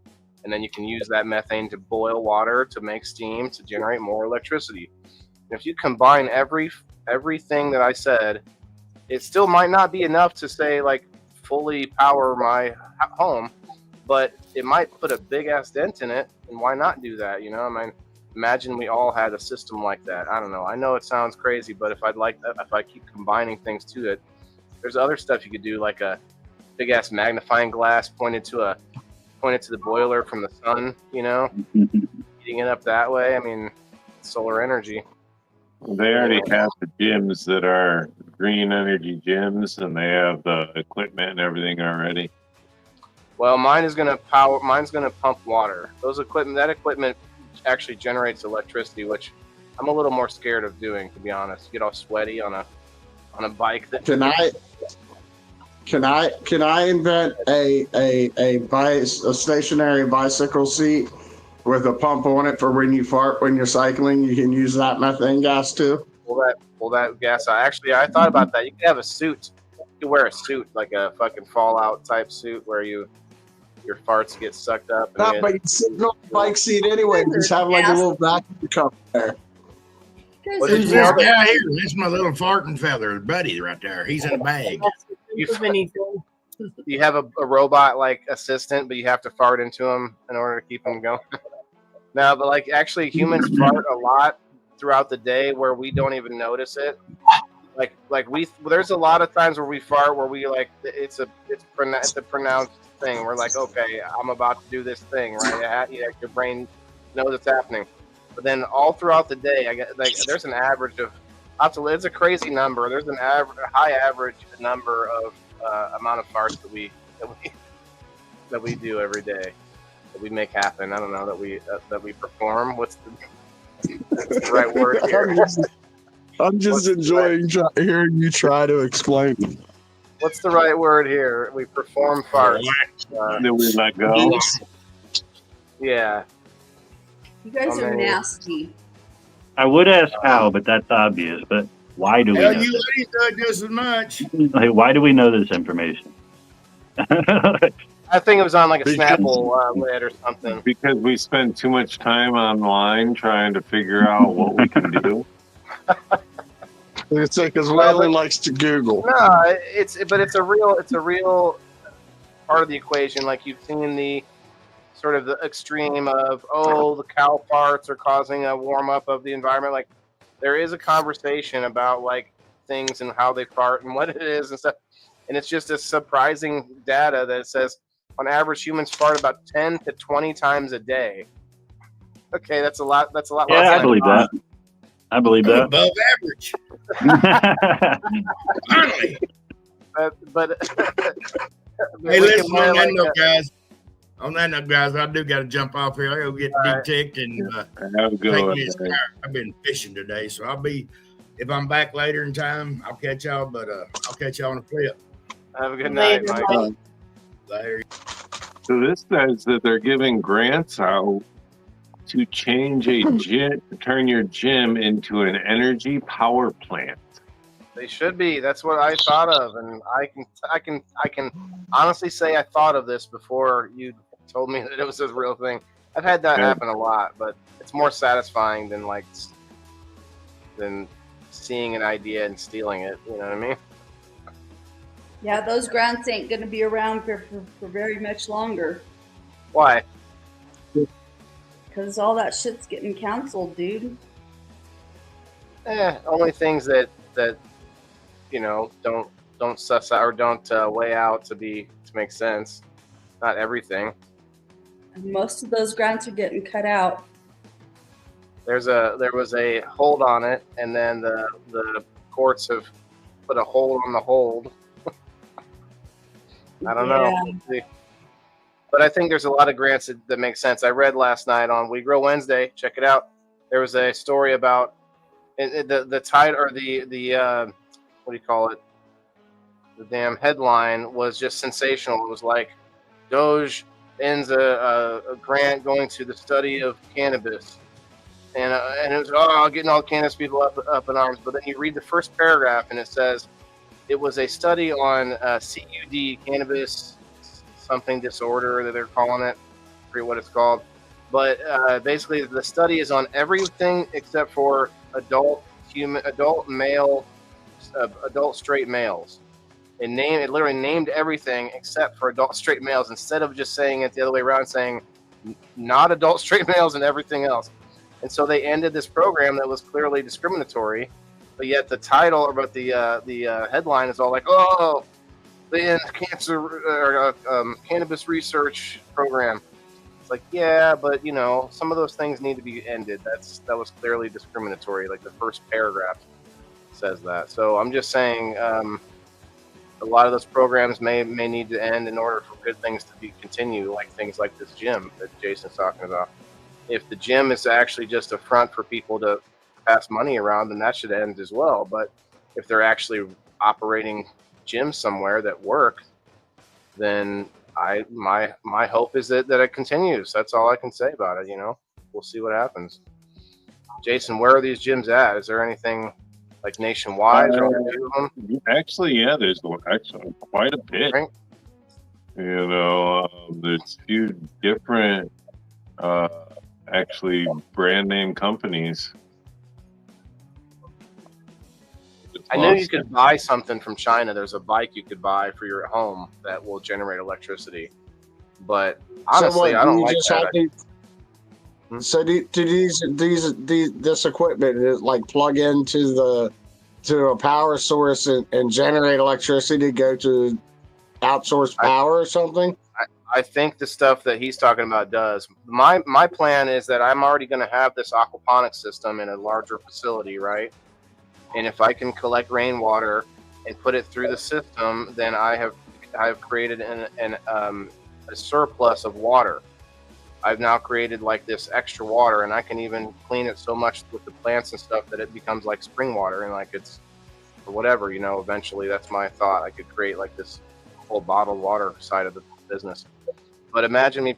And then you can use that methane to boil water, to make steam, to generate more electricity. And if you combine everything that I said, it still might not be enough to say like fully power my home, but it might put a big ass dent in it. And why not do that? I mean, imagine we all had a system like that. I don't know. I know it sounds crazy, but if I keep combining things to it, there's other stuff you could do, like a big ass magnifying glass pointed to the boiler from the sun, heating it up that way. I mean, solar energy. They already have the gyms that are green energy gyms, and they have the equipment and everything already. Well, mine's gonna pump water. That equipment actually generates electricity, which I'm a little more scared of doing, to be honest. Get all sweaty on a bike. Can I invent a stationary bicycle seat with a pump on it for when you fart when you're cycling? You can use that methane gas too. Pull that gas out. Actually, I thought about that. You could have a suit. You could wear a suit, like a fucking Fallout type suit, where your farts get sucked up. But you sit on the bike seat anyway. Just have like a little vacuum cup there. Who's this guy here? This is my little farting feather buddy right there. He's in a bag. You have a robot like assistant, but you have to fart into him in order to keep him going. No, but like actually humans fart a lot throughout the day where we don't even notice it. There's a lot of times where we fart where we like it's a pronounced thing. We're like, okay, I'm about to do this thing, right? Your brain knows it's happening. But then all throughout the day, there's an average of it's a crazy number. There's a high average number of amount of farts that we do every day. that we make happen. I don't know, that we perform. What's the right word here? I'm just enjoying hearing you try to explain it. What's the right word here? We perform farts. Then we let go. Yeah. You guys are nasty. I would ask how, but that's obvious. But why do we Hell, know you this? ladies do it just as much. Like, why do we know this information? I think it was on like a Snapple lid or something. Because we spend too much time online trying to figure out what we can do. It's like because Waylon likes to Google. No, it's a real part of the equation. Like you've seen the sort of the extreme of the cow farts are causing a warm up of the environment. Like there is a conversation about like things and how they fart and what it is and stuff. And it's just a surprising data that says on average humans fart about 10 to 20 times a day. Okay, that's a lot. That's a lot. Yeah, I believe that. I believe that. Above average. Finally. But Hey, listen, on that note, guys, I do got to jump off here. I go get de-ticked and Have a good one. I've been fishing today, so if I'm back later in time, I'll catch y'all, but I'll catch y'all on a flip. Have a good night, Mike. Later. So this says that they're giving grants out to change a gym, turn your gym into an energy power plant. They should be. That's what I thought of, and I can honestly say I thought of this before you told me that it was a real thing. I've had that happen a lot, but it's more satisfying than seeing an idea and stealing it. You know what I mean? Yeah, those grants ain't going to be around for very much longer. Why? Because all that shit's getting canceled, dude. Only things that you know don't suss out or don't weigh out to make sense. Not everything. And most of those grants are getting cut out. There was a hold on it, and then the courts have put a hold on the hold. I don't know. But I think there's a lot of grants that make sense. I read last night on We Grow Wednesday. Check it out. There was a story about the title or the what do you call it? The damn headline was just sensational. It was like Doge ends a grant going to the study of cannabis, and it was getting all the cannabis people up in arms. But then you read the first paragraph and it says it was a study on CUD, cannabis something disorder that they're calling it. I forget what it's called. But basically, the study is on everything except for adult straight males. It literally named everything except for adult straight males, instead of just saying it the other way around, saying not adult straight males and everything else. And so they ended this program that was clearly discriminatory. But yet the title about the headline is all like, they end cancer or cannabis research program. It's like, yeah, but you know, some of those things need to be ended. That was clearly discriminatory. Like the first paragraph says that. So I'm just saying, a lot of those programs may need to end in order for good things to continue, like things like this gym that Jason's talking about. If the gym is actually just a front for people to pass money around, then that should end as well. But if they're actually operating gyms somewhere that work, then my hope is that it continues. That's all I can say about it. You know, we'll see what happens. Jason, where are these gyms at? Is there anything like nationwide? Actually, yeah, there's actually quite a bit. Right. You know, there's a few different actually brand name companies. I knew you could buy something from China. There's a bike you could buy for your home that will generate electricity. But honestly, I don't like that. So do this equipment like plug into a power source and generate electricity to go to outsourced power or something? I think the stuff that he's talking about does. My plan is that I'm already going to have this aquaponics system in a larger facility, right? And if I can collect rainwater and put it through the system, then I have created a surplus of water. I've now created like this extra water, and I can even clean it so much with the plants and stuff that it becomes like spring water, and like it's or whatever, you know. Eventually, that's my thought. I could create like this whole bottled water side of the business. But imagine me,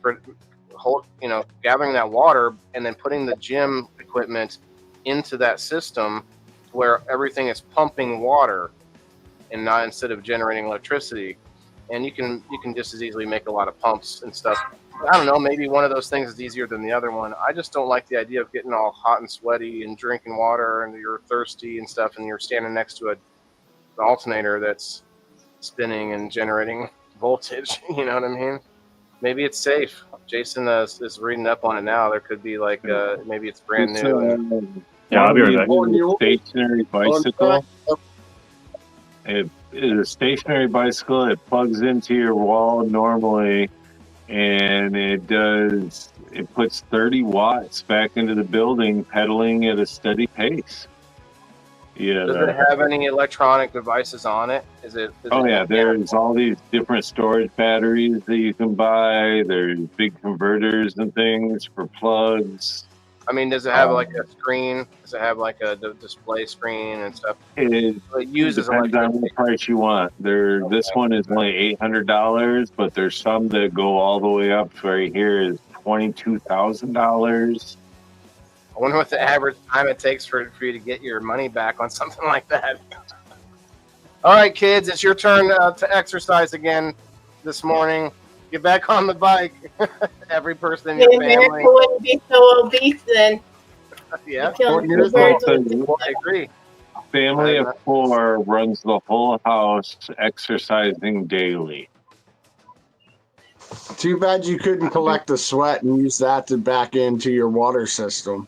gathering that water and then putting the gym equipment into that system, where everything is pumping water, and not instead of generating electricity. And you can just as easily make a lot of pumps and stuff. I don't know, maybe one of those things is easier than the other one. I just don't like the idea of getting all hot and sweaty and drinking water and you're thirsty and stuff, and you're standing next to an alternator that's spinning and generating voltage. You know what I mean? Maybe it's safe. Jason is reading up on it now. There could be like maybe it's brand new. Yeah, I'll be right back. Stationary bicycle. It is a stationary bicycle. It plugs into your wall normally, and it puts 30 watts back into the building, pedaling at a steady pace. Yeah. Does it have any electronic devices on it? There's all these different storage batteries that you can buy. There's big converters and things for plugs. I mean, does it have like a screen? Does it have like a display screen and stuff? It uses depends on what price you want. This one is only $800, but there's some that go all the way up to right here is $22,000. I wonder what the average time it takes for you to get your money back on something like that. All right, kids, it's your turn to exercise again this morning. Get back on the bike. Every person in your family. America wouldn't be so obese then. Yeah, I agree. Family of 4 runs the whole house exercising daily. Too bad you couldn't collect the sweat and use that to back into your water system.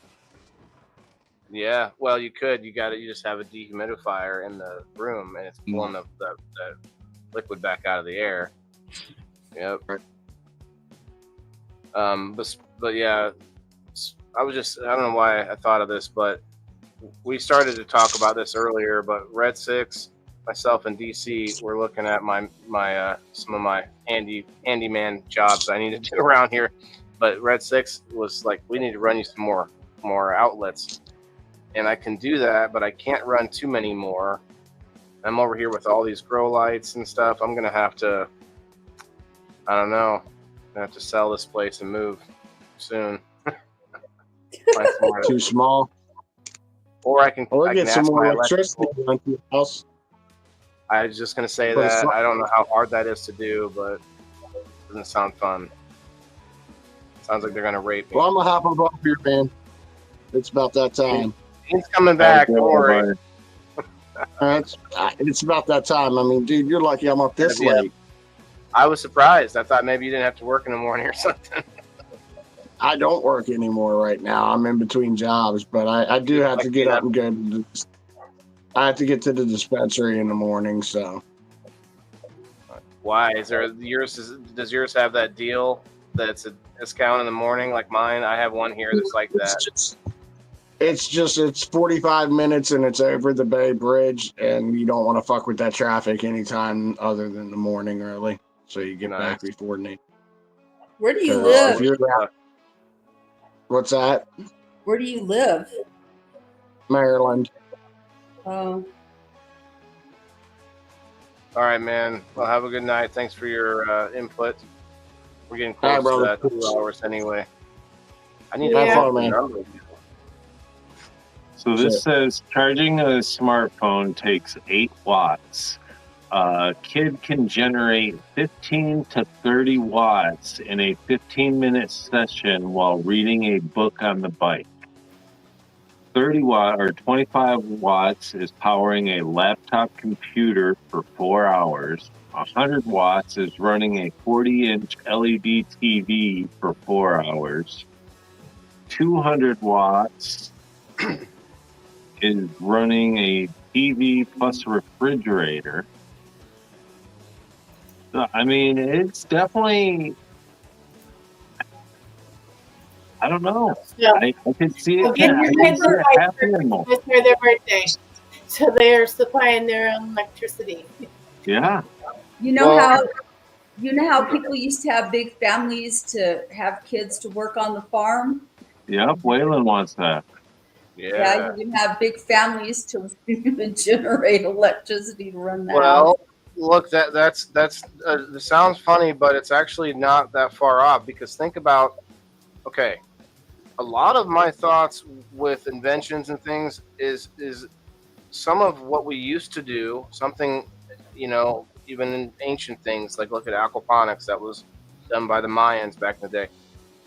Yeah, well, you could. You just have a dehumidifier in the room, and it's pulling the liquid back out of the air. Yep. But yeah, I don't know why I thought of this, but we started to talk about this earlier. But Red 6, myself and DC, we're looking at some of my handyman jobs I need to do around here. But Red 6 was like, we need to run you some more outlets, and I can do that, but I can't run too many more. I'm over here with all these grow lights and stuff. I'm gonna have to. I don't know. I have to sell this place and move soon. Too small. Or I can get some more electricity into your house. I was just gonna say that. I don't know how hard that is to do, but it doesn't sound fun. Sounds like they're gonna rape me. Well, I'm gonna hop above here, man. It's about that time. He's coming back. Don't worry. It's about that time. I mean, dude, you're lucky I'm up this late. I was surprised. I thought maybe you didn't have to work in the morning or something. I don't work anymore right now. I'm in between jobs, but I do have to get up and go. I have to get to the dispensary in the morning. So, why is there does yours have that deal that's a discount in the morning like mine? I have one here that's like that. It's 45 minutes and it's over the Bay Bridge, and you don't want to fuck with that traffic anytime other than the morning early. So you get back before need. Where do you live? What's that? Where do you live? Maryland. Oh. All right, man. Well, have a good night. Thanks for your input. We're getting close to that 2 hours anyway. I need to have fun, man. So this says charging a smartphone takes 8 watts. A kid can generate 15 to 30 watts in a 15-minute session while reading a book on the bike. 30 watt or 25 watts is powering a laptop computer for 4 hours. 100 watts is running a 40-inch LED TV for 4 hours. 200 watts is running a TV plus refrigerator. I mean, it's definitely, I don't know. Yeah. I can see it. Happening. It's for their birthday. So they're supplying their own electricity. Yeah. You know how You know how people used to have big families to have kids to work on the farm? Yep, Waylon wants that. Yeah, you can have big families to generate electricity to run the house. Well, look, that's it sounds funny, but it's actually not that far off because think about, okay, a lot of my thoughts with inventions and things is some of what we used to do, something, even in ancient things, like look at aquaponics that was done by the Mayans back in the day.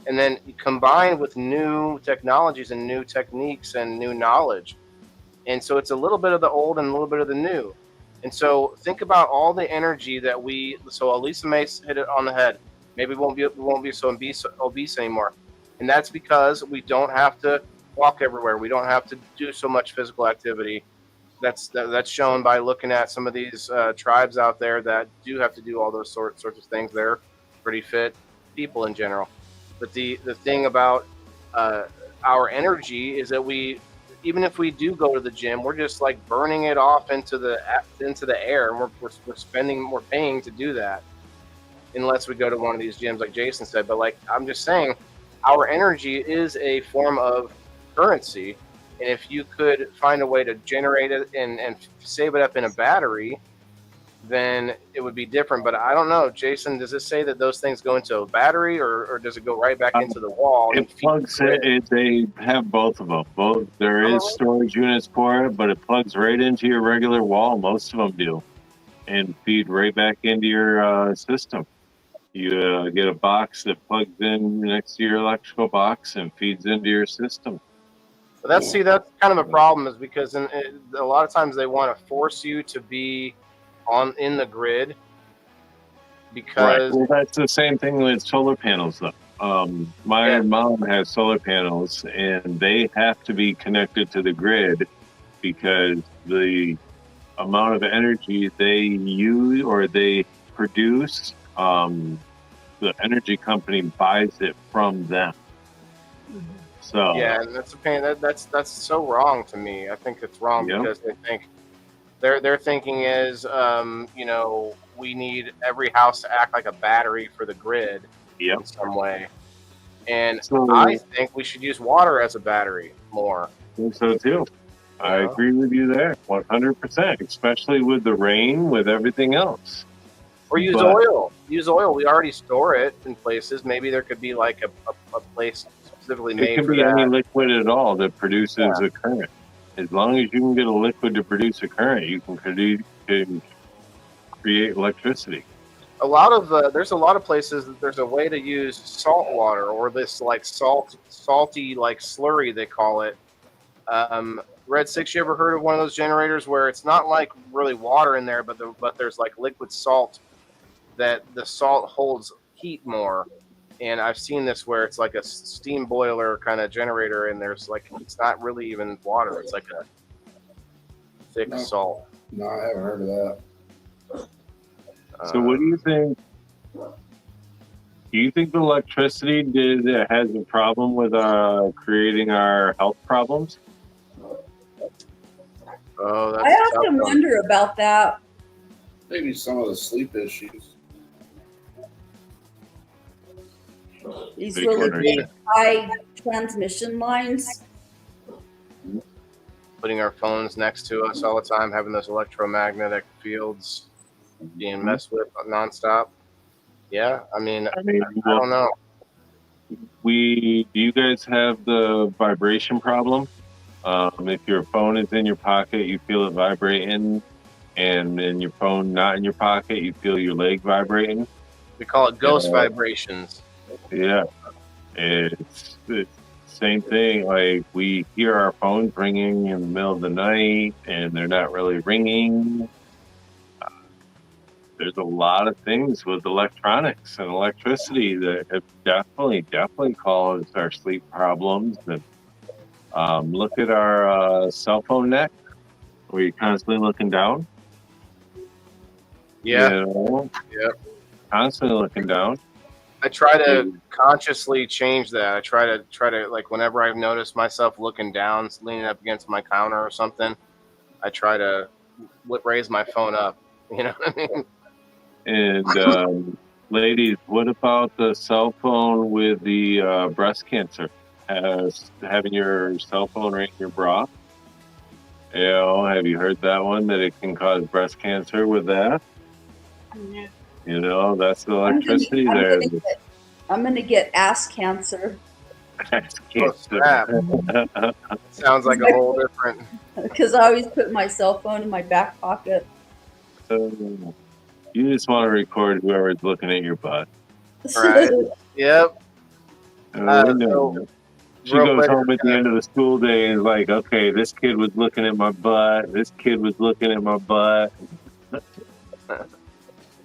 And then combined with new technologies and new techniques and new knowledge. And so it's a little bit of the old and a little bit of the new. And so think about all the energy that so Elisa May hit it on the head. Maybe we won't be so obese anymore. And that's because we don't have to walk everywhere. We don't have to do so much physical activity. That's shown by looking at some of these tribes out there that do have to do all those sorts of things. They're pretty fit people in general. But the thing about our energy is that even if we do go to the gym, we're just like burning it off into the air, and we're paying to do that, unless we go to one of these gyms like Jason said. But like I'm just saying, our energy is a form of currency, and if you could find a way to generate it and save it up in a battery, then it would be different. But I don't know, Jason, does it say that those things go into a battery, or does it go right back into the wall? It plugs it. They have both of them. There is storage units for it, but it plugs right into your regular wall. Most of them do, and feed right back into your system. You get a box that plugs in next to your electrical box and feeds into your system. That's kind of a problem, is because a lot of times they want to force you to be in the grid, because Well, that's the same thing with solar panels, though. My mom has solar panels, and they have to be connected to the grid because the amount of energy they use or they produce, the energy company buys it from them. So yeah, and that's a pain. That's so wrong to me. I think it's wrong because they think their thinking is, we need every house to act like a battery for the grid in some way. And I think we should use water as a battery more. I think so too. I agree with you there, 100%. Especially with the rain, with everything else. Or use oil. Use oil. We already store it in places. Maybe there could be like a place specifically made for that. It can be any liquid at all that produces a current. As long as you can get a liquid to produce a current, you can create electricity. There's a lot of places that there's a way to use salt water, or this like salty like slurry they call it. Red 6, you ever heard of one of those generators where it's not like really water in there, but there's like liquid salt, that the salt holds heat more. And I've seen this where it's like a steam boiler kind of generator, and there's like, it's not really even water, it's like a thick salt. No, I haven't heard of that. So what do you think? Do you think the electricity has a problem with creating our health problems? Oh, that's I often wonder about that. Maybe some of the sleep issues. These really big, high transmission lines. Putting our phones next to us all the time, having those electromagnetic fields being messed with nonstop. Yeah, I mean, I don't know. Do you guys have the vibration problem? If your phone is in your pocket, you feel it vibrating, and then your phone not in your pocket, you feel your leg vibrating. We call it ghost vibrations. Yeah, it's the same thing. Like, we hear our phones ringing in the middle of the night, and they're not really ringing. There's a lot of things with electronics and electricity that have definitely caused our sleep problems. And look at our cell phone neck. Are you constantly looking down? Yeah. Yep. Constantly looking down. I try to consciously change that. I try to like, whenever I've noticed myself looking down, leaning up against my counter or something, I try to raise my phone up. You know what I mean? And Ladies, what about the cell phone with the breast cancer? Having your cell phone right in your bra? You know, have you heard that one, that it can cause breast cancer with that? Yeah. You know, that's the electricity there. I'm gonna get ass cancer Breast Oh, cancer. snap. Sounds like a whole different. because I always put my cell phone in my back pocket. You just want to record whoever's looking at your butt. Right. Yep. We know So, that. She real goes quick, home at the end of the school day and is like, okay, this kid was looking at my butt. This kid was looking at my butt.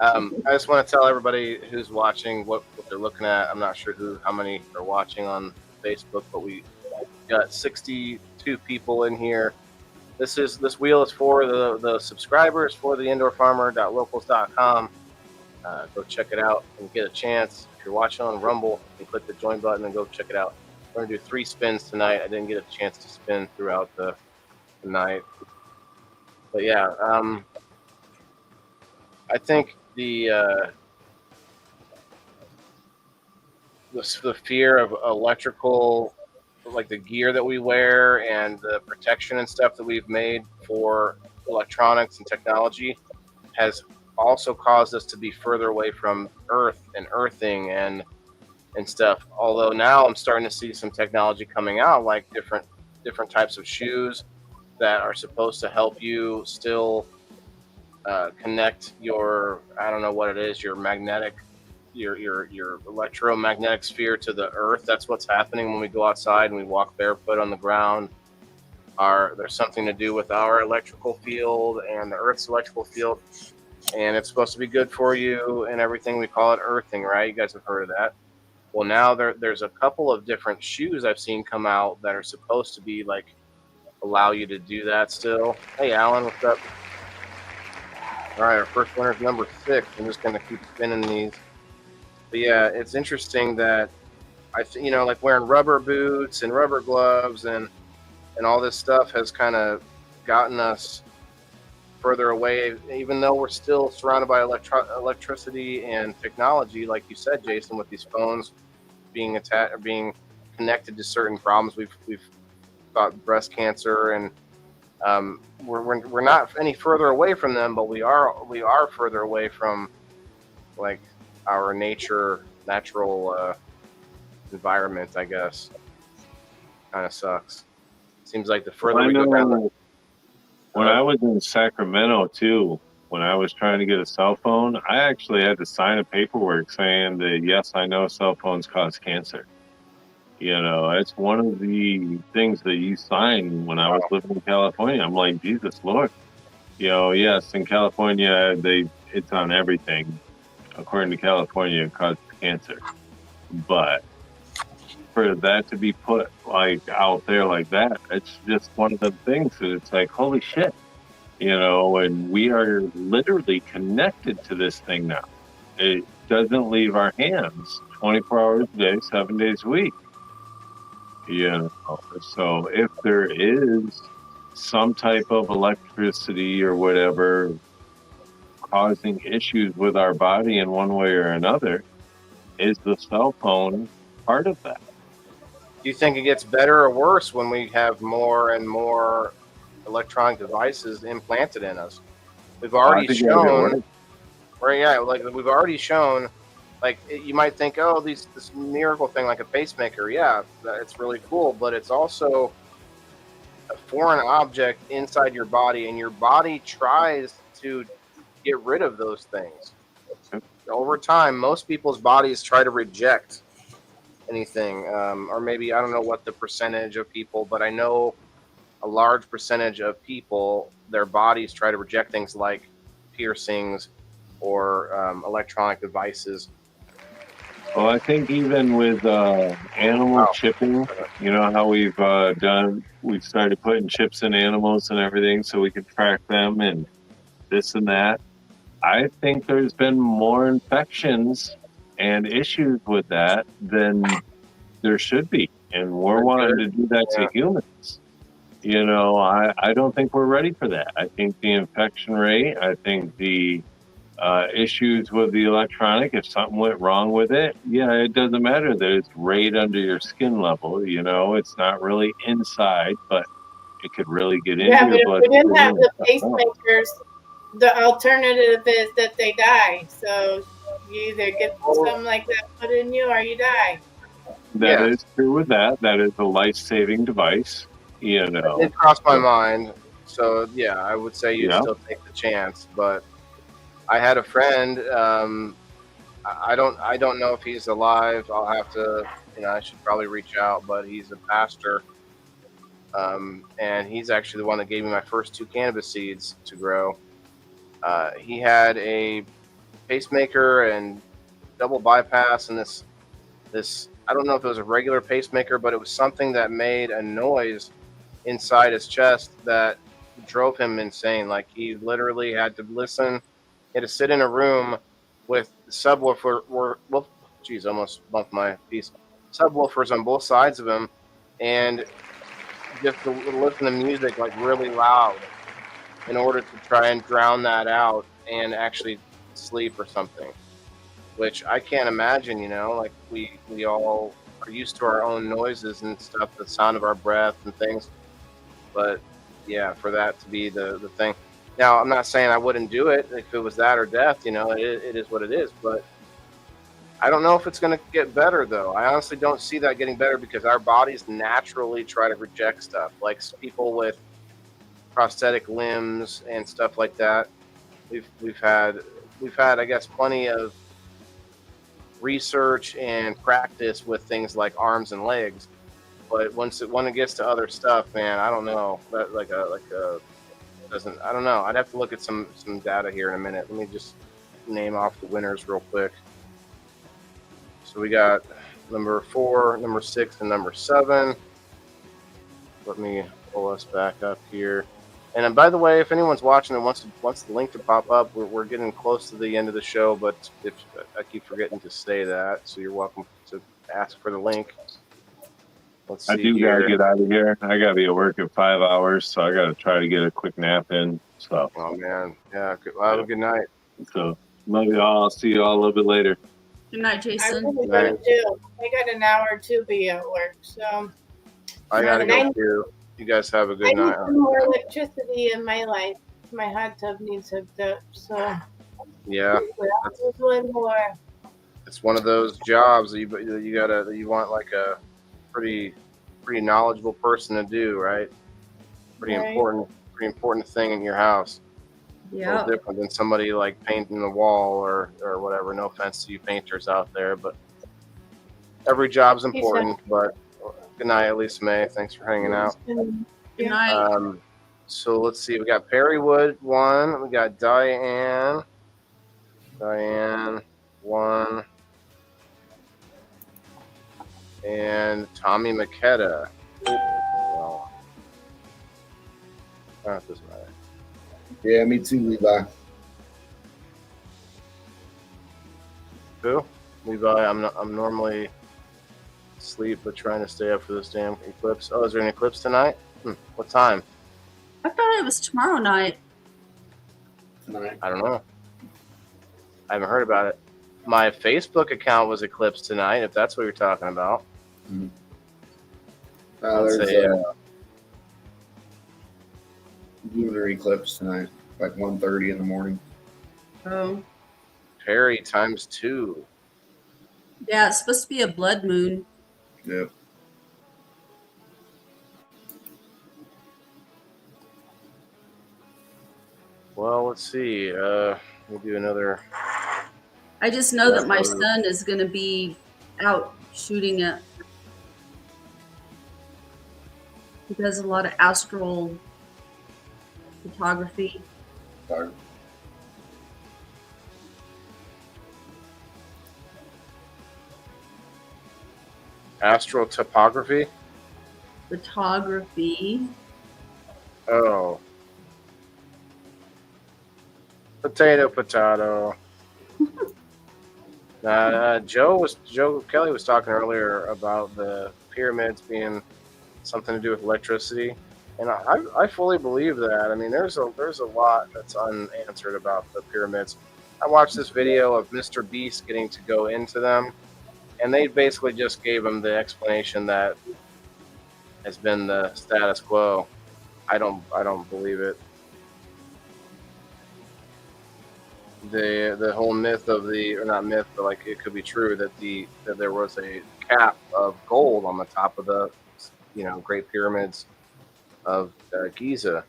I just want to tell everybody who's watching what they're looking at. I'm not sure how many are watching on Facebook, but we got 62 people in here. This wheel is for the subscribers for the indoorfarmer.locals.com. Go check it out and get a chance. If you're watching on Rumble, you can click the join button and go check it out. We're gonna do 3 spins tonight. I didn't get a chance to spin throughout the night, but yeah, I think the fear of electrical, like the gear that we wear and the protection and stuff that we've made for electronics and technology, has also caused us to be further away from Earth and earthing and stuff. Although now I'm starting to see some technology coming out, like different types of shoes that are supposed to help you still connect your, I don't know what it is, your magnetic, your electromagnetic sphere to the Earth. That's what's happening when we go outside and we walk barefoot on the ground. There's something to do with our electrical field and the Earth's electrical field, and it's supposed to be good for you and everything. We call it earthing, right? You guys have heard of that. Well, now there's a couple of different shoes I've seen come out that are supposed to be like allow you to do that still. Hey, Alan, what's up? All right, our first winner is number 6. I'm just gonna keep spinning these. But yeah, it's interesting that like wearing rubber boots and rubber gloves and all this stuff has kind of gotten us further away, even though we're still surrounded by electricity and technology, like you said, Jason, with these phones being attached or being connected to certain problems. We've got breast cancer, and we're not any further away from them, but we are further away from like our natural environment, I guess. Kind of sucks. Seems like the further we go down. When I was in Sacramento too, when I was trying to get a cell phone, I actually had to sign a paperwork saying that yes, I know cell phones cause cancer. You know, it's one of the things that you sign. When I was living in California, I'm like, Jesus Lord. You know, yes, in California, it's on everything. According to California, it causes cancer. But for that to be put like out there like that, it's just one of the things that it's like, holy shit. You know, and we are literally connected to this thing now. It doesn't leave our hands 24 hours a day, 7 days a week. You know, so if there is some type of electricity or whatever causing issues with our body in one way or another, is the cell phone part of that? Do you think it gets better or worse when we have more and more electronic devices implanted in us? We've already shown, we've already shown, like you might think, oh, this miracle thing like a pacemaker, yeah, it's really cool, but it's also a foreign object inside your body, and your body tries to get rid of those things. Over time, most people's bodies try to reject anything, or maybe I don't know what the percentage of people, but I know a large percentage of people, their bodies try to reject things like piercings or electronic devices. Well, I think even with animal chipping, you know how we've started putting chips in animals and everything so we can track them and this and that. I think there's been more infections and issues with that than there should be. And we're wanting to do that to humans. You know, I don't think we're ready for that. I think the infection rate, I think the issues with the electronic. If something went wrong with it, yeah, it doesn't matter that it's right under your skin level. You know, it's not really inside, but it could really get into Yeah, but your if we didn't bloodstream have and the stuff. pacemakers, the alternative is that they die. So you either get something like that put in you or you die. That Yeah. is true with that. That is a life-saving device. You It know. did cross my mind. So yeah, I would say you'd Yeah. still take the chance. But I had a friend. I don't know if he's alive. I'll have to. I should probably reach out. But he's a pastor, and he's actually the one that gave me my first 2 cannabis seeds to grow. He had a pacemaker and double bypass, and this. I don't know if it was a regular pacemaker, but it was something that made a noise inside his chest that drove him insane. Like he literally had to listen. He had to sit in a room with subwoofer. Well, geez, almost bumped my piece. Subwoofers on both sides of him, and just to listen to music like really loud in order to try and drown that out and actually sleep or something. Which I can't imagine. Like we all are used to our own noises and stuff, the sound of our breath and things. But yeah, for that to be the thing. Now, I'm not saying I wouldn't do it if it was that or death. It is what it is. But I don't know if it's going to get better, though. I honestly don't see that getting better because our bodies naturally try to reject stuff. Like people with prosthetic limbs and stuff like that. We've had I guess plenty of research and practice with things like arms and legs. But when it gets to other stuff, man, I don't know. That doesn't. I don't know. I'd have to look at some data here in a minute. Let me just name off the winners real quick. So we got number 4, number 6, and number 7. Let me pull us back up here. And by the way, if anyone's watching and wants the link to pop up, we're getting close to the end of the show. But if I keep forgetting to say that, so you're welcome to ask for the link. Let's see. I do here. gotta get out of here. I gotta be at work in 5 hours, so I gotta try to get a quick nap in. So. Oh man, yeah. Well, have a good night. So love you all. I'll see you all a little bit later. Good night, I Jason. really gotta do. I got an hour or 2 be at work, so I gotta And I- go too. You guys have a I good need night. some more electricity in my life. My hot tub needs hooked up, so Yeah, there's one more. it's one of those jobs that you want like a pretty knowledgeable person to do, right? Pretty Right. important thing in your house. A Yeah. little different than somebody like painting the wall or whatever. No offense to you painters out there, but every job's important. But good night, Lisa May. Thanks for hanging out. Good night. So let's see. We got Perrywood 1. We got Diane 1, and Tommy McKetta. Well, not this matter. Yeah, me too, Levi. Who? Levi. I'm normally asleep, but trying to stay up for this damn eclipse. Oh, is there an eclipse tonight? What time? I thought it was tomorrow night. Tonight. I don't know. I haven't heard about it. My Facebook account was eclipsed tonight, if that's what you're talking about. There's Let's say, a lunar eclipse tonight, like 1:30 in the morning. Oh. Perry times 2. Yeah, it's supposed to be a blood moon. Yep. Well, let's see. We'll do another. I just know that my son is going to be out shooting it. He does a lot of astral photography. Sorry. Astral topography? Photography. Oh. Potato. Joe Kelly was talking earlier about the pyramids being something to do with electricity, and I fully believe that. I mean, there's a lot that's unanswered about the pyramids. I watched this video of Mr. Beast getting to go into them, and they basically just gave him the explanation that has been the status quo. I don't believe it. The whole myth of the, or not myth, but like it could be true that there was a cap of gold on the top of the Great Pyramids of Giza,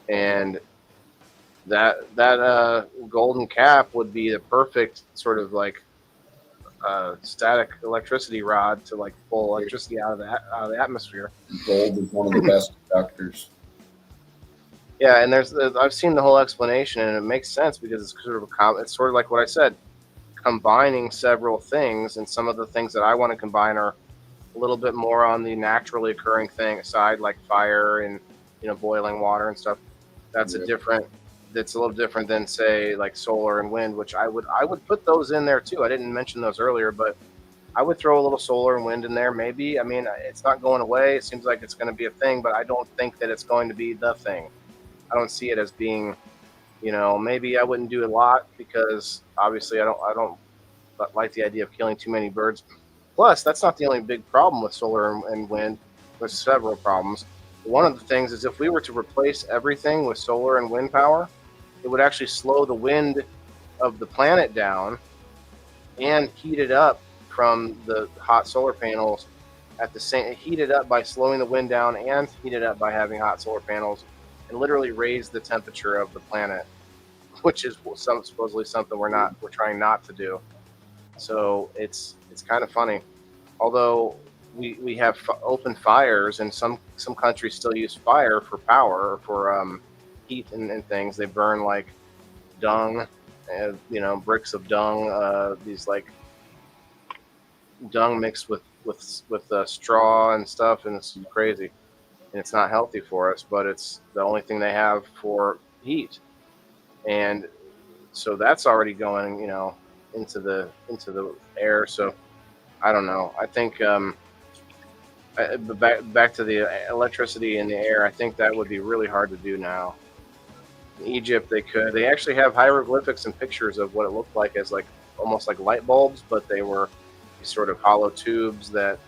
and that golden cap would be the perfect sort of like static electricity rod to like pull electricity out of the atmosphere. Gold is one of the best conductors. Yeah, and I've seen the whole explanation, and it makes sense because it's sort of it's sort of like what I said, combining several things, and some of the things that I want to combine are a little bit more on the naturally occurring thing side, like fire and boiling water and stuff. That's a little different than say like solar and wind, which I would put those in there too. I didn't mention those earlier, but I would throw a little solar and wind in there maybe. I mean, it's not going away. It seems like it's going to be a thing, but I don't think that it's going to be the thing. I don't see it as being, maybe I wouldn't do a lot because obviously I don't like the idea of killing too many birds. Plus, that's not the only big problem with solar and wind. There's several problems. One of the things is if we were to replace everything with solar and wind power, it would actually slow the wind of the planet down and heat it up from the hot solar panels heat it up by slowing the wind down and heat it up by having hot solar panels, and literally raise the temperature of the planet, which is supposedly something we're trying not to do. So it's kind of funny. Although we have open fires, and some countries still use fire for power, for heat and things. They burn like dung, bricks of dung, these like dung mixed with straw and stuff, and it's crazy. And it's not healthy for us, but it's the only thing they have for heat. And so that's already going, into the air. So I don't know. I think back to the electricity in the air. I think that would be really hard to do now. In Egypt, they actually have hieroglyphics and pictures of what it looked like as like almost like light bulbs, but they were these sort of hollow tubes that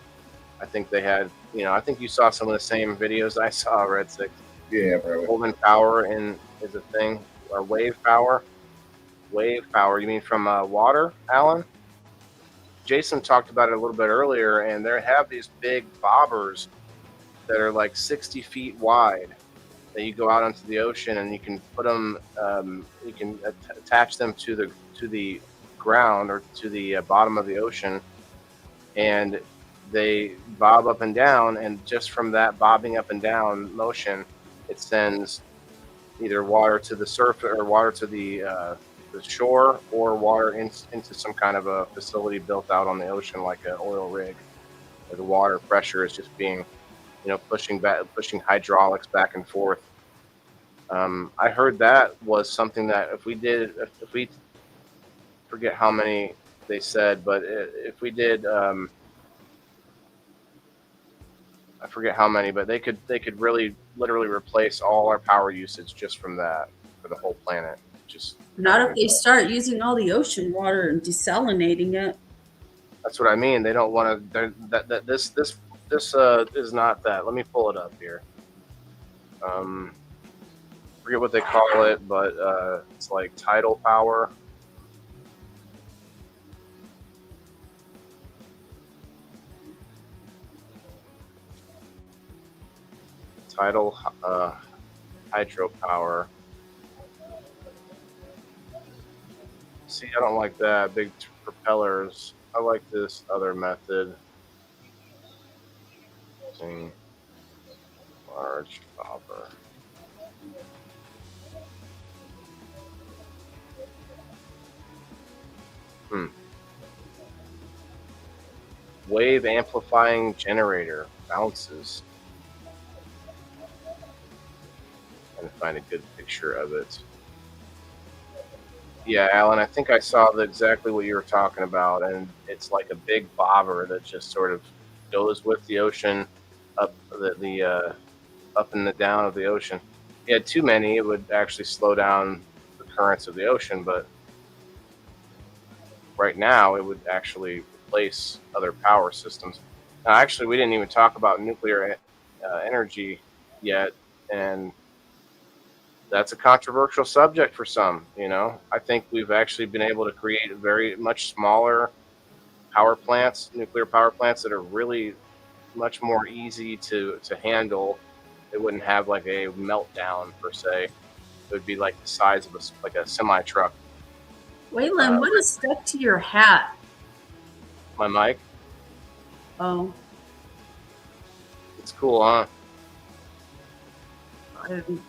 I think they had. I think you saw some of the same videos I saw, Red Six. Yeah, bro. Golden power is a thing, or wave power. Wave power. You mean from water, Alan? Jason talked about it a little bit earlier, and they have these big bobbers that are like 60 feet wide that you go out onto the ocean, and you can put them, you can attach them to the ground or to the bottom of the ocean, and they bob up and down, and just from that bobbing up and down motion, it sends either water to the surface or water to the shore, or water into some kind of a facility built out on the ocean, like an oil rig, where the water pressure is just being, pushing hydraulics back and forth. I heard that was something that if we forget how many they said, but if we did, I forget how many, but they could really literally replace all our power usage just from that for the whole planet. Just not if they start using all the ocean water and desalinating it. That's what I mean. They don't want to. This is not that. Let me pull it up here. Forget what they call it, but it's like tidal power. Tidal hydropower. See, I don't like that. Big propellers. I like this other method. Using large bobber. Wave amplifying generator. Bounces. And find a good picture of it. Yeah, Alan, I think I saw exactly what you were talking about, and it's like a big bobber that just sort of goes with the ocean up the up and the down of the ocean. If you had too many, it would actually slow down the currents of the ocean, but right now it would actually replace other power systems. Now, actually, we didn't even talk about nuclear energy yet, and that's a controversial subject for some. I think we've actually been able to create very much smaller power plants, nuclear power plants, that are really much more easy to handle. It wouldn't have like a meltdown per se. It would be like the size of a semi truck. Waylon, what is stuck to your hat? My mic. Oh, It's cool, huh? I'm-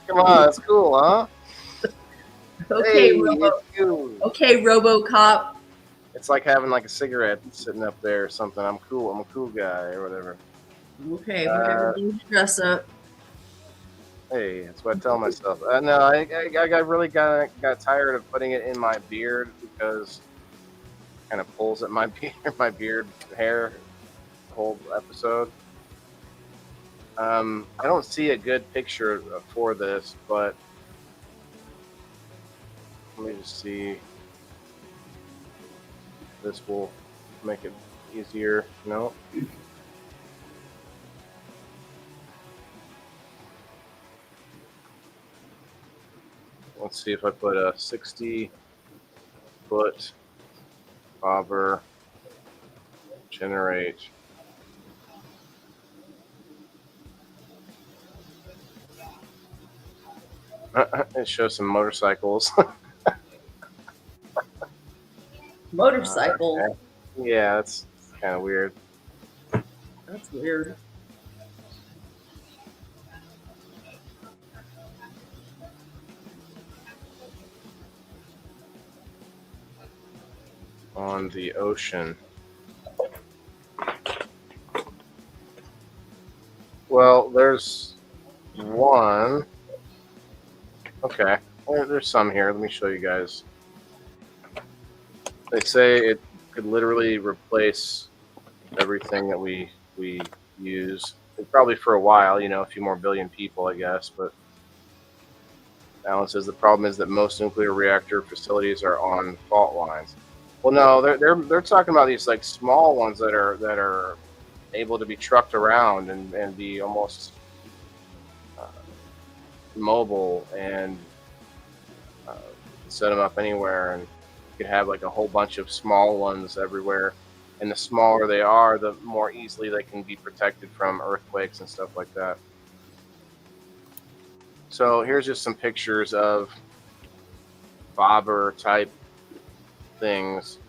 Come on, that's cool, huh? okay, Hey, it's cool. okay, RoboCop. It's like having like a cigarette sitting up there or something. I'm cool. I'm a cool guy or whatever. Okay, whatever. You dress up. Hey, that's what I tell myself. No, I really got tired of putting it in my beard because it kind of pulls at my beard hair the whole episode. I don't see a good picture for this, but let me just see. This will make it easier. No. Let's see if I put a 60-foot bobber generate. It shows some motorcycles. Motorcycle. Okay. Yeah, that's kind of weird. That's weird. On the ocean. Well, there's one. Okay, there's some here. Let me show you guys. They say it could literally replace everything that we use. Probably for a while, a few more billion people, I guess. But Alan says the problem is that most nuclear reactor facilities are on fault lines. Well, no, they're talking about these like small ones that are able to be trucked around and be almost mobile and set them up anywhere, and you could have like a whole bunch of small ones everywhere. And the smaller they are, the more easily they can be protected from earthquakes and stuff like that. So here's just some pictures of bobber type things,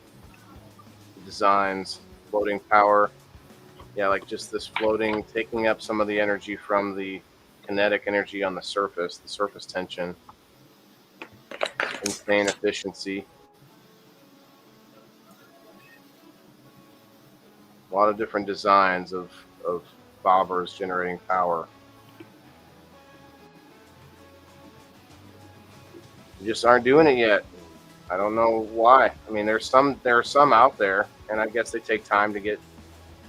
designs, floating power. Yeah, like just this floating, taking up some of the energy from the kinetic energy on the surface tension. Insane efficiency. A lot of different designs of bobbers generating power. We just aren't doing it yet. I don't know why. I mean, there are some out there, and I guess they take time to get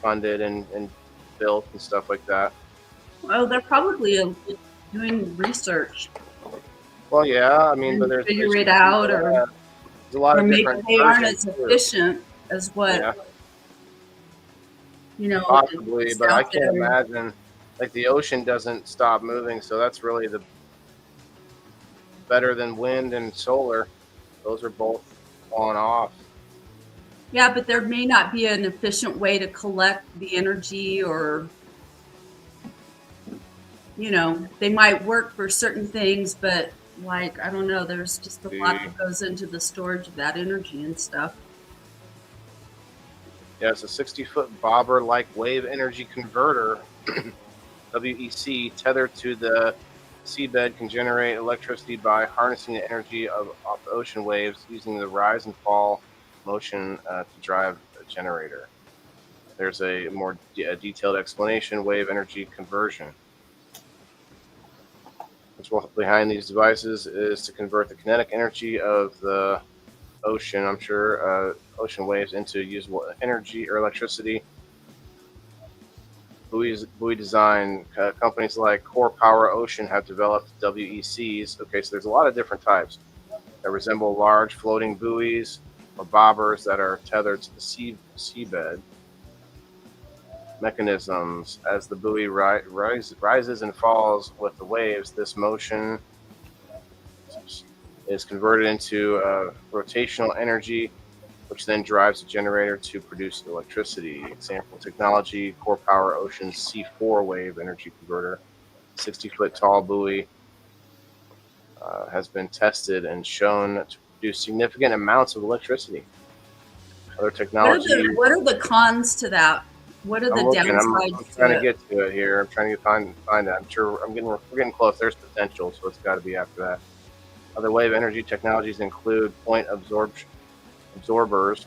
funded and built and stuff like that. Well, they're probably doing research. Well, yeah, I mean, but there's figure it out, or there's a lot or of maybe different they aren't as versions, too. efficient as what Yeah, possibly, is but I out can't there. imagine. Like the ocean doesn't stop moving, so that's really the better than wind and solar. Those are both on off. Yeah, but there may not be an efficient way to collect the energy, or they might work for certain things, but like, I don't know, there's just a lot that goes into the storage of that energy and stuff. Yeah, it's a 60-foot bobber-like wave energy converter, WEC, tethered to the seabed, can generate electricity by harnessing the energy off the ocean waves using the rise and fall motion to drive a generator. There's a more detailed explanation: wave energy conversion. What's behind these devices is to convert the kinetic energy of the ocean, I'm sure, ocean waves into usable energy or electricity. buoy design. Companies like Core Power Ocean have developed WECs. Okay, so there's a lot of different types that resemble large floating buoys or bobbers that are tethered to the seabed. Mechanisms: as the buoy rises and falls with the waves, this motion is converted into rotational energy, which then drives the generator to produce electricity. Example technology: Core Power Ocean's C4 wave energy converter, 60-foot tall buoy, has been tested and shown to produce significant amounts of electricity. Other technology. What are the cons to that? What are the downsides? I'm trying to get to it here. I'm trying to find it. I'm sure we're getting close. There's potential, so it's got to be after that. Other wave energy technologies include point absorbers,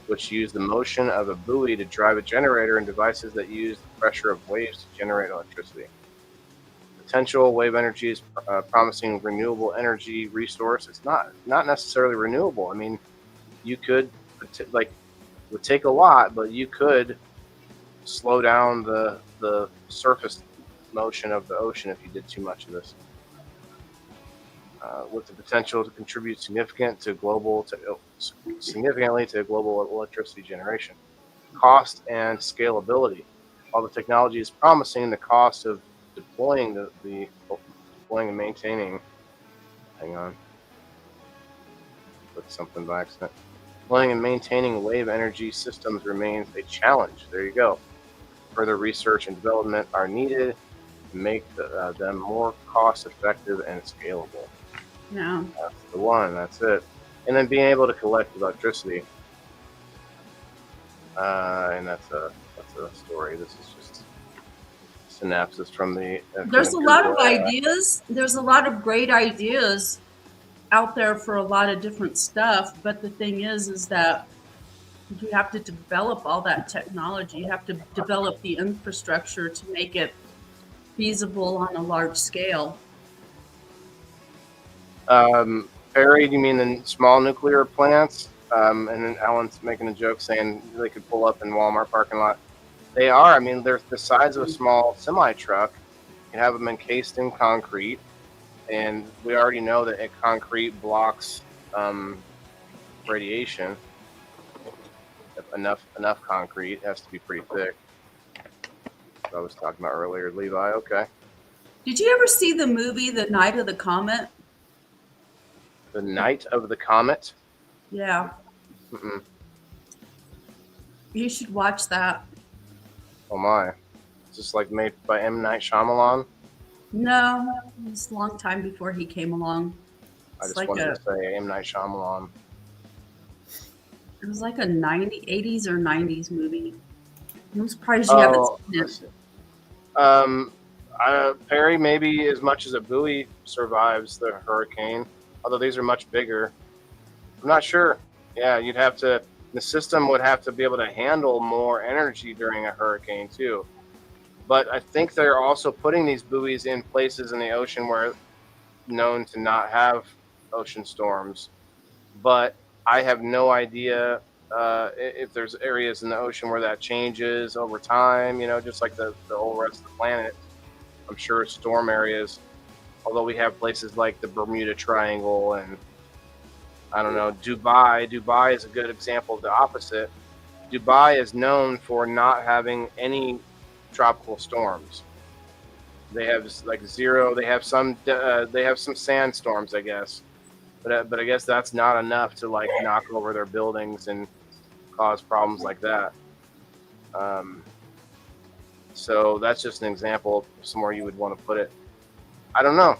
which use the motion of a buoy to drive a generator, and devices that use the pressure of waves to generate electricity. Potential: wave energy is promising renewable energy resource. It's not necessarily renewable. I mean, you could it would take a lot, but you could slow down the surface motion of the ocean if you did too much of this. With the potential to contribute significantly to global electricity generation. Cost and scalability. While the technology is promising, the cost of deploying and maintaining. Hang on. Put something by accident. Deploying and maintaining wave energy systems remains a challenge. There you go. Further research and development are needed to make them more cost-effective and scalable. Yeah. That's the one. That's it. And then being able to collect electricity. And that's a story. This is just synapses from the. There's a lot of ideas. There's a lot of great ideas out there for a lot of different stuff. But the thing is that you have to develop all that technology. You have to develop the infrastructure to make it feasible on a large scale. Perry, do you mean the small nuclear plants? And then Alan's making a joke saying they could pull up in Walmart parking lot. They are. I mean, they're the size of a small semi truck. You have them encased in concrete, and we already know that concrete blocks radiation. Enough concrete has to be pretty thick. I was talking about earlier, Levi. Okay. Did you ever see the movie The Night of the Comet? The Night of the Comet? Yeah. Mm-mm. You should watch that. Oh my. Is this like made by M. Night Shyamalan? No, it was a long time before he came along. I just wanted to say M. Night Shyamalan. It was like a 80s or 90s movie. I'm surprised you haven't seen it. Perry, maybe as much as a buoy survives the hurricane, although these are much bigger. I'm not sure. Yeah, the system would have to be able to handle more energy during a hurricane too. But I think they're also putting these buoys in places in the ocean where known to not have ocean storms. But I have no idea if there's areas in the ocean where that changes over time, just like the whole rest of the planet. I'm sure storm areas, although we have places like the Bermuda Triangle and I don't know, Dubai. Dubai is a good example of the opposite. Dubai is known for not having any tropical storms. They have like zero. They have some sandstorms, I guess, but I guess that's not enough to like knock over their buildings and cause problems like that. So that's just an example of somewhere you would want to put it. I don't know.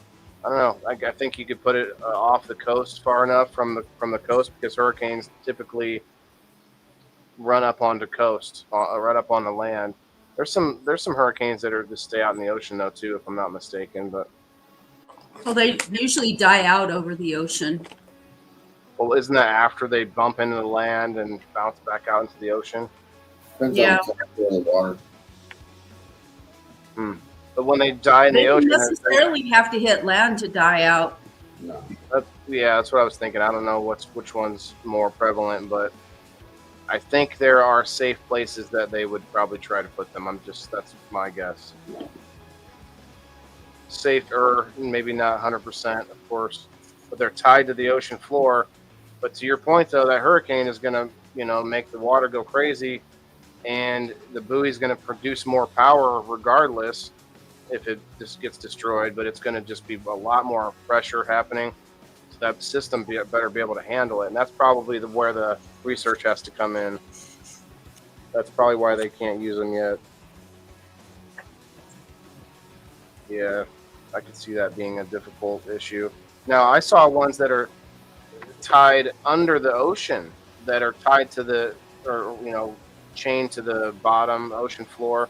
I think you could put it off the coast far enough from the coast because hurricanes typically run up onto coast, right up on the land. There's some hurricanes that are just stay out in the ocean though too, if I'm not mistaken. But well, they usually die out over the ocean. Well, isn't that after they bump into the land and bounce back out into the ocean? Depends Yeah. on the water. But when they die in They the don't ocean, necessarily have to hit land to die out. No. that's what I was thinking. I don't know which one's more prevalent, but I think there are safe places that they would probably try to put them. That's my guess. Safer, maybe not 100%, of course, but they're tied to the ocean floor. But to your point, though, that hurricane is going to, make the water go crazy, and the buoy is going to produce more power regardless if it just gets destroyed. But it's going to just be a lot more pressure happening. So that system better be able to handle it, and that's probably where the research has to come in. That's probably why they can't use them yet. Yeah, I could see that being a difficult issue. Now, I saw ones that are tied under the ocean, that are tied to chained to the bottom ocean floor,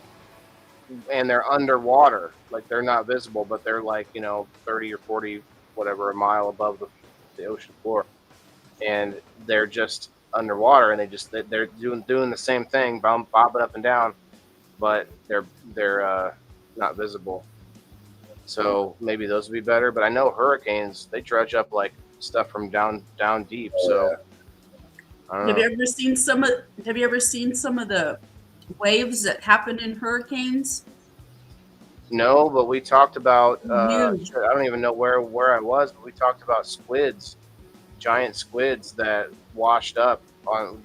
and they're underwater. Like, they're not visible, but they're like, 30 or 40, whatever, a mile above the ocean floor. And they're just underwater, and they're doing the same thing, bobbing up and down, but they're not visible. So maybe those would be better. But I know hurricanes, they dredge up like stuff from down deep. So I don't know. Have you ever seen some of the waves that happen in hurricanes? No, but we talked about Huge. I don't even know where I was, but we talked about squids, giant squids that washed up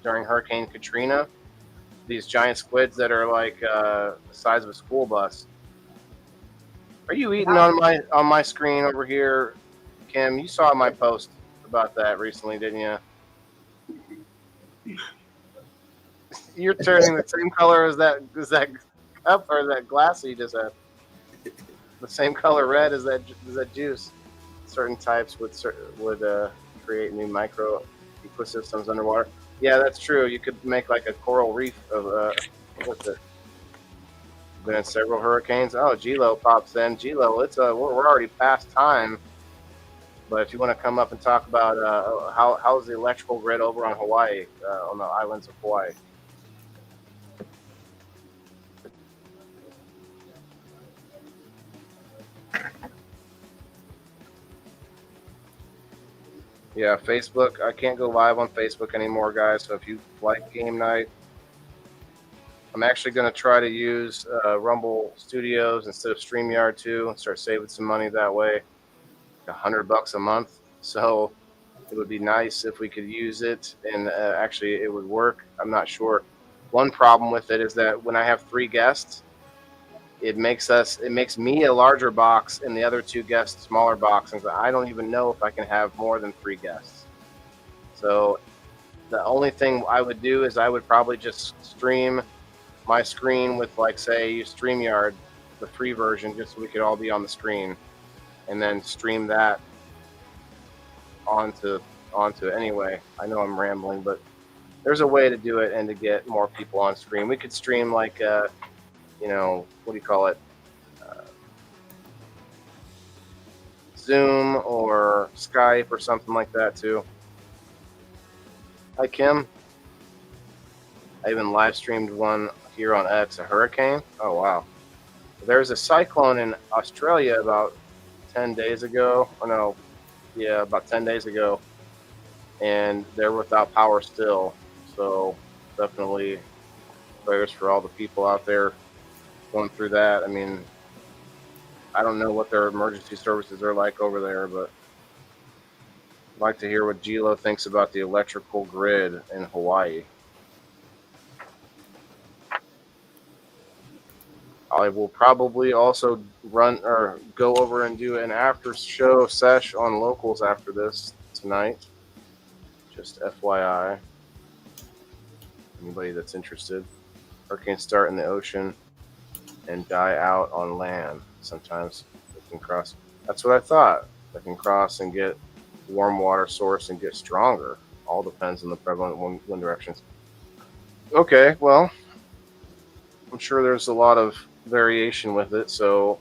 during Hurricane Katrina. These giant squids that are like the size of a school bus. Are you eating on my screen over here, Kim? You saw my post about that recently, didn't you? You're turning the same color as that cup or that glass that you just had. The same color red as that juice. Certain types would create new micro ecosystems underwater. Yeah, that's true. You could make like a coral reef of what's it? Been in several hurricanes. Oh, Gilo pops in. Gilo, we're already past time. But if you want to come up and talk about how's the electrical grid over on Hawaii, on the islands of Hawaii. Yeah, Facebook. I can't go live on Facebook anymore, guys. So if you like game night, I'm actually going to try to use Rumble Studios instead of StreamYard too, and start saving some money that way. $100 a month. So it would be nice if we could use it, and actually it would work. I'm not sure. One problem with it is that when I have 3 guests, it makes me a larger box and the other 2 guests smaller boxes. I don't even know if I can have more than 3 guests. So the only thing I would do is I would probably just stream my screen with, like, say, StreamYard, the free version, just so we could all be on the screen, and then stream that onto it anyway. I know I'm rambling, but there's a way to do it and to get more people on screen. We could stream like what do you call it? Zoom or Skype or something like that too. Hi, Kim. I even live streamed one here on X, a hurricane. Oh, wow. There's a cyclone in Australia about 10 days ago. Oh, no. Yeah, about 10 days ago. And they're without power still. So definitely prayers for all the people out there going through that. I mean, I don't know what their emergency services are like over there, but I'd like to hear what Gilo thinks about the electrical grid in Hawaii. I will probably also go over and do an after show sesh on locals after this tonight. Just FYI. Anybody that's interested. Hurricanes start in the ocean and die out on land. Sometimes they can cross. That's what I thought. They can cross and get warm water source and get stronger. All depends on the prevalent wind directions. Okay, well, I'm sure there's a lot of variation with it. So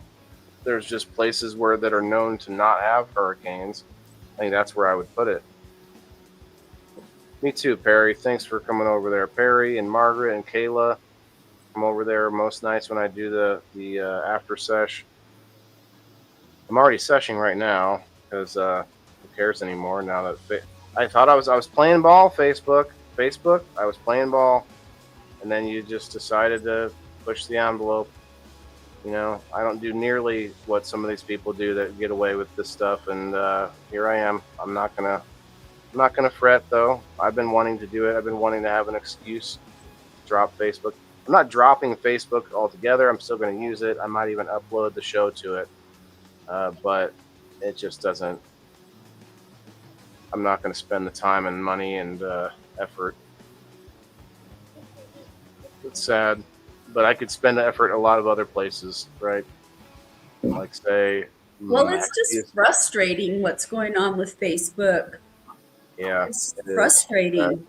there's just places that are known to not have hurricanes. I think that's where I would put it. Me too, Perry. Thanks for coming over there. Perry and Margaret and Kayla come over there most nights when I do the after sesh. I'm already seshing right now because who cares anymore now that I thought I was playing ball Facebook. Facebook, I was playing ball, and then you just decided to push the envelope. You know, I don't do nearly what some of these people do that get away with this stuff, and here I am. I'm not gonna fret though. I've been wanting to do it. I've been wanting to have an excuse to drop Facebook. I'm not dropping Facebook altogether. I'm still going to use it. I might even upload the show to it, but it just doesn't. I'm not going to spend the time and money and effort. It's sad, but I could spend the effort a lot of other places, right? Like say, Well, it's just frustrating what's going on with Facebook. Yeah, it's frustrating.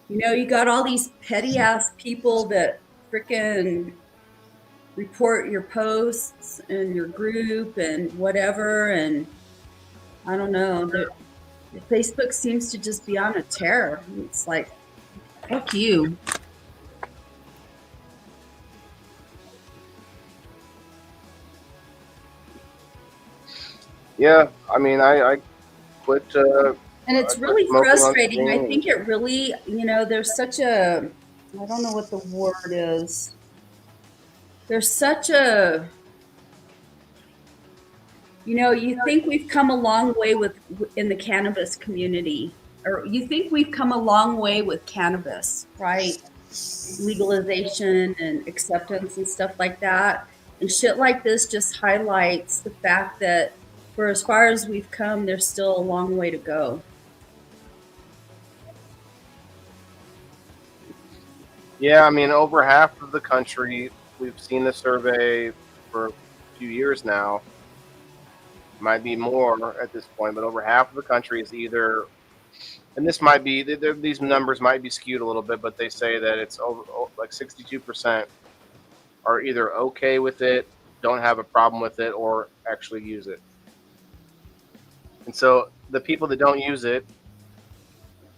You know, you got all these petty ass people that freaking report your posts and your group and whatever, and I don't know. Facebook seems to just be on a tear. It's like, fuck you. Yeah, I mean, I quit. And it's really frustrating. I think it really, you know, there's such a, I don't know what the word is. There's such a, you know, you think we've come a long way in the cannabis community, or you think we've come a long way with cannabis, right? Legalization and acceptance and stuff like that. And shit like this just highlights the fact that for as far as we've come, there's still a long way to go. Yeah, I mean, over half of the country, we've seen the survey for a few years now. Might be more at this point, but over half of the country is either, and this might be, these numbers might be skewed a little bit, but they say that it's over like 62% are either okay with it, don't have a problem with it, or actually use it. And so the people that don't use it,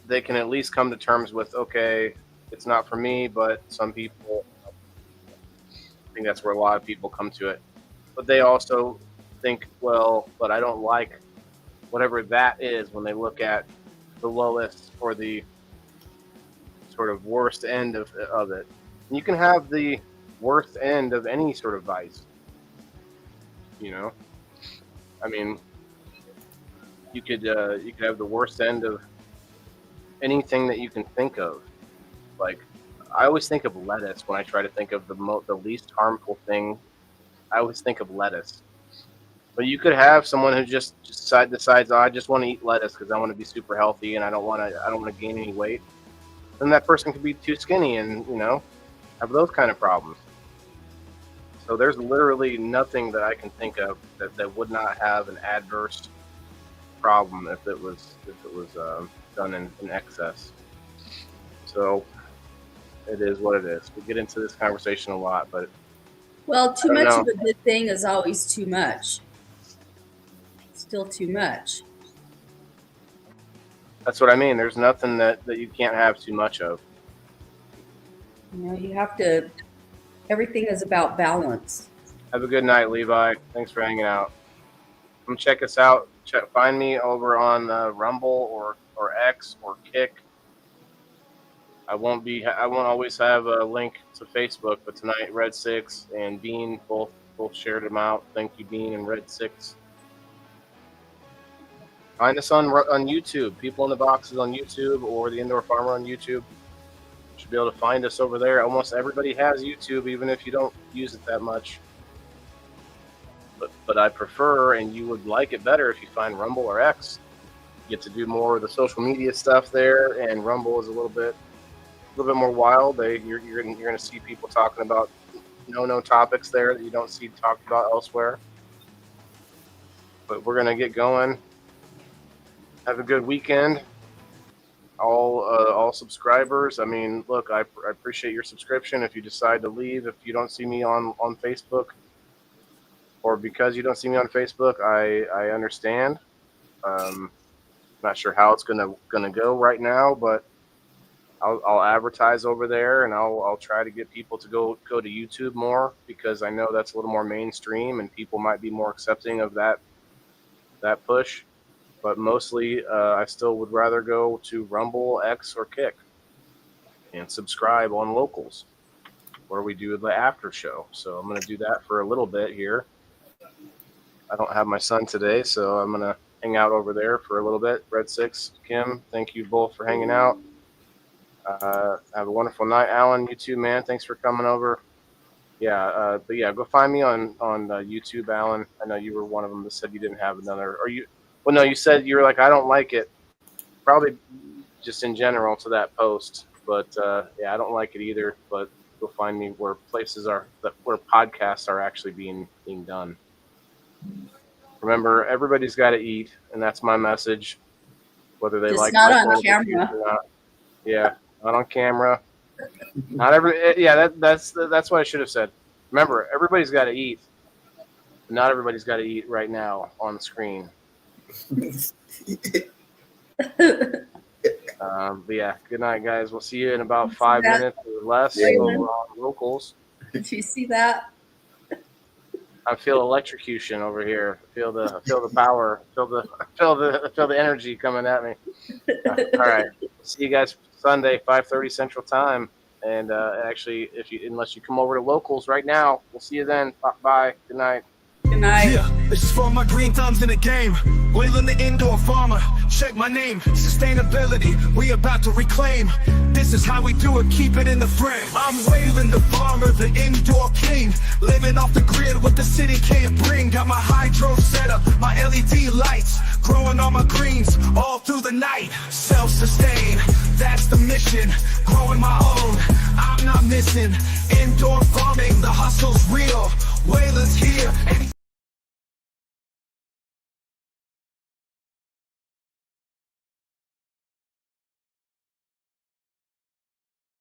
they can at least come to terms with, okay, it's not for me, but some people, I think that's where a lot of people come to it. But they also think, well, but I don't like whatever that is when they look at the lowest or the sort of worst end of it. And you can have the worst end of any sort of vice. You know, I mean, you could have the worst end of anything that you can think of. Like, I always think of lettuce when I try to think of the least harmful thing. I always think of lettuce. But you could have someone who just decides, oh, I just want to eat lettuce because I want to be super healthy and I don't want to gain any weight. Then that person could be too skinny and, you know, have those kind of problems. So there's literally nothing that I can think of that would not have an adverse problem if it was done in excess. So it is what it is. We get into this conversation a lot, but well, too much of a good thing is always too much. Still too much. That's what I mean. There's nothing that you can't have too much of. You know, you have to. Everything is about balance. Have a good night, Levi. Thanks for hanging out. Come check us out. Find me over on Rumble or X or Kick. I won't always have a link to Facebook, but tonight Red 6 and Bean both shared them out. Thank you, Bean and Red 6. Find us on YouTube. People in the Boxes on YouTube or the Indoor Farmer on YouTube. You should be able to find us over there. Almost everybody has YouTube, even if you don't use it that much. But I prefer, and you would like it better if you find Rumble or X. You get to do more of the social media stuff there, and Rumble is a little bit more wild. You're going to see people talking about no topics there that you don't see talked about elsewhere. But we're going to get going. Have a good weekend, all subscribers. I mean, look, I appreciate your subscription. If you decide to leave, if you don't see me on Facebook, or because you don't see me on Facebook, I understand. Not sure how it's gonna go right now, but I'll advertise over there, and I'll try to get people to go to YouTube more, because I know that's a little more mainstream and people might be more accepting of that push. but mostly I still would rather go to Rumble, X, or Kick and subscribe on Locals, where we do the after show. So I'm going to do that for a little bit here. I don't have my son today, so I'm going to hang out over there for a little bit. Red Six, Kim, thank you both for hanging out. Have a wonderful night. Alan, you too, man. Thanks for coming over. Yeah, but yeah, go find me on YouTube, Alan. I know you were one of them that said you didn't have another, or you. Well, no, you said you were like, I don't like it. Probably just in general to that post, but yeah, I don't like it either. But go find me where places are where podcasts are actually being done. Remember, everybody's got to eat, and that's my message. Whether they Just like not my on point of view camera. or not. Yeah, not on camera. Not every. Yeah, that's what I should have said. Remember, everybody's got to eat. Not everybody's got to eat right now on the screen. But yeah, good night, guys. We'll see you in about 5 minutes or less. Yeah. We're on Locals. Did you see that? I feel electrocution over here. Feel the power. Feel the energy coming at me. All right. See you guys Sunday, 5:30 Central Time. And actually, unless you come over to Locals right now, we'll see you then. Bye. Good night. Good night. Yeah, this is for my green thumbs in the game. Wailing the indoor farmer. Check my name. Sustainability, we about to reclaim. This is how we do it, keep it in the frame. I'm wailing the farmer, the indoor king. Living off the grid, what the city can't bring. Got my hydro setup, my LED lights. Growing all my greens, all through the night. Self-sustain, that's the mission. Growing my own, I'm not missing. Indoor farming, the hustle's real. Whalers here.